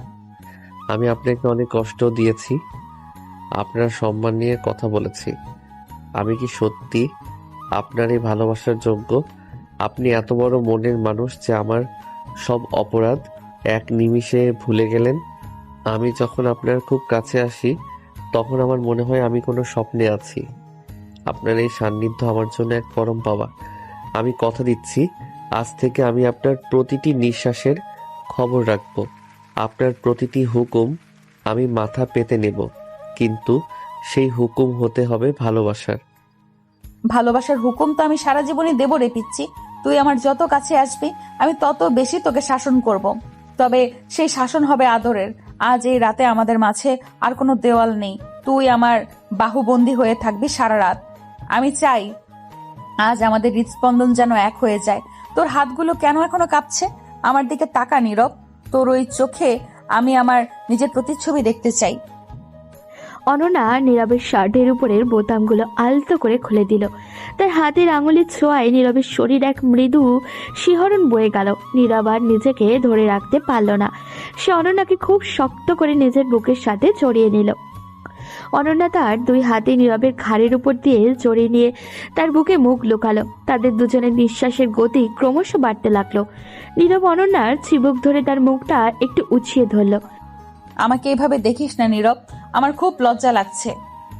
আমি আপনাকে অনেক কষ্ট দিয়েছি, আপনার সম্মান নিয়ে কথা বলেছি। আমি কি সত্যি আপনার এই ভালোবাসার যোগ্য? আপনি এত বড় মনের মানুষ যে আমার সব অপরাধ এক নিমিষে ভুলে গেলেন। আমি যখন আপনার খুব কাছে আসি, তখন আমার মনে হয় আমি কোনো স্বপ্নে আছি। আপনার এই সান্নিধ্য আমার জন্য এক পরম পাওয়া। আমি কথা দিচ্ছি, আজ থেকে আমি আপনার প্রতিটি নিঃশ্বাসের খবর রাখব। আপনার প্রতিটি হুকুম আমি মাথা পেতে নেব, কিন্তু সেই হুকুম হতে হবে ভালোবাসার। ভালোবাসার হুকুম তো আমি সারা জীবনই দেবো রে পিচ্ছি। তুই আমার যত কাছে আসবি, আমি তত বেশি তোকে শাসন করব। তবে সেই শাসন হবে আদরের। আজ এই রাতে আমাদের মাঝে আর কোনো দেওয়াল নেই। তুই আমার বাহুবন্দী হয়ে থাকবি সারা রাত। আমি চাই আজ আমাদের হৃদস্পন্দন যেন এক হয়ে যায়। তোর হাতগুলো কেন এখনো কাঁপছে? আমার দিকে তাকা নীরব। তোর ওই চোখে আমি আমার নিজের প্রতিচ্ছবি দেখতে চাই। অনন্যা নীরবের শার্টের উপরের বোতামগুলো আলতো করে খুলে দিল। তার হাতের আঙুলের ছোঁয়ায় নীরবের শরীর এক মৃদু শিহরণ বয়ে গেল। নীরব আর নিজেকে ধরে রাখতে পারল না। সে অনন্যাকে খুব শক্ত করে নিজের বুকের সাথে জড়িয়ে নিল। অনন্যা তার দুই হাতে নীরবের ঘাড়ের উপর দিয়ে জড়িয়ে নিয়ে তার বুকে মুখ লুকালো। তাদের দুজনের নিঃশ্বাসের গতি ক্রমশ বাড়তে লাগলো। নীরব অনন্যার চিবুক ধরে তার মুখটা একটু উছিয়ে ধরল। আমাকে এভাবে দেখিস না নীরব, আমার খুব লজ্জা লাগছে।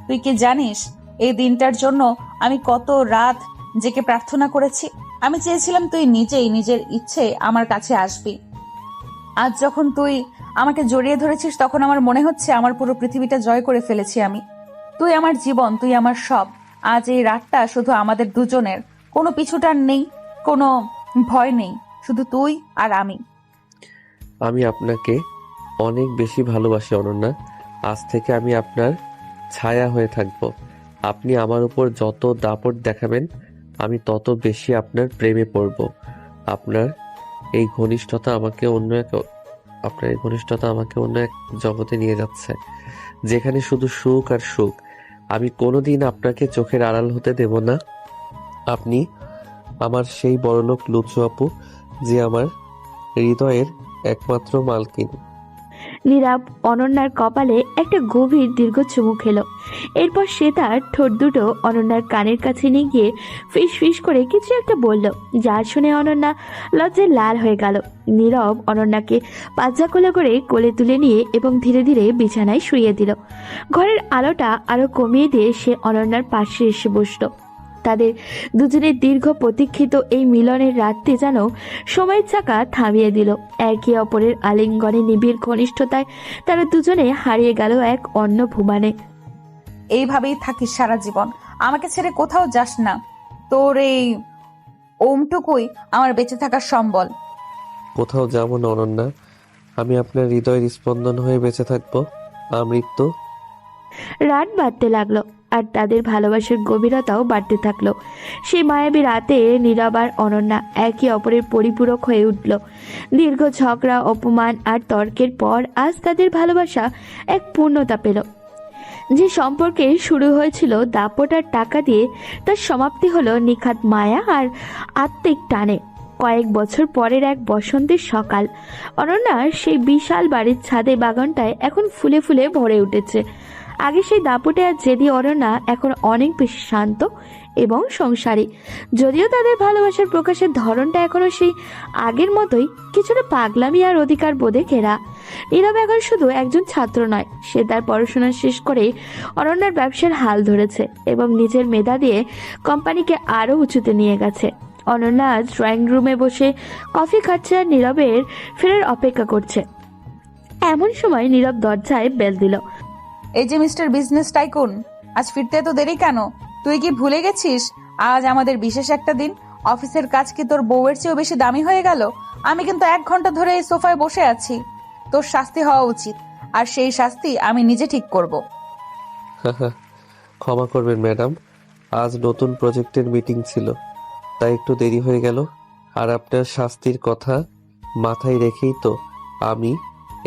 তুই কি জানিস এই দিনটার জন্য আমি কত রাত জেগে প্রার্থনা করেছি? আমি চেয়েছিলাম তুই নিজেই নিজের ইচ্ছে আমার কাছে আসবি। আজ যখন তুই আমাকে জড়িয়ে ধরেছিস, তখন আমার মনে হচ্ছে আমার পুরো পৃথিবীটা জয় করে ফেলেছি আমি। তুই আমার জীবন, তুই আমার সব। আজ এই রাতটা শুধু আমাদের দুজনের, কোনো পিছুটার নেই, কোনো ভয় নেই, শুধু তুই আর আমি। আমি আপনাকে অনেক বেশি ভালোবাসি অনন্যা। আজ থেকে আমি আপনার ছায়া হয়ে থাকব। আপনি আমার উপর যত দাপট দেখাবেন, আমি তত বেশি আপনার প্রেমে পড়ব। আপনার এই ঘনিষ্ঠতা আমাকে অন্য এক জগতে নিয়ে যাচ্ছে, যেখানে শুধু সুখ আর সুখ। আমি কোনোদিন আপনাকে চোখের আড়াল হতে দেব না। আপনি আমার সেই বড়লোক লুচু আপু, যে আমার হৃদয়ের একমাত্র মালকিন। নীরব অনন্যার কপালে একটা গভীর দীর্ঘ চুমু খেলো। এরপর সে তার ঠোঁট দুটো অনন্যার কানের কাছে নিয়ে গিয়ে ফিস ফিস করে কিছু একটা বলল, যা শুনে অনন্যা লজ্জায় লাল হয়ে গেল। নীরব অনন্যাকে পাজ্জা কোলে করে কোলে তুলে নিয়ে এবং ধীরে ধীরে বিছানায় শুইয়ে দিল। ঘরের আলোটা আরো কমিয়ে দিয়ে সে অনন্যার পাশে এসে বসল। তাদের দুজনের দীর্ঘ প্রতীক্ষিত এই মিলনের রাতটি যেন সময়ের চাকা থামিয়ে দিল। একে অপরের আলিঙ্গনে নিবিড় ঘনিষ্ঠতায় তারা দুজনে হারিয়ে গেল এক অন্য ভুবনে। এইভাবেই থাকিস সারা জীবন, আমাকে ছেড়ে কোথাও যাস না। তোর এই ওমটুকুই আমার বেঁচে থাকার সম্বল। কোথাও যাব না অনন্যা, আমি আপনার হৃদয়ের স্পন্দন হয়ে বেঁচে থাকবো আমৃত্যু। রাত বাড়তে লাগলো আর তাদের ভালোবাসার গভীরতাও বাড়তে থাকলো। সেই মায়াবী রাতে নীরব আর অনন্যা একে অপরের পরিপূরক হয়ে উঠল। দীর্ঘ ঝগড়া, অপমান আর তর্কের পর আজ তাদের ভালোবাসা এক পূর্ণতা পেল। যে সম্পর্কে শুরু হয়েছিল দাপট আর টাকা দিয়ে, তার সমাপ্তি হলো নিখাত মায়া আর আত্মিক টানে। কয়েক বছর পরের এক বসন্তের সকাল, অনন্যার সেই বিশাল বাড়ির ছাদে বাগানটায় এখন ফুলে ফুলে ভরে উঠেছে। আগে সেই দাপটে আর জেদি অনন্যা এখন অনেক বেশি শান্ত এবং সংসারী। যদিও তাদের ভালোবাসার প্রকাশের ধরনটা এখনো সেই আগের মতোই, কিছুটা পাগলামি আর অধিকার বোধে ঘেরা। নীরব এখন শুধু একজন ছাত্র নয়, সে তার পড়াশোনা শেষ করে অনন্যার ব্যবসার হাল ধরেছে এবং নিজের মেধা দিয়ে কোম্পানিকে আরো উঁচুতে নিয়ে গেছে। অনন্যা আজ ড্রয়িং রুমে বসে কফি খাচ্ছে আর নীরবের ফেরার অপেক্ষা করছে। এমন সময় নীরব দরজায় বেল দিল। এই যে মিস্টার বিজনেস টাইকুন, আজ ফিরতে এত দেরি কেন? তুই কি ভুলে গেছিস আজ আমাদের বিশেষ একটা দিন? অফিসের কাজ কি তোর বউয়ের চেয়েও বেশি দামি হয়ে গেল? আমি কিন্তু 1 ঘন্টা ধরে এই সোফায় বসে আছি। তোর শাস্তি হওয়া উচিত, আর সেই শাস্তি আমি নিজে ঠিক করব। ক্ষমা করবেন ম্যাডাম, আজ নতুন প্রজেক্টের মিটিং ছিল, তাই একটু দেরি হয়ে গেল। আর আপনার শাস্তির কথা মাথায় রেখেই তো আমি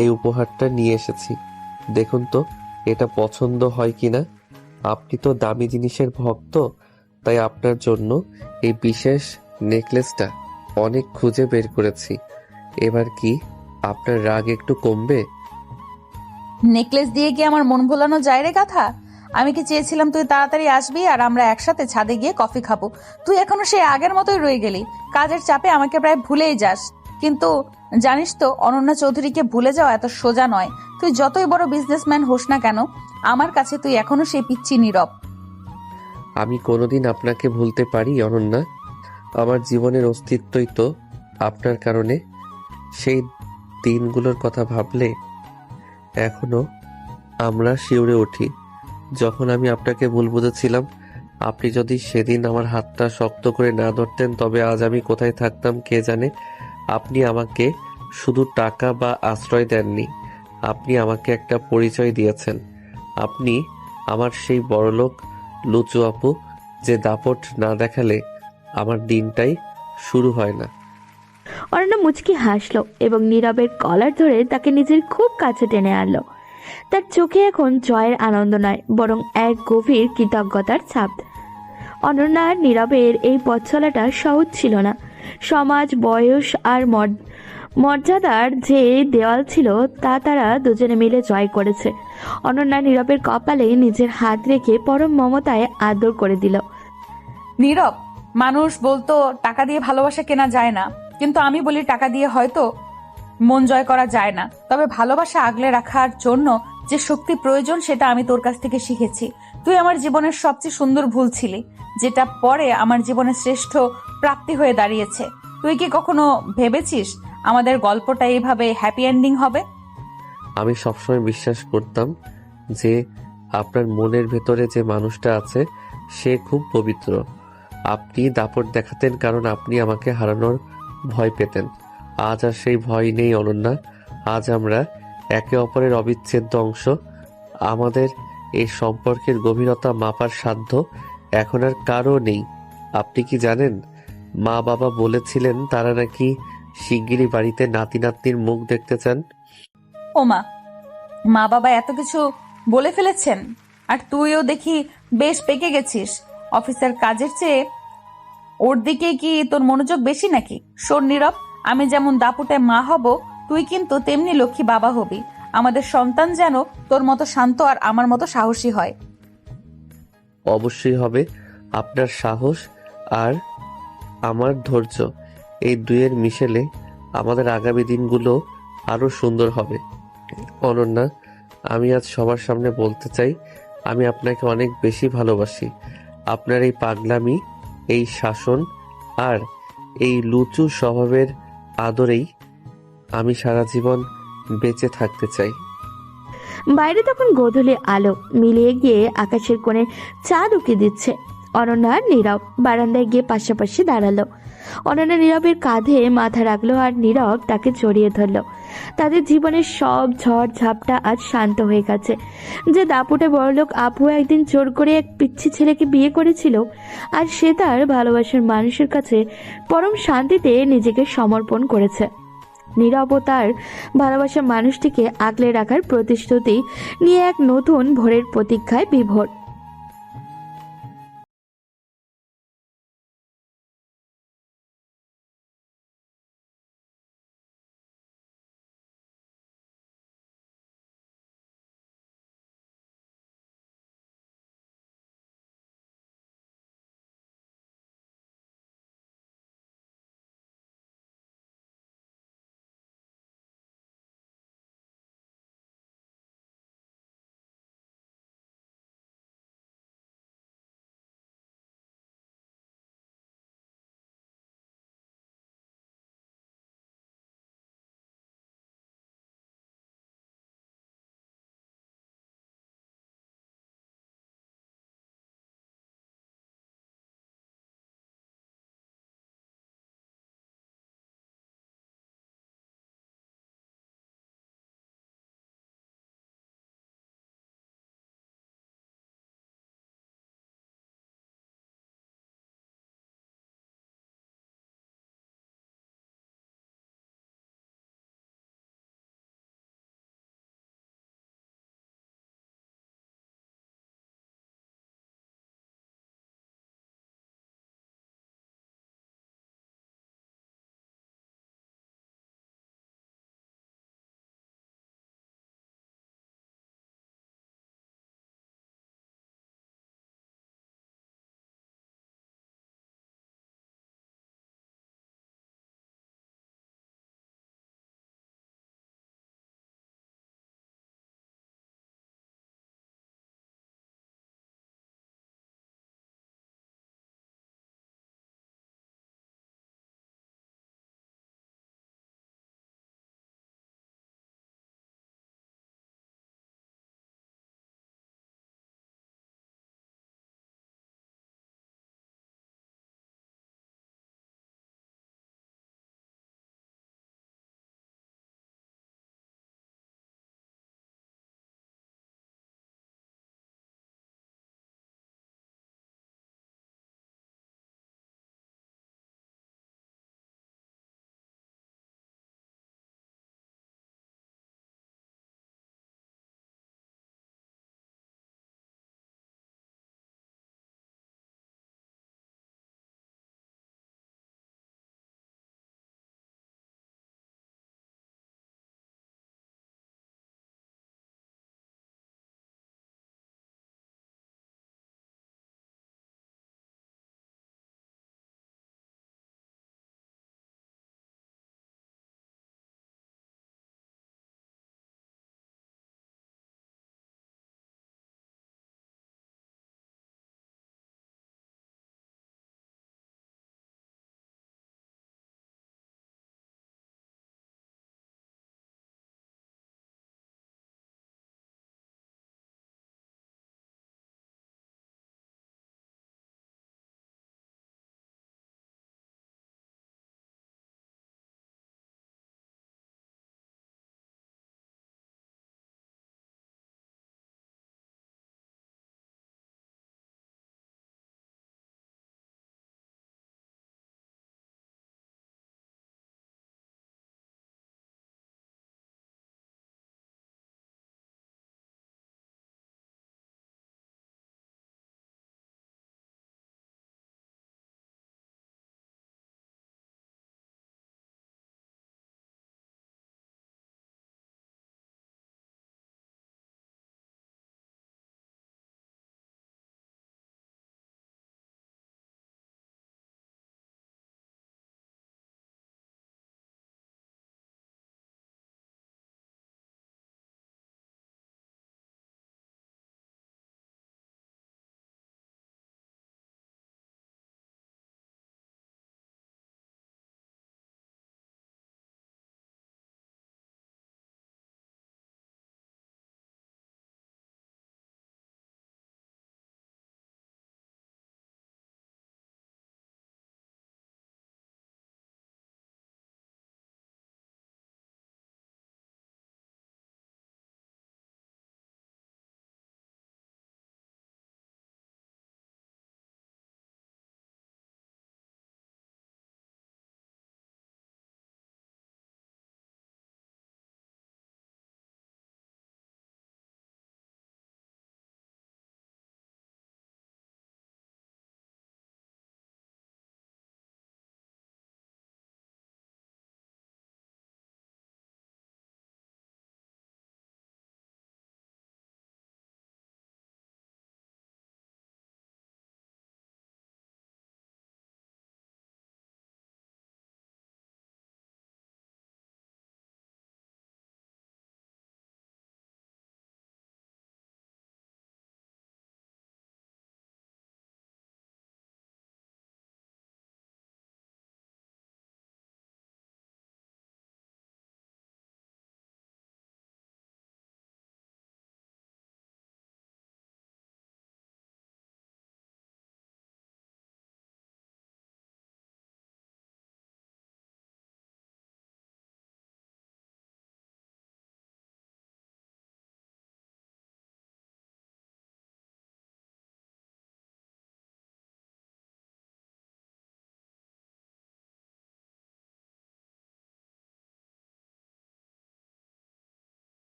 এই উপহারটা নিয়ে এসেছি। দেখুন তো এটা পছন্দ হয় কিনা। আপনি তো দামি জিনিসের ভক্ত, তাই আপনার জন্য এই বিশেষ নেকলেসটা অনেক খুঁজে বের করেছি। এবার কি আপনার রাগ একটু কমবে? নেকলেস দিয়ে কি আমার মন ভোলানো যায় রে কথা? আমি কি চেয়েছিলাম তুই তাড়াতাড়ি আসবি আর আমরা একসাথে ছাদে গিয়ে কফি খাবো? তুই এখনো সেই আগের মতোই রয়ে গেলি, কাজের চাপে আমাকে প্রায় ভুলেই যাস। কিন্তু জানিস তো, অনন্যা চৌধুরীকে ভুলে যাওয়া এত সোজা নয়। তুই যতই বড় বিজনেসম্যান হোস না কেন, আমার কাছে তুই এখনো সেই পিচ্চি নীরব। আমি কোনোদিন আপনাকে ভুলতে পারি অনন্যা? আমার জীবনের অস্তিত্বই তো আপনার কারণে। সেই দিনগুলোর কথা ভাবলে এখনো আমরা শিউরে উঠি। যখন আমি আপনাকে ভুল বুঝেছিলাম, আপনি যদি সেদিন আমার হাতটা শক্ত করে না ধরতেন, তবে আজ আমি কোথায় থাকতাম কে জানে। আপনি আমাকে শুধু টাকা বা আশ্রয় দেননি, আপনি আমাকে একটা পরিচয় দিয়েছেন। আপনি আমার সেই বড়লোক লুচু আপু, যে দাপট না দেখালে আমার দিনটাই শুরু হয় না। অনন্যা মুচকি হাসলো এবং নীরবের কলার ধরে তাকে নিজের খুব কাছে টেনে আনলো। তার চোখে এখন জয়ের আনন্দ নয়, বরং এক গভীর কৃতজ্ঞতার ছাপ। অনন্যা আর নীরবের এই পথ চলাটা সহজ ছিল না। সমাজ, বয়স আর মর্যাদার যে দেওয়াল ছিল তা তারা দুজনে মিলে জয় করেছে। অনন্যা নীরবের কপালে নিজের হাত রেখে পরম মমতায় আদর করে দিল। নীরব, মানুষ বলতো টাকা দিয়ে ভালোবাসা কেনা যায় না, কিন্তু আমি বলি টাকা দিয়ে হয়তো মন জয় করা যায় না, তবে ভালোবাসা আগলে রাখার জন্য যে শক্তি প্রয়োজন সেটা আমি তোর কাছ থেকে শিখেছি। তুই আমার জীবনের সবচেয়ে সুন্দর ভুল ছিলি, যেটা পরে আমার জীবনের শ্রেষ্ঠ প্রাপ্তি হয়ে দাঁড়িয়েছে। তুই কি কখনো ভেবেছিস আমাদের গল্পটা এইভাবে হ্যাপি এন্ডিং হবে? আমি সবসময় বিশ্বাস করতাম যে আপনার মনের ভেতরে যে মানুষটা আছে সে খুব পবিত্র। আপনি দাপট দেখাতেন কারণ আপনি আমাকে হারানোর ভয় পেতেন। আজ আর সেই ভয় নেই অনন্যা। আজ আমরা একে অপরের অবিচ্ছেদ্য অংশ। আমাদের এই সম্পর্কের গভীরতা মাপার সাধ্য এখন আর কারও নেই। আপনি কি জানেন, মা বাবা বলেছিলেন তারা নাকি শিগগিরই বাড়িতে নাতি নাতনির মুখ দেখতে চান। ওমা, মা বাবা এত কিছু বলে ফেলেছেন? আর তুইও দেখি বেশ পেকে গেছিস। অফিসের কাজের চেয়ে ওর দিকে কি তোর মনোযোগ বেশি নাকি? শোন নীরব, আমি যেমন দাপুটে মা হব, তুই কিন্তু তেমনি লক্ষ্মী বাবা হবি। আমাদের সন্তান যেন তোর মতো শান্ত আর আমার মতো সাহসী হয়। অবশ্যই হবে। আপনার সাহস আর আমার ধৈর্য, এই দুয়ের মিশেলে আমাদের আগামী দিনগুলো আরো সুন্দর হবে। অনন্যা, আমি আজ সবার সামনে বলতে চাই, আমি আপনাকে অনেক বেশি ভালোবাসি। আপনার এই পাগলামি, এই শাসন আর এই লুচু স্বভাবের আদরেই আমি সারা জীবন বেঁচে থাকতে চাই। বাইরে তখন গোধূলি আলো মিলিয়ে গিয়ে আকাশের কোণে চাঁদ উঁকি দিচ্ছে। অনন্যা আর নীরব বারান্দায় গিয়ে পাশাপাশি দাঁড়ালো। অনন্যা নীরবের কাঁধে মাথা রাখলো আর নীরব তাকে জড়িয়ে ধরলো। তাদের জীবনের সব ঝড় ঝাপটা আজ শান্ত হয়ে গেছে। যে দাপুটে বড়লোক আপু একদিন জোর করে এক পিচ্ছি ছেলেকে বিয়ে করেছিল, আর সে তার ভালোবাসার মানুষের কাছে পরম শান্তিতে নিজেকে সমর্পণ করেছে। নীরব তার ভালোবাসার মানুষটিকে আগলে রাখার প্রতিশ্রুতি নিয়ে এক নতুন ভোরের প্রতীক্ষায় বিভোর।